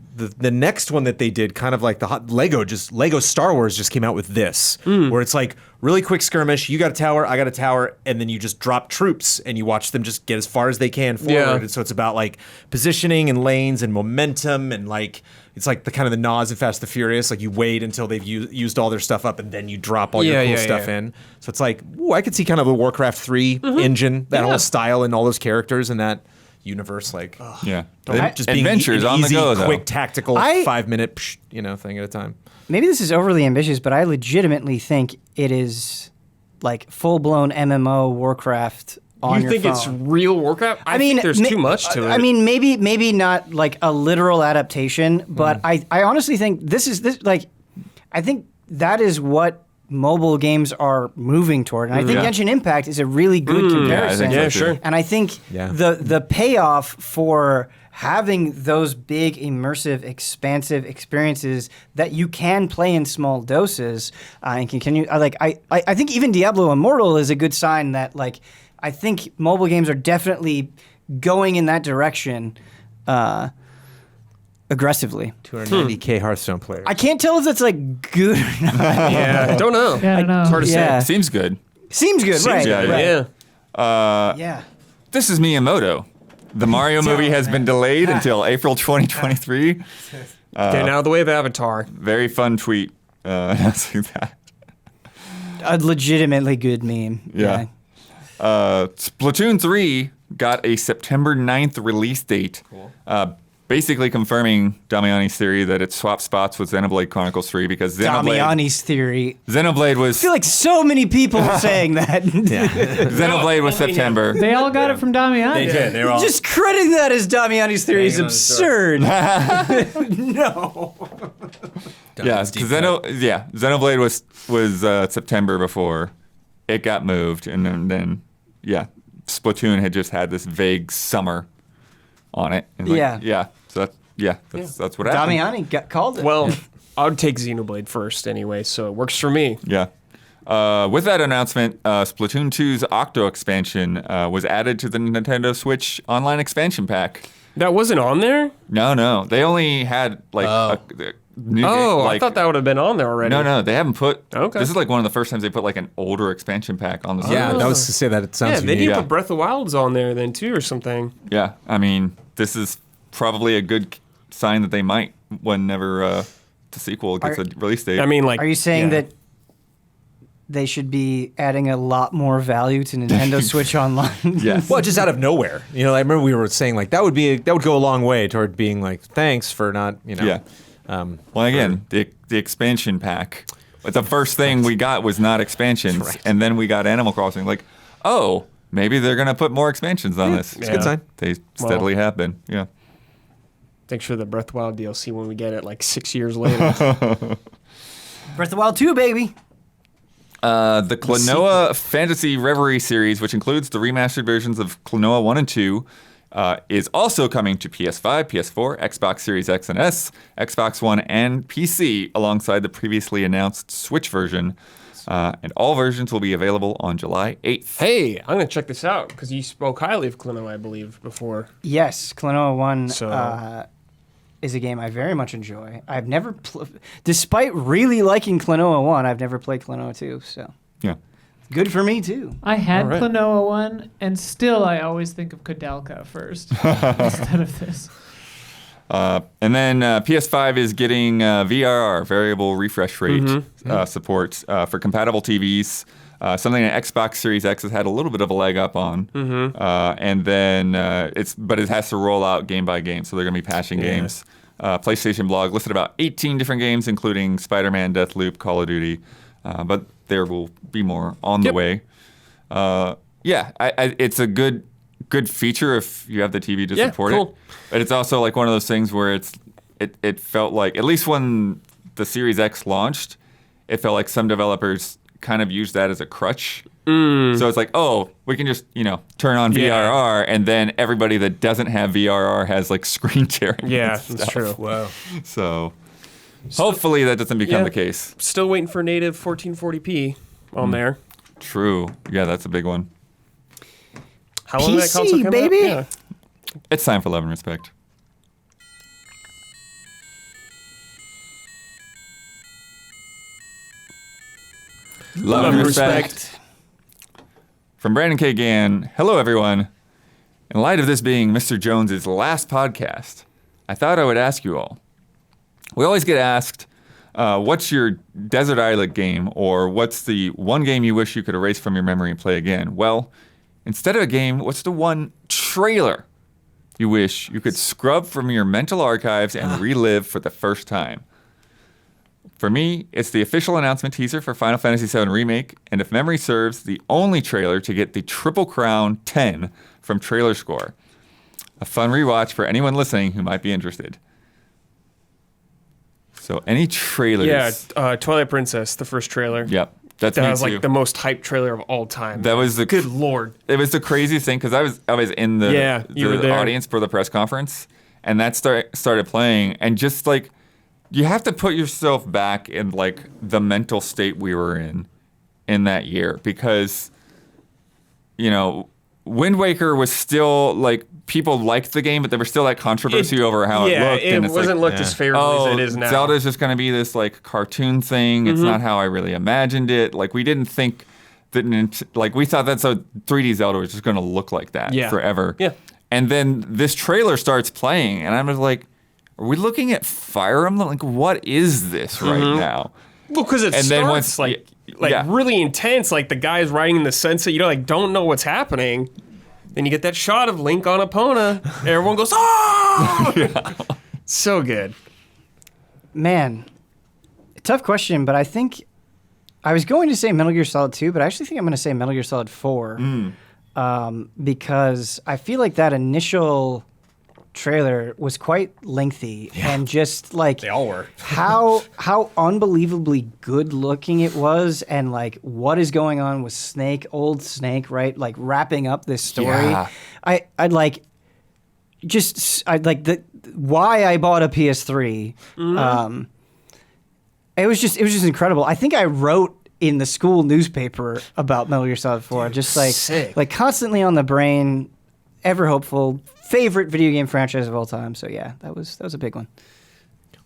next one that they did, kind of like the Lego Star Wars just came out with this, where it's like really quick skirmish. You got a tower, I got a tower, and then you just drop troops and you watch them just get as far as they can forward. Yeah. And so it's about like positioning and lanes and momentum and like it's like the kind of the Nas and Fast and the Furious. Like you wait until they've used all their stuff up and then you drop all your cool stuff in. So it's like, ooh, I could see kind of the Warcraft 3 engine, that whole style and all those characters and that universe, like Yeah. just being Adventures an on easy, the go, though. quick, tactical, I- 5-minute, thing at a time. Maybe this is overly ambitious, but I legitimately think it is like full-blown MMO Warcraft on you your think phone. it's real Warcraft? I mean, think there's too much to it. I mean, maybe not like a literal adaptation, but I honestly think this like I think that is what mobile games are moving toward, and I think Yeah. Genshin Impact is a really good comparison. Yeah, so too. sure. And I think Yeah. the payoff for having those big, immersive, expansive experiences that you can play in small doses and continue. I think even Diablo Immortal is a good sign that like I think mobile games are definitely going in that direction aggressively. 290K Hearthstone players. I can't tell if that's like good or not. yeah, don't know. Yeah, I don't know. It's hard to Yeah. say. Seems good. Seems good, right? yeah, right. Yeah. Yeah. This is Miyamoto. The Mario movie has been delayed until April 2023. Getting out of the way of Avatar. Very fun tweet announcing that. A legitimately good meme. Yeah. Splatoon 3 got a September 9th release date. Cool. Basically confirming Damiani's theory that it swapped spots with Xenoblade Chronicles 3 because Damiani's theory. Xenoblade was I feel like so many people are saying that. Xenoblade was September. They all got it from Damiani. did. They were all Just crediting that as Damiani's theory is Hanging on absurd. No. Yeah, Xenoblade was September before it got moved, and then Splatoon had just had this vague summer on it. And so that's what happened. Damiani called it. Well, I would take Xenoblade first anyway, so it works for me. Yeah. With that announcement, Splatoon 2's Octo expansion was added to the Nintendo Switch Online expansion pack. That wasn't on there? No, they only had like a new game, I thought that would have been on there already. No, they haven't put. Okay. This is like one of the first times they put like an older expansion pack on the Switch. Yeah, that was to say that it sounds Yeah, they unique. need to Yeah. put Breath of the Wild's on there then too or something. Yeah, I mean, this is probably a good sign that they might whenever the sequel gets a release date. I mean, like, Are you saying yeah. that they should be adding a lot more value to Nintendo Switch Online? yes. Well, just out of nowhere. I remember we were saying like that would go a long way toward being like thanks for not Yeah. Well, again, the expansion pack But the first thing we got was not expansions, and then we got Animal Crossing. Like, oh, maybe they're gonna put more expansions on this. It's a good sign. They steadily have been. Yeah. Thanks for the Breath of the Wild DLC when we get it like 6 years later. Breath of the Wild 2, baby. The Klonoa Fantasy Reverie series, which includes the remastered versions of Klonoa 1 and 2, is also coming to PS5, PS4, Xbox Series X and S, Xbox One, and PC, alongside the previously announced Switch version. And all versions will be available on July 8th. Hey, I'm going to check this out because you spoke highly of Klonoa, I believe, before. Yes, Klonoa 1 is a game I very much enjoy. I've never, despite really liking Klonoa 1, I've never played Klonoa 2, so Yeah. good for me, too. I had All right. Klonoa 1, and still I always think of Koudelka first instead of this. And then PS5 is getting VRR, variable refresh rate support for compatible TVs. Something that Xbox Series X has had a little bit of a leg up on. And then but it has to roll out game by game, so they're going to be patching games. PlayStation blog listed about 18 different games, including Spider-Man, Deathloop, Call of Duty. But there will be more on the way. It's a good feature if you have the TV to support it. But it's also like one of those things where it felt like, at least when the Series X launched, it felt like some developers kind of used that as a crutch. So it's like, oh, we can just, turn on VRR, and then everybody that doesn't have VRR has like screen sharing. Yeah, and that's stuff. true. Wow. So hopefully that doesn't become the case. Still waiting for native 1440p on there. True. Yeah, that's a big one. How long did that console come baby. out? It's time for love and respect. Love and respect. From Brandon K. Gann, hello everyone. In light of this being Mr. Jones's last podcast, I thought I would ask you all. We always get asked, what's your desert island game, or what's the one game you wish you could erase from your memory and play again? Well, instead of a game, what's the one trailer you wish you could scrub from your mental archives and relive for the first time? For me, it's the official announcement teaser for Final Fantasy VII Remake, and if memory serves, the only trailer to get the Triple Crown 10 from Trailer Score. A fun rewatch for anyone listening who might be interested. So any trailers? Yeah, Twilight Princess, the first trailer. Yep. That's That me was too. like the most hyped trailer of all time. That was the Good Lord. It was the craziest thing because I was in the you were there. audience for the press conference, and that started playing, and just like you have to put yourself back in like the mental state we were in that year, because Wind Waker was still like, people liked the game, but there was still that controversy over how it looked. It and it's wasn't like, looked as favorably as it is now. Zelda's just going to be this like cartoon thing. It's not how I really imagined it. Like, we didn't think that, we thought that's how 3D Zelda was just going to look like that forever. Yeah. And then this trailer starts playing, and I'm just like, are we looking at Fire Emblem? Like, what is this right now? Well, because it starts then once, really intense. Like the guy's riding in the sunset. You don't know what's happening. Then you get that shot of Link on Epona. Everyone goes, oh! So good. Man, tough question, but I think I was going to say Metal Gear Solid 2, but I actually think I'm going to say Metal Gear Solid 4 because I feel like that initial trailer was quite lengthy and just like They all were. how unbelievably good looking it was, and like what is going on with Snake, old Snake, right? Like wrapping up this story. Yeah. I'd like the why I bought a PS3. It was just incredible. I think I wrote in the school newspaper about Metal Gear Solid 4, just like sick. like constantly on the brain, ever hopeful, favorite video game franchise of all time. So yeah, that was a big one.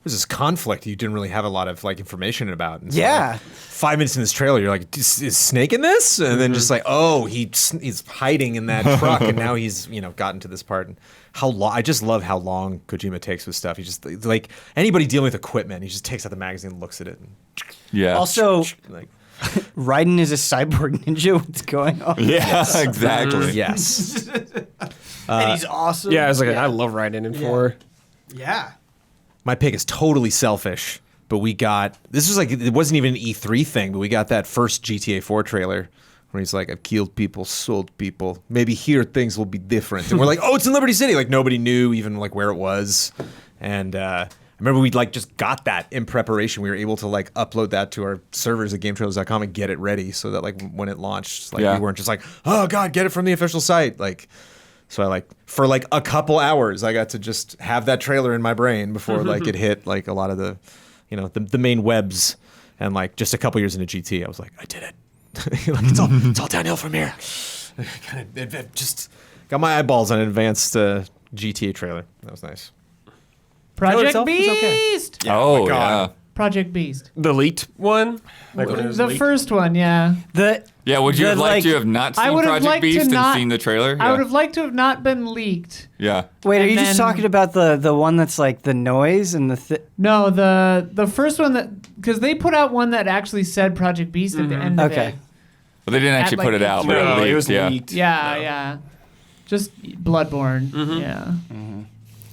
Was this conflict you didn't really have a lot of like information about? And so, Yeah. like, 5 minutes in this trailer, you're like, is Snake in this? And then just like, oh, he's hiding in that truck, and now he's gotten to this part. And how long? I just love how long Kojima takes with stuff. He just like anybody dealing with equipment, he just takes out the magazine, and looks at it, and Yeah. Also, like, Raiden is a cyborg ninja. What's going on? yeah, exactly. yes. And he's awesome. Yeah, I was like, I love riding in 4. Yeah. My pick is totally selfish, but this was like, it wasn't even an E3 thing, but we got that first GTA 4 trailer where he's like, I've killed people, sold people. Maybe here things will be different. And we're like, oh, it's in Liberty City. Like nobody knew even like where it was. And I remember we like just got that in preparation. We were able to like upload that to our servers at GameTrailers.com and get it ready so that like when it launched, like we weren't just like, oh God, get it from the official site. Like, so I like for like a couple hours, I got to just have that trailer in my brain before like it hit like a lot of the, the main webs. And like just a couple years into GT, I was like, I did it. Like it's all downhill from here. Just got my eyeballs on an advanced GTA trailer. That was nice. Project Beast. Yeah, oh yeah. Project Beast. The leaked one? Like when it was The leaked? first one, yeah. Yeah, would you have liked to have not seen Project Beast and seen the trailer? I would have liked to have not been leaked. Yeah. Wait, are you just talking about the one that's like the noise and the No, the first one because they put out one that actually said Project Beast at the end of it. But they didn't actually put it out. But it was leaked. Yeah. Just Bloodborne. Yeah.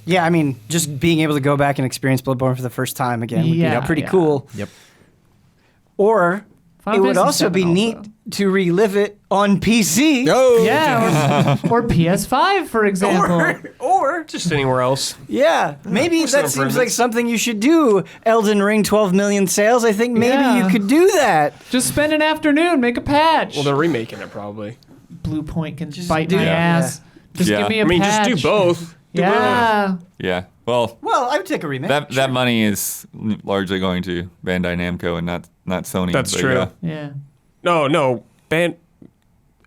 Yeah, I mean, just being able to go back and experience Bloodborne for the first time again would be pretty cool. Yep. Or Final it would Fantasy also be VII neat to relive it on PC. Oh Yeah, or PS5, for example. Or Just anywhere else. yeah, maybe some that seems improvements. like something you should do. Elden Ring 12 million sales. I think maybe Yeah. you could do that. Just spend an afternoon, make a patch. Well, they're remaking it probably. Blue Point can Just bite do my that. ass. Just Yeah. give me a I mean, patch. just do both. Yeah. Yeah. Well, Well, I would take a remake. that money is largely going to Bandai Namco and not Sony. That's but true. Yeah. No.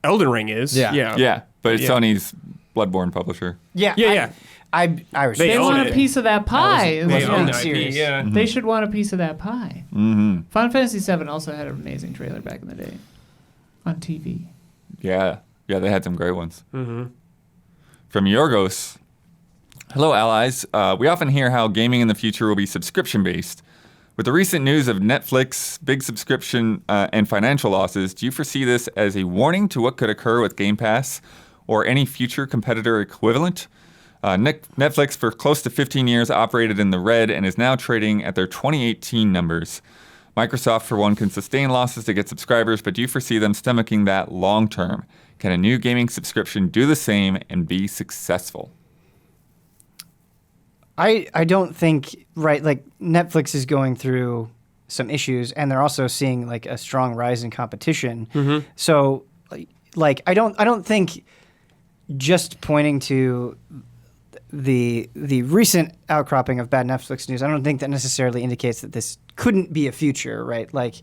Elden Ring is. Yeah. Yeah, but it's Yeah. Sony's Bloodborne publisher. Yeah. Yeah. I respect They They own want it. a piece of that pie. is They what own I'm the serious. IP, yeah. They should want a piece of that pie. Mm-hmm. Final Fantasy VII also had an amazing trailer back in the day on TV. Yeah, they had some great ones. Mm-hmm. From Yorgos. Hello, allies. We often hear how gaming in the future will be subscription-based. With the recent news of Netflix, big subscription, and financial losses, do you foresee this as a warning to what could occur with Game Pass or any future competitor equivalent? Netflix, for close to 15 years, operated in the red and is now trading at their 2018 numbers. Microsoft, for one, can sustain losses to get subscribers, but do you foresee them stomaching that long term? Can a new gaming subscription do the same and be successful? I don't think like Netflix is going through some issues and they're also seeing like a strong rise in competition. Mm-hmm. So like I don't think just pointing to the recent outcropping of bad Netflix news, I don't think that necessarily indicates that this couldn't be a future, right? Like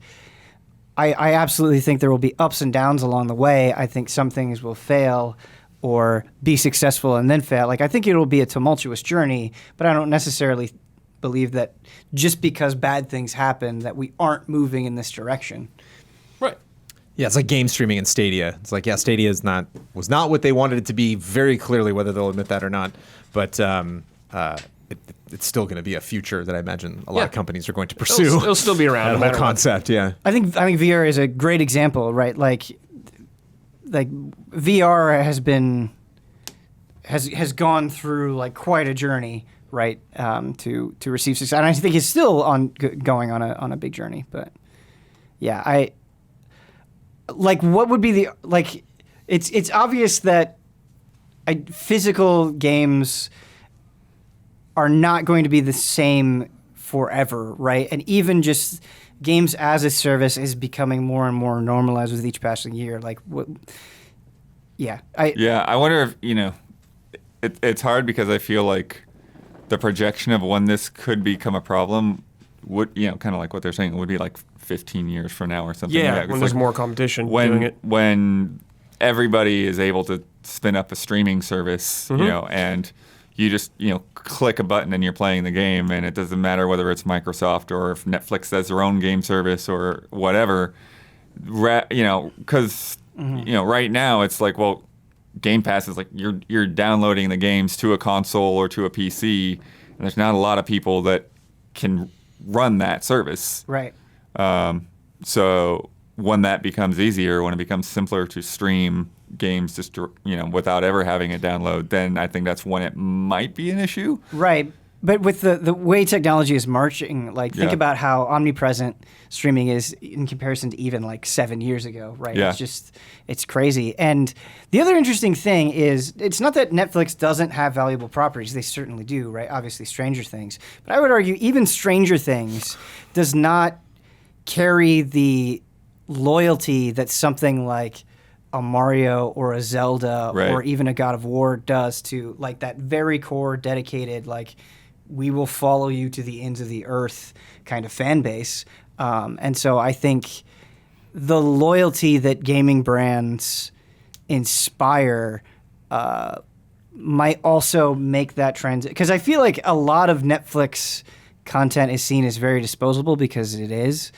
I absolutely think there will be ups and downs along the way. I think some things will fail or be successful and then fail. Like I think it'll be a tumultuous journey, but I don't necessarily believe that just because bad things happen that we aren't moving in this direction. Right. Yeah, it's like game streaming in Stadia. It's like, yeah, Stadia was not what they wanted it to be very clearly, whether they'll admit that or not. But it's still going to be a future that I imagine a lot of companies are going to pursue. It'll still be around. That no whole matter what. concept, yeah. I think VR is a great example, right? Like VR has gone through like quite a journey, right? To receive success, and I think it's still going on a big journey. But yeah, I like what would be the like. It's obvious that physical games are not going to be the same forever, right? And even just games as a service is becoming more and more normalized with each passing year. Like, what? Yeah, I wonder if it's hard because I feel like the projection of when this could become a problem would kind of like what they're saying, it would be like 15 years from now or something. Yeah, like that. when there's more competition when doing it. when everybody is able to spin up a streaming service, and you just click a button and you're playing the game, and it doesn't matter whether it's Microsoft or if Netflix has their own game service or whatever. Because right now it's like, well, Game Pass is like you're downloading the games to a console or to a PC, and there's not a lot of people that can run that service. right. So when that becomes easier, when it becomes simpler to stream games just without ever having a download, then I think that's when it might be an issue. Right. But with the way technology is marching, like think about how omnipresent streaming is in comparison to even like 7 years ago, right? Yeah. It's crazy. And the other interesting thing is it's not that Netflix doesn't have valuable properties. They certainly do, right? Obviously Stranger Things. But I would argue even Stranger Things does not carry the loyalty that something like a Mario or a Zelda or even a God of War does to like that very core dedicated, like, we will follow you to the ends of the earth kind of fan base. And so I think the loyalty that gaming brands inspire might also make that trend. Because I feel like a lot of Netflix content is seen as very disposable because it is.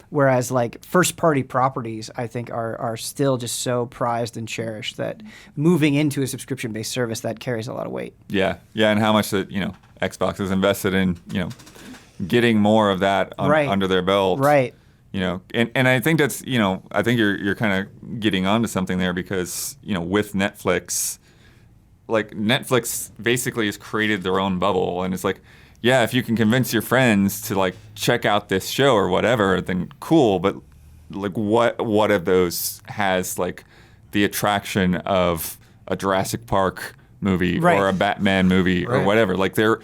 Whereas like first party properties, I think are still just so prized and cherished that moving into a subscription based service that carries a lot of weight. Yeah. And how much that, Xbox has invested in, getting more of that under their belt. Right. And I think that's, I think you're kind of getting onto something there because, with Netflix, like Netflix basically has created their own bubble, and it's like, yeah, if you can convince your friends to like check out this show or whatever, then cool. But like, what of those has like the attraction of a Jurassic Park movie or a Batman movie or whatever? Like they're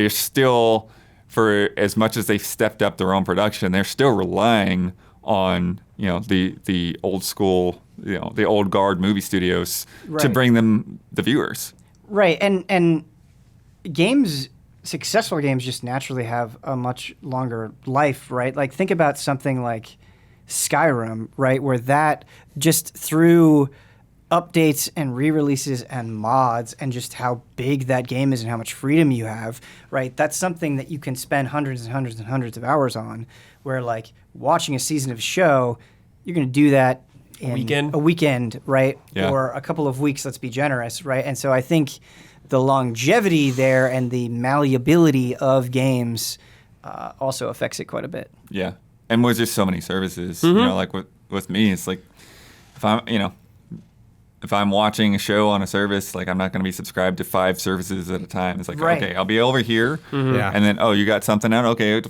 still, for as much as they've stepped up their own production, they're still relying on the old school, the old guard movie studios to bring them the viewers. Right, and games. Successful games just naturally have a much longer life, right? Like think about something like Skyrim, right? Where that just through updates and re-releases and mods and just how big that game is and how much freedom you have, right? That's something that you can spend hundreds and hundreds and hundreds of hours on, where like watching a season of a show, you're going to do that in a weekend, right? Yeah. Or a couple of weeks, let's be generous, right? And so I think the longevity there and the malleability of games also affects it quite a bit. Yeah, and with just so many services, like with me, it's like if I'm watching a show on a service, like I'm not going to be subscribed to 5 services at a time. It's like, okay, I'll be over here, and then you got something out, okay,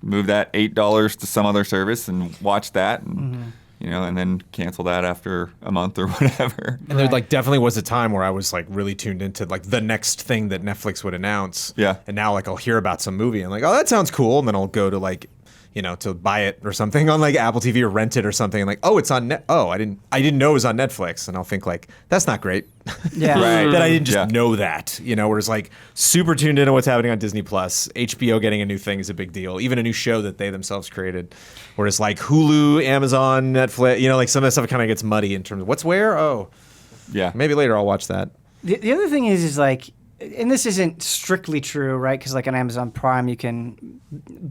move that $8 to some other service and watch that, and and then cancel that after a month or whatever. And there like definitely was a time where I was like really tuned into like the next thing that Netflix would announce. Yeah. And now like I'll hear about some movie and like, oh, that sounds cool. And then I'll go to like, to buy it or something on like Apple TV or rent it or something. And like, oh, it's on net. Oh, I didn't know it was on Netflix. And I'll think like, that's not great. Yeah. Right. That I didn't just know that, whereas like super tuned into what's happening on Disney Plus. HBO getting a new thing is a big deal. Even a new show that they themselves created. Whereas like Hulu, Amazon, Netflix, like some of that stuff kind of gets muddy in terms of what's where. Oh, yeah. Maybe later I'll watch that. The other thing is like, and this isn't strictly true, right? Because like on Amazon Prime, you can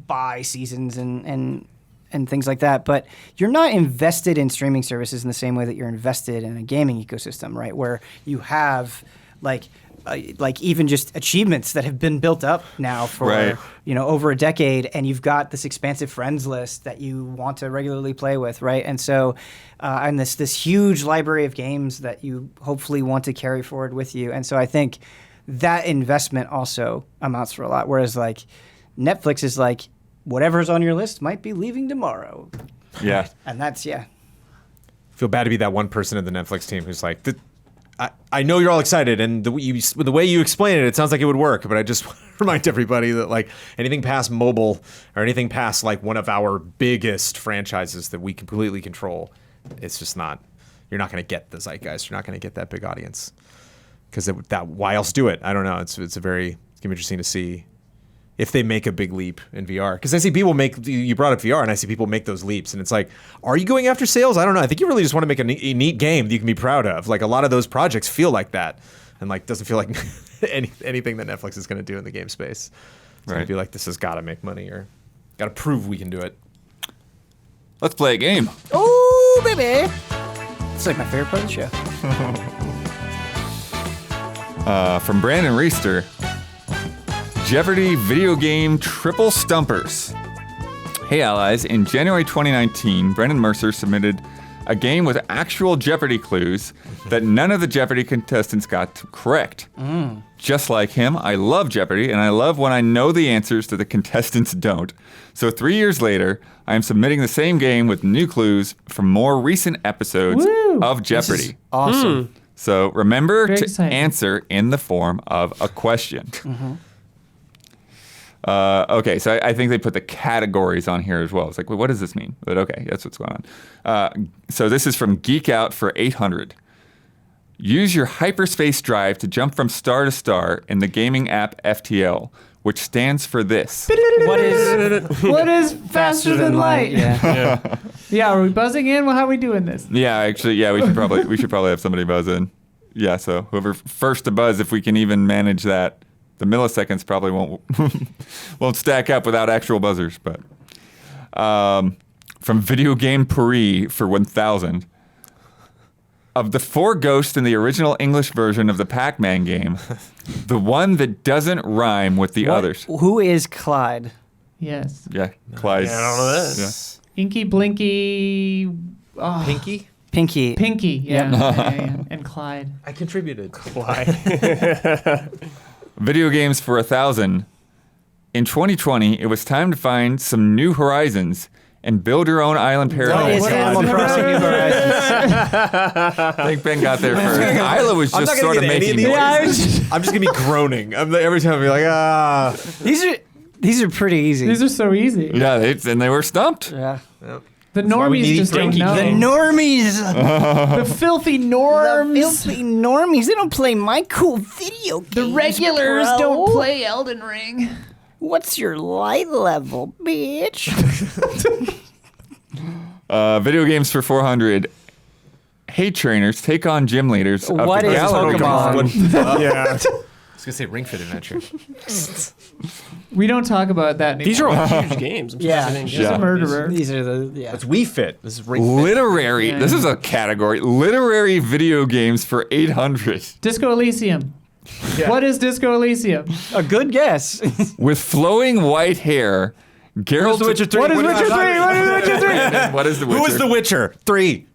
buy seasons and things like that. But you're not invested in streaming services in the same way that you're invested in a gaming ecosystem, right? Where you have like even just achievements that have been built up now for over a decade, and you've got this expansive friends list that you want to regularly play with, right? And so, and this huge library of games that you hopefully want to carry forward with you. And so I think that investment also amounts for a lot. Whereas like Netflix is like, whatever's on your list might be leaving tomorrow. Yeah. And that's, Feel bad to be that one person in the Netflix team who's like, I know you're all excited, and the way you explain it, it sounds like it would work, but I just want to remind everybody that like anything past mobile or anything past like one of our biggest franchises that we completely control, it's just not, you're not going to get the zeitgeist. You're not going to get that big audience. Because why else do it? I don't know. It's going to be interesting to see if they make a big leap in VR. Because I see people you brought up VR, and I see people make those leaps, and it's like, are you going after sales? I don't know. I think you really just want to make a neat game that you can be proud of. Like a lot of those projects feel like that, and like doesn't feel like anything that Netflix is going to do in the game space. It's going to be like, this has got to make money or got to prove we can do it. Let's play a game. Oh, baby. It's like my favorite part of the show. From Brandon Reister, Jeopardy video game Triple Stumpers. Hey Allies, in January 2019, Brendan Mercer submitted a game with actual Jeopardy clues that none of the Jeopardy contestants got correct. Just like him, I love Jeopardy, and I love when I know the answers that the contestants don't. So 3 years later, I am submitting the same game with new clues from more recent episodes of Jeopardy. Awesome. So remember Very to exciting. answer in the form of a question. Okay, so I think they put the categories on here as well. It's like, well, what does this mean? But okay, that's what's going on. So this is from Geek Out for 800. Use your hyperspace drive to jump from star to star in the gaming app FTL, which stands for this. What is faster than light? Yeah. Yeah, are we buzzing in? Well, how are we doing this? Yeah, actually, yeah, we should probably have somebody buzz in. Yeah, so whoever first to buzz, if we can even manage that. The milliseconds probably won't stack up without actual buzzers, but from Video Game Paris for 1,000. Of the 4 ghosts in the original English version of the Pac-Man game, the one that doesn't rhyme with the others. Who is Clyde? Yes. Yeah, Clyde. Yeah, I don't know this. Inky Blinky. Oh, Pinky? Pinky. Pinky. Yeah. And Clyde. I contributed. Video games for 1,000. In 2020, it was time to find some new horizons and build your own island paradise. What is Animal Crossing New Horizons? I think Ben got there first. Isla was I'm just not gonna sort of get any making of these. noises. I'm just gonna be groaning. Every time I'll be like, ah. These are pretty easy. These are so easy. Yeah, and they were stumped. yeah. The why we normies need just don't Pinky. know. The normies. The filthy norms. The filthy normies. They don't play my cool video games. The regulars bro. don't play Elden Ring. What's your light level, bitch? Video games for 400. Hey trainers, take on gym leaders of What the is Gallery. Pokemon? Yeah. I was gonna say Ring Fit Adventure. We don't talk about that anymore. These are all huge games. I'm Yeah. surprised they didn't She's get a these. murderer. These are the It's Wii Fit. This is Ring Fit. Literary. Yeah. This is a category. Literary video games for 800. Disco Elysium. What is Disco Elysium? a good guess. With flowing white hair, Geralt. The Witcher 3. What is Witcher 3? What is Witcher 3? What is the Witcher? Who is the Witcher? 3.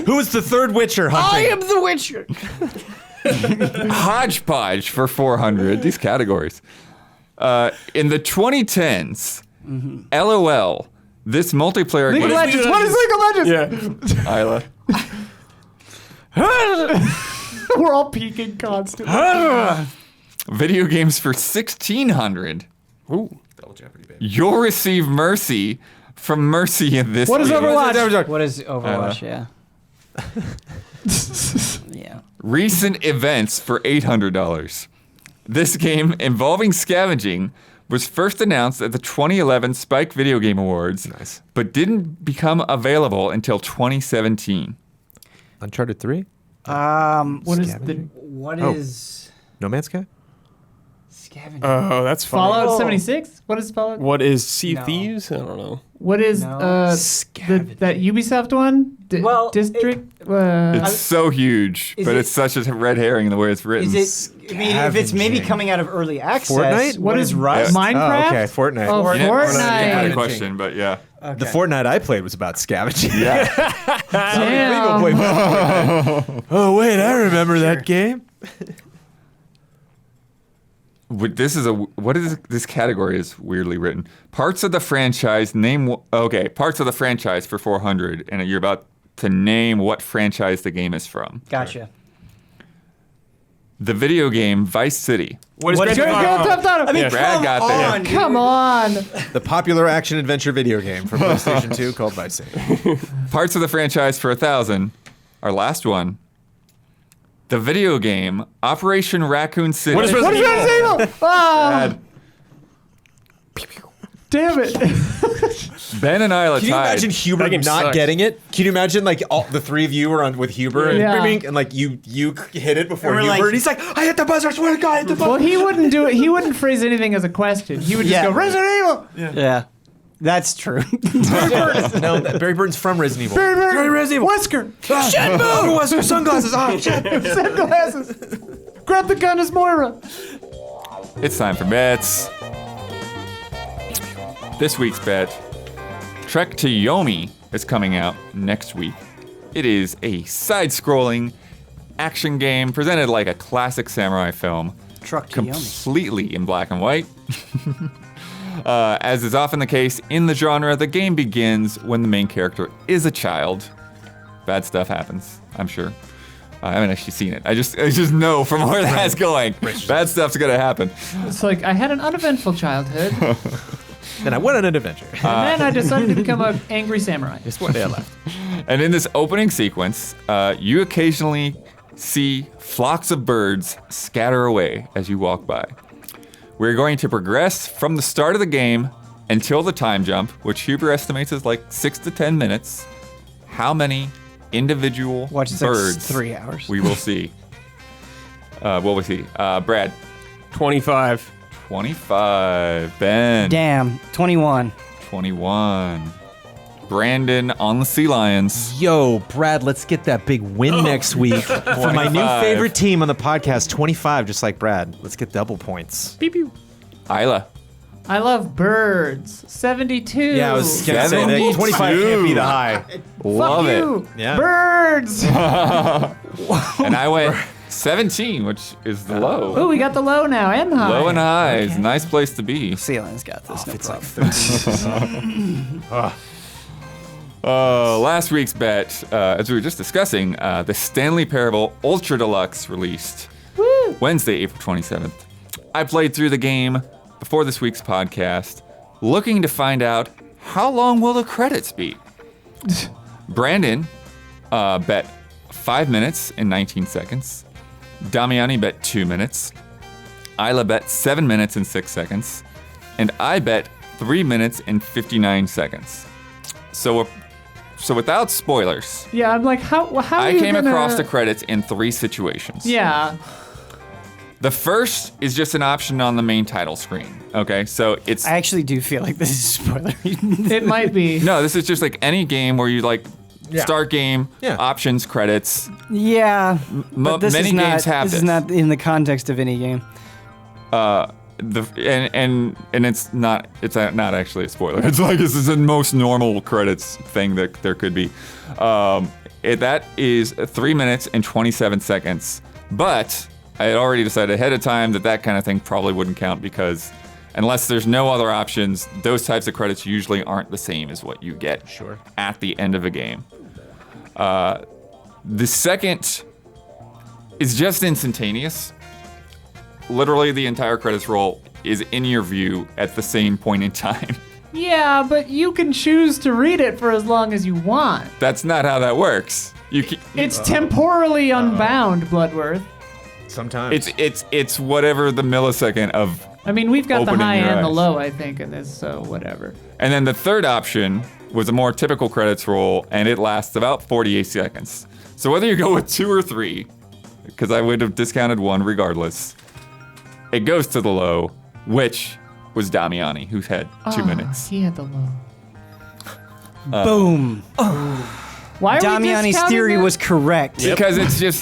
Who is the third Witcher I hunting? am the Witcher. Hodgepodge for 400. These categories. In the 2010s, LOL. This multiplayer League of game. Legends. What is League of Legends? Yeah. Isla. We're all peeking constantly. Video games for 1,600. Ooh. Double Jeopardy, baby. You'll receive mercy from Mercy in this. What is game. Overwatch? What is Overwatch? Yeah. Yeah. Recent events for $800. This game involving scavenging was first announced at the 2011 Spike Video Game Awards, but didn't become available until 2017. Uncharted 3? What is Scavenging? What Oh. is No Man's Sky? scavenging? Oh, that's funny. Fallout 76? What is Fallout? What is Sea No. Thieves? I don't know. What is No. that Ubisoft one? Well, District? It's so huge, Is but it- it's such a red herring in the way it's written. Is it? I mean, if it's maybe Scavenging. coming out of early access, Fortnite? what is Rust? Minecraft? Oh, okay, Fortnite. Oh, You didn't- you had a Fortnite. question, but yeah. The Fortnite I played was about scavenging. Yeah. Damn. Oh, wait, I remember that game. This is what is this category is weirdly written. Parts of the franchise parts of the franchise for 400, and you're about to name what franchise the game is from. Gotcha. The video game Vice City. What is What is Grand Go, Theft go, Auto? go, go. Brad got there. Come on. The popular action adventure video game from PlayStation 2 called Vice City. Parts of the franchise for 1,000. Our last one. The video game Operation Raccoon City. What is What is Resident Evil? Resident Evil? Oh, Brad, damn it. Ben and Isla Can you tied. imagine Huber That game not sucks. getting it? Can you imagine like all the three of you were on with Huber and, Yeah. and like you hit it before And we're Huber like- and he's like, I hit the buzzer, I swear to God, I hit the buzzer. Well, he wouldn't do it. He wouldn't phrase anything as a question. He would just Yeah. go, Resident Evil. Yeah, that's true. No, Barry Burton's from Resident Evil. Barry Burton. Barry Resident Evil. Wesker. Who was her sunglasses? Oh, shit. Sunglasses. Grab the gun as Moira. It's time for bets. This week's bet. Trek to Yomi is coming out next week. It is a side-scrolling action game presented like a classic samurai film. Truck to completely in black and white. As is often the case in the genre, the game begins when the main character is a child. Bad stuff happens, I'm sure. I haven't actually seen it. I just know from where that's going. Bad stuff's gonna happen. It's like, I had an uneventful childhood, Then I went on an adventure. and then I decided to become an angry samurai. Just one day I left. And in this opening sequence, you occasionally see flocks of birds scatter away as you walk by. We're going to progress from the start of the game until the time jump, which Huber estimates is like 6 to 10 minutes. How many individual birds 3 hours. we will see? What will we see? Brad. 25. 25. Ben. Damn, 21. 21. Brandon on the Sea Lions. Yo, Brad, let's get that big win next week for my new 25. favorite team on the podcast. 25, just like Brad. Let's get double points. Beep, beep. Isla. I love birds. 72. Yeah, I was gonna say that 72. 25 can't be the high. Love Fuck it. you. Yeah. Birds. And I went 17, which is the low. Oh, we got the low now and high. Low and highs. Nice place to be. Ceiling's got this. No problem. Last week's bet, as we were just discussing, the Stanley Parable Ultra Deluxe released Woo. Wednesday, April 27th. I played through the game before this week's podcast, looking to find out how long will the credits be. Brandon bet 5 minutes and 19 seconds. Damiani bet 2 minutes. Isla bet 7 minutes and 6 seconds. And I bet 3 minutes and 59 seconds. So without spoilers, Yeah, I'm like, how I are you came gonna... across the credits in 3 situations. Yeah. The first is just an option on the main title screen. Okay, so it's I actually do feel like this is spoiler. It might be. no, this is just like any game where you like Yeah. start game, Yeah. options, credits. Yeah, but this many is not, games have this this. is not in the context of any game. And it's not actually a spoiler. It's like this is the most normal credits thing that there could be. That is 3 minutes and 27 seconds. But I had already decided ahead of time that kind of thing probably wouldn't count because unless there's no other options, those types of credits usually aren't the same as what you get at the end of a game. The second is just instantaneous. Literally the entire credits roll is in your view at the same point in time. Yeah, but you can choose to read it for as long as you want. That's not how that works. It's temporally unbound, Bloodworth. Sometimes. It's whatever the millisecond of. I mean, we've got the Opening high your and the eyes. low, I think, in this, so whatever. And then the third option was a more typical credits roll, and it lasts about 48 seconds. So whether you go with 2 or 3, because I would have discounted 1 regardless, it goes to the low, which was Damiani, who had 2 minutes. He had the low. Boom. Why are we Damiani's discounting theory that? was correct. Because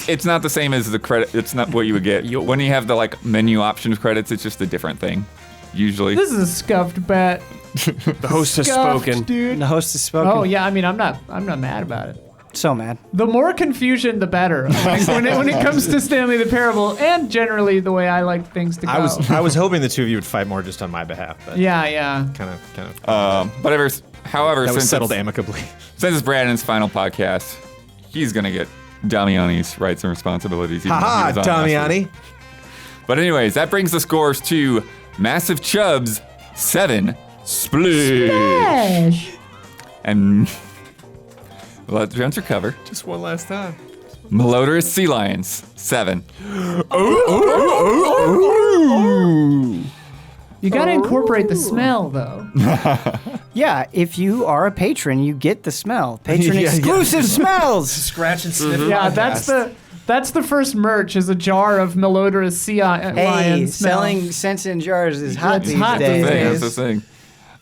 it's not the same as the credit. It's not what you would get when you have the like menu options credits. It's just a different thing, usually. This is a scuffed bet. The host has Scuffed, spoken. dude. The host has spoken. Oh yeah, I mean, I'm not mad about it. So mad. The more confusion, the better. Like, when it comes to Stanley the Parable, and generally the way I like things to go. I was hoping the two of you would fight more just on my behalf, but Yeah. kind of. However, That was since settled it's, amicably. since it's Brandon's final podcast, he's gonna get Damiani's rights and responsibilities. even though he Haha, was on last week. Damiani. But anyways, that brings the scores to Massive Chubbs 7, Splish, and let the answer cover. Just one last time. Malodorous Sea Lions 7. You gotta incorporate the smell, though. Yeah, if you are a patron, you get the smell. Patron Yeah, yeah. exclusive smells. Scratch and sniff. Yeah, that's the first merch is a jar of malodorous sea lion Hey, smell. selling scents in jars is hot It's these hot days. these That's the thing.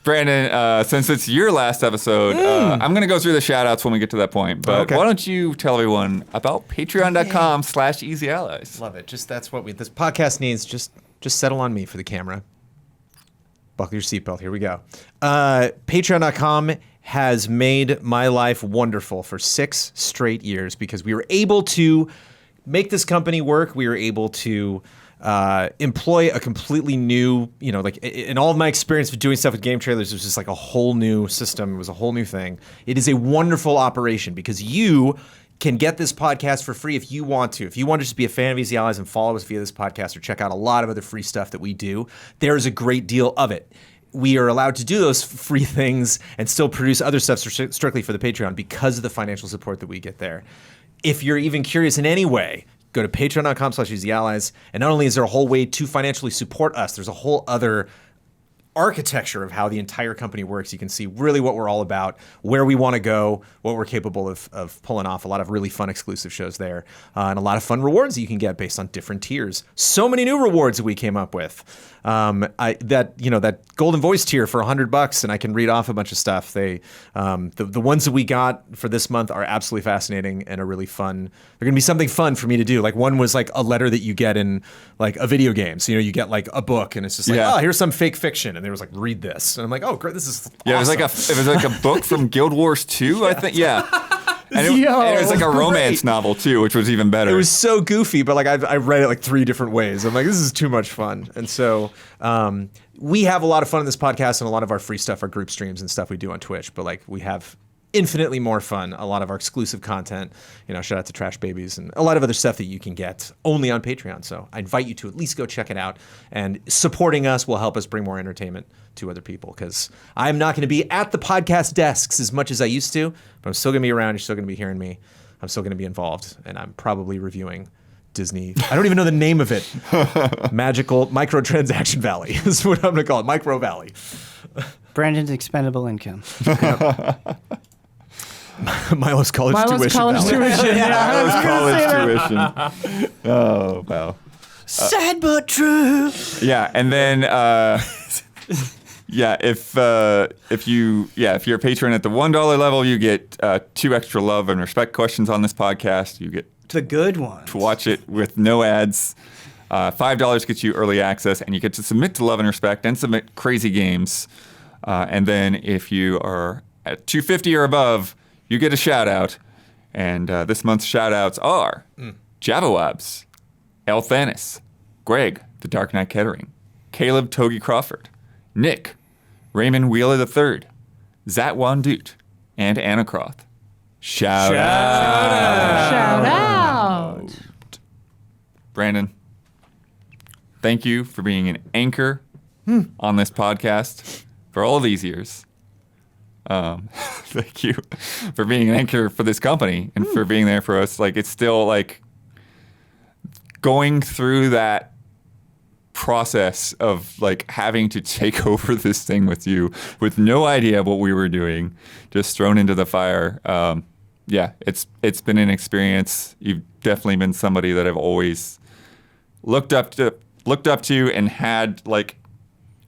Brandon, since it's your last episode, I'm going to go through the shout-outs when we get to that point. But Okay. why don't you tell everyone about patreon.com/easyallies. Love it. Just that's what this podcast needs. Just settle on me for the camera. Buckle your seatbelt. Here we go. Patreon.com has made my life wonderful for 6 straight years because we were able to make this company work. We were able to employ a completely new, like in all of my experience of doing stuff with game trailers, it was just like a whole new system. It was a whole new thing. It is a wonderful operation because you can get this podcast for free if you want to. If you want to just be a fan of Easy Allies and follow us via this podcast or check out a lot of other free stuff that we do, there's a great deal of it. We are allowed to do those free things and still produce other stuff strictly for the Patreon because of the financial support that we get there. If you're even curious in any way, go to patreon.com/easyallies. And not only is there a whole way to financially support us, there's a whole other architecture of how the entire company works. You can see really what we're all about, where we want to go, what we're capable of pulling off. A lot of really fun exclusive shows there, and a lot of fun rewards that you can get based on different tiers. So many new rewards that we came up with. That golden voice tier for $100, and I can read off a bunch of stuff. The ones that we got for this month are absolutely fascinating and are really fun. They're gonna be something fun for me to do. Like one was like a letter that you get in like a video game. So you get like a book, and it's just like, oh, here's some fake fiction, and there was like, read this, and I'm like, oh, great, this is awesome. It was like a book from Guild Wars 2, I think. Yeah. And it was like a romance novel too, which was even better. It was so goofy, but like I read it like 3 different ways. I'm like, this is too much fun. And so we have a lot of fun on this podcast, and a lot of our free stuff are group streams and stuff we do on Twitch. But like we have infinitely more fun. A lot of our exclusive content, shout out to Trash Babies and a lot of other stuff that you can get only on Patreon. So I invite you to at least go check it out, and supporting us will help us bring more entertainment to other people, because I'm not going to be at the podcast desks as much as I used to, but I'm still going to be around. You're still going to be hearing me. I'm still going to be involved, and I'm probably reviewing Disney. I don't even know the name of it. Magical Microtransaction Valley is what I'm going to call it. Micro Valley. Brandon's expendable income. Milo's college tuition. College tuition. Milo's college tuition. Oh, wow. Sad but true. Yeah, and then if you're a patron at the $1 level, you get 2 extra love and respect questions on this podcast. You get the good ones to watch it with no ads. $5 gets you early access, and you get to submit to Love and Respect and submit crazy games. And then if you are at $2.50 or above, you get a shout out. And this month's shout outs are Javawabs, El Thanis, Greg, The Dark Knight Kettering, Caleb Togi Crawford, Nick, Raymond Wheeler III, Zatwan Doot, and Anna Croth. Shout out. Shout out. Brandon, thank you for being an anchor on this podcast for all these years. Thank you for being an anchor for this company and for being there for us. Like, it's still like going through that process of like having to take over this thing with you with no idea what we were doing, just thrown into the fire. It's been an experience. You've definitely been somebody that I've always looked up to and had like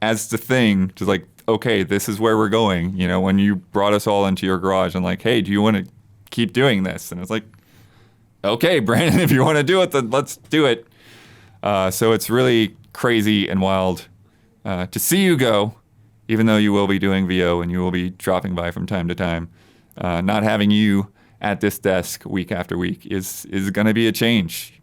as the thing, just like, okay, this is where we're going. When you brought us all into your garage and like, hey, do you want to keep doing this? And it's like, okay, Brandon, if you want to do it, then let's do it. So it's really crazy and wild to see you go, even though you will be doing VO and you will be dropping by from time to time. Not having you at this desk week after week is going to be a change.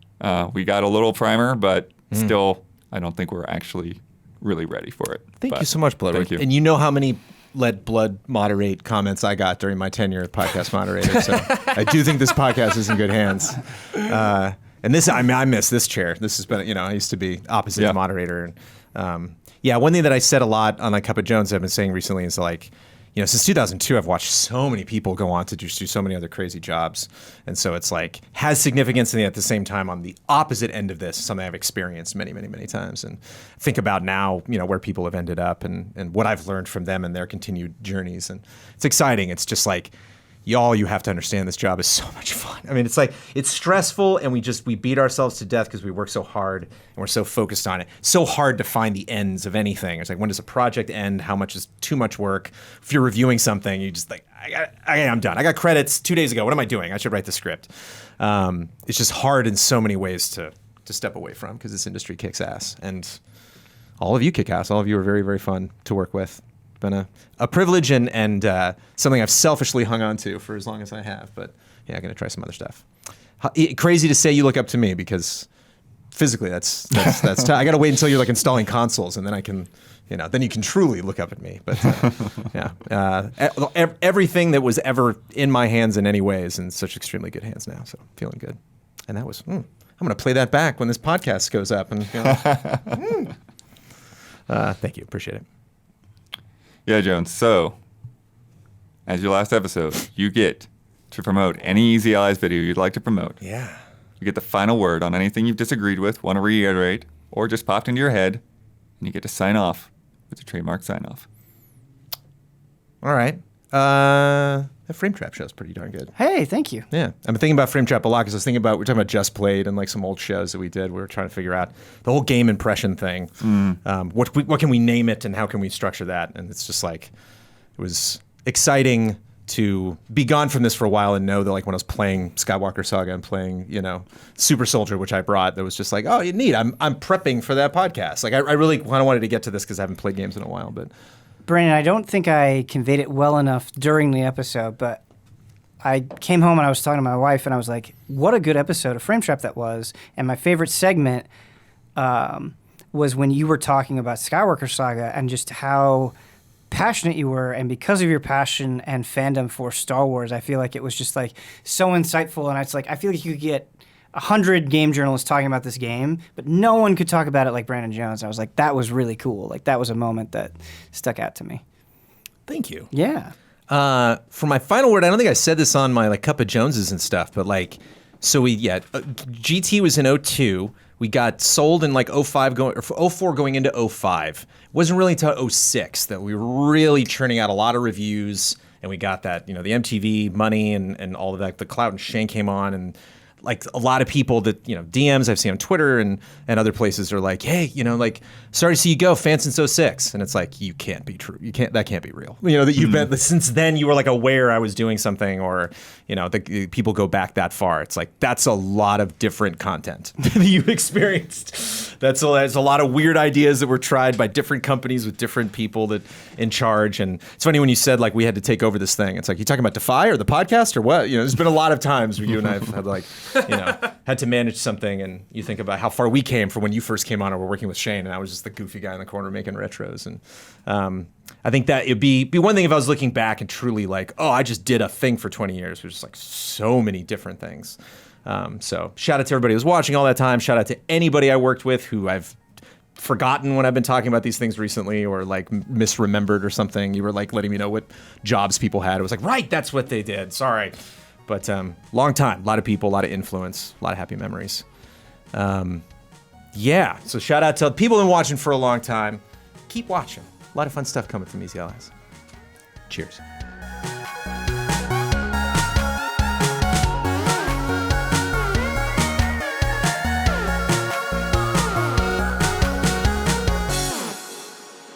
We got a little primer, but still, I don't think we're actually really ready for it. Thank you so much, Blood. Thank you. And you know how many let Blood moderate comments I got during my tenure as podcast moderator. So I do think this podcast is in good hands. And this, I miss this chair. This has been, I used to be opposite the moderator. And one thing that I said a lot on like Cup of Jones I've been saying recently is like, since 2002, I've watched so many people go on to just do so many other crazy jobs. And so it's like, has significance, and at the same time, on the opposite end of this, something I've experienced many, many, many times. And think about now, where people have ended up and what I've learned from them and their continued journeys. And it's exciting. It's just like, you have to understand this job is so much fun. I mean, it's like, it's stressful, and we beat ourselves to death because we work so hard and we're so focused on it. So hard to find the ends of anything. It's like, when does a project end? How much is too much work? If you're reviewing something, you just like, I'm done. I got credits 2 days ago. What am I doing? I should write the script. It's just hard in so many ways to step away from, because this industry kicks ass. And all of you kick ass. All of you are very, very fun to work with. been a privilege and something I've selfishly hung on to for as long as I have. But yeah, I'm going to try some other stuff. Crazy to say you look up to me because physically that's I got to wait until you're like installing consoles and then I can, then you can truly look up at me. But everything that was ever in my hands in any way is in such extremely good hands now. So feeling good. And that was, I'm going to play that back when this podcast goes up. And thank you. Appreciate it. Yeah, Jones. So, as your last episode, you get to promote any Easy Allies video you'd like to promote. Yeah. You get the final word on anything you've disagreed with, want to reiterate, or just popped into your head, and you get to sign off with your trademark sign-off. All right. That Frame Trap show is pretty darn good. Hey, thank you. Yeah. I've been thinking about Frame Trap a lot because I was thinking about, we're talking about Just Played and like some old shows that we did. We were trying to figure out the whole game impression thing. What can we name it and how can we structure that? And it's just like, it was exciting to be gone from this for a while and know that like when I was playing Skywalker Saga and playing, Super Soldier, which I brought, that was just like, oh, neat. I'm prepping for that podcast. Like I really kind of wanted to get to this because I haven't played games in a while, but... Brandon, I don't think I conveyed it well enough during the episode, but I came home and I was talking to my wife and I was like, what a good episode of Frame Trap that was. And my favorite segment was when you were talking about Skywalker Saga and just how passionate you were. And because of your passion and fandom for Star Wars, I feel like it was just like so insightful. And it's like, I feel like you could get 100 game journalists talking about this game, but no one could talk about it like Brandon Jones. I was like, that was really cool. Like that was a moment that stuck out to me. Thank you. Yeah. For my final word, I don't think I said this on my like Cup of Joneses and stuff, but like, so GT was in 02. We got sold in like 04 going into 05. It wasn't really until 06 that we were really churning out a lot of reviews, and we got that, the MTV money and all of that. The Cloud and Shane came on, and like a lot of people that, DMs I've seen on Twitter and other places are like, hey, like, sorry to see you go, fan since 06. And it's like, you can't be true. That can't be real. That you've been, since then you were like aware I was doing something, or, the people go back that far. It's like, that's a lot of different content that you've experienced. There's a lot of weird ideas that were tried by different companies with different people that in charge. And it's funny when you said like, we had to take over this thing. It's like, you talking about Defy or the podcast or what? There's been a lot of times where you and I have had like, had to manage something, and you think about how far we came from when you first came on and were working with Shane, and I was just the goofy guy in the corner making retros. And I think that it'd be one thing if I was looking back and truly like, oh, I just did a thing for 20 years, which is like so many different things. So shout out to everybody who was watching all that time. Shout out to anybody I worked with who I've forgotten when I've been talking about these things recently, or like misremembered or something. You were like letting me know what jobs people had. It was like, right, that's what they did. Sorry. But long time, a lot of people, a lot of influence, a lot of happy memories. Yeah, so shout out to people who've been watching for a long time. Keep watching. A lot of fun stuff coming from Easy Allies. Cheers.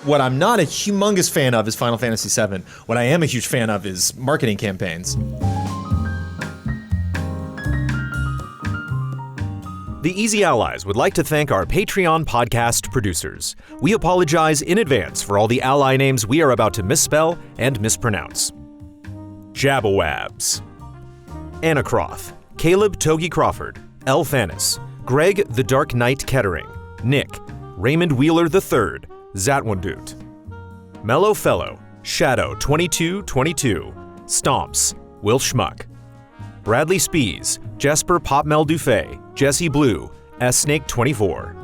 What I'm not a humongous fan of is Final Fantasy VII. What I am a huge fan of is marketing campaigns. The Easy Allies would like to thank our Patreon podcast producers. We apologize in advance for all the ally names we are about to misspell and mispronounce. Jabawabs, Anacroth, Caleb Togi Crawford, El Thanis, Greg the Dark Knight Kettering, Nick, Raymond Wheeler III, Zatwandut, Mellow Fellow, Shadow 2222, Stomps, Will Schmuck, Bradley Spees, Jesper Popmel Dufay, Jesse Blue, S Snake 24,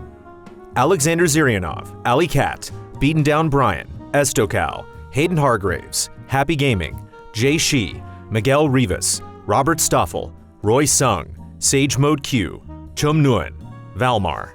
Alexander Zirianov, Ali Cat, Beaten Down Brian, Estocal, Hayden Hargraves, Happy Gaming, Jay Shee, Miguel Rivas, Robert Stoffel, Roy Sung, Sage Mode Q, Chum Nguyen, Valmar.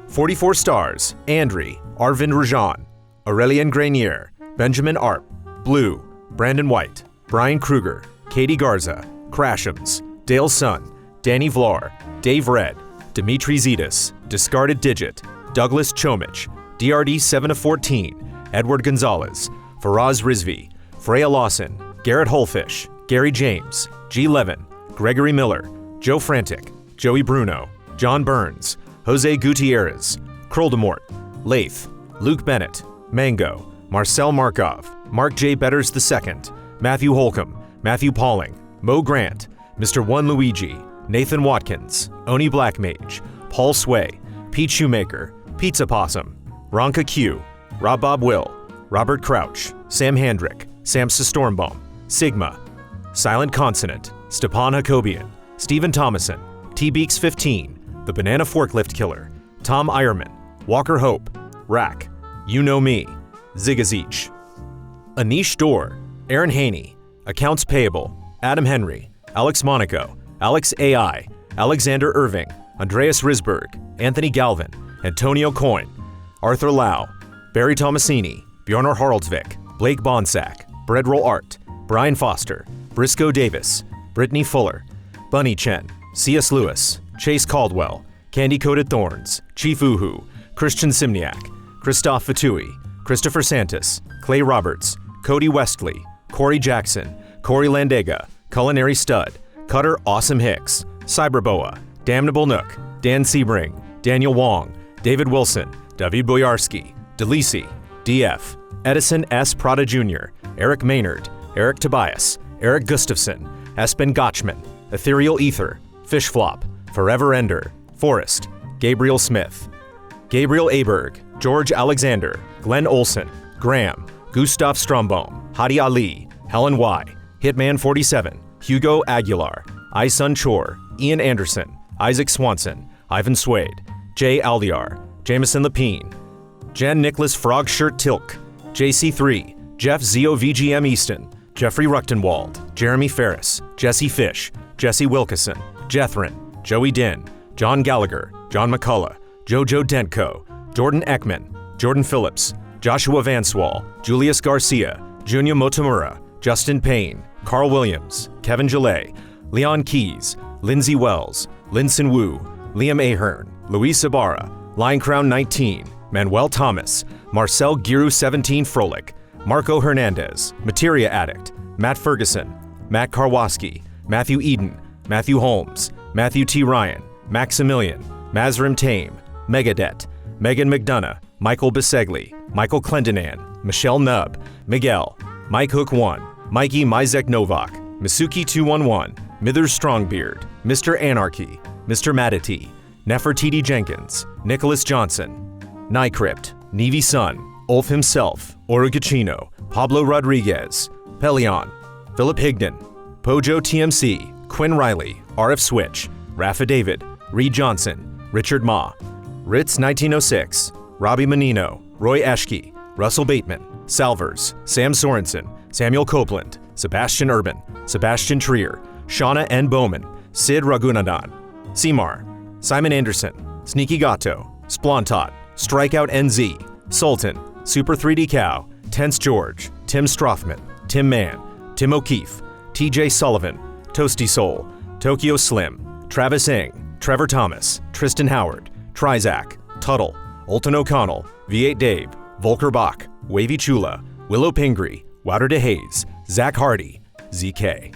44 stars, Andri, Arvind Rajan, Aurelien Grenier, Benjamin Arp, Blue, Brandon White, Brian Kruger, Katie Garza, Crashams, Dale Sun, Danny Vlar, Dave Red, Dimitri Zetas, Discarded Digit, Douglas Chomich, DRD 7 of 14, Edward Gonzalez, Faraz Rizvi, Freya Lawson, Garrett Holfish, Gary James, G. Levin, Gregory Miller, Joe Frantic, Joey Bruno, John Burns, Jose Gutierrez, Kroldemort, Laith, Luke Bennett, Mango, Marcel Markov, Mark J. Betters II, Matthew Holcomb, Matthew Pauling, Mo Grant, Mr. One Luigi, Nathan Watkins, Oni Blackmage, Paul Sway, Pete Shoemaker, Pizza Possum, Ronka Q, Rob Bob Will, Robert Crouch, Sam Handrick, Samsa Stormbaum, Sigma, Silent Consonant, Stepan Hakobian, Stephen Thomason, T-Beaks 15, The Banana Forklift Killer, Tom Ironman, Walker Hope, Rack, You Know Me, Zigazich, Anish Dorr, Aaron Haney, Accounts Payable, Adam Henry, Alex Monaco, Alex AI, Alexander Irving, Andreas Risberg, Anthony Galvin, Antonio Coyne, Arthur Lau, Barry Tomasini, Bjornar Haraldsvik, Blake Bonsack, Breadroll Art, Brian Foster, Briscoe Davis, Brittany Fuller, Bunny Chen, C.S. Lewis, Chase Caldwell, Candy Coated Thorns, Chief Uhu, Christian Simniak, Christoph Fatui, Christopher Santos, Clay Roberts, Cody Westley, Corey Jackson, Corey Landega, Culinary Stud, Cutter Awesome Hicks, Cyberboa, Damnable Nook, Dan Sebring, Daniel Wong, David Wilson, David Boyarsky, Delisi, DF, Edison S. Prada Jr., Eric Maynard, Eric Tobias, Eric Gustafson, Espen Gotchman, Ethereal Ether, Fishflop, Forever Ender, Forrest, Gabriel Smith, Gabriel Aberg, George Alexander, Glenn Olson, Graham, Gustav Strombaum, Hadi Ali, Helen Y, Hitman 47, Hugo Aguilar, Isun Chor, Ian Anderson, Isaac Swanson, Ivan Swade, Jay Aldiar, Jameson Lapine, Jen Nicholas Frogshirt Tilk, JC3, Jeff Zio VGM Easton, Jeffrey Ruchtenwald, Jeremy Ferris, Jesse Fish, Jesse Wilkeson, Jethrin, Joey Din, John Gallagher, John McCullough, Jojo Dentko, Jordan Ekman, Jordan Phillips, Joshua Vanswall, Julius Garcia, Junya Motomura, Justin Payne, Carl Williams, Kevin Gillet, Leon Keys, Lindsay Wells, Linson Wu, Liam Ahern, Luis Ibarra, Lion Crown 19, Manuel Thomas, Marcel Giroux 17 Froelich, Marco Hernandez, Materia Addict, Matt Ferguson, Matt Karwoski, Matthew Eden, Matthew Holmes, Matthew T. Ryan, Maximilian, Mazrim Tame, Megadet, Megan McDonough, Michael Bisegli, Michael Clendenan, Michelle Nubb, Miguel, Mike Hook 1, Mikey Mizek Novak, Misuki 211, Mithers Strongbeard, Mr. Anarchy, Mr. Madity, Nefertiti Jenkins, Nicholas Johnson, Nycrypt, Nevi Sun, Ulf himself, Orugachino, Pablo Rodriguez, Pelion, Philip Higdon, Pojo TMC, Quinn Riley, RF Switch, Rafa David, Reed Johnson, Richard Ma, Ritz 1906, Robbie Menino, Roy Eschke, Russell Bateman, Salvers, Sam Sorensen, Samuel Copeland, Sebastian Urban, Sebastian Trier, Shauna N. Bowman, Sid Raghunandan, Seymour, Simon Anderson, Sneaky Gato, Splontot, Strikeout NZ, Sultan, Super 3D Cow, Tense George, Tim Strothman, Tim Mann, Tim O'Keefe, TJ Sullivan, Toasty Soul, Tokyo Slim, Travis Ing, Trevor Thomas, Tristan Howard, Trizac, Tuttle, Olton O'Connell, V8 Dave, Volker Bach, Wavy Chula, Willow Pingree, Wouter DeHaze, Zach Hardy, ZK.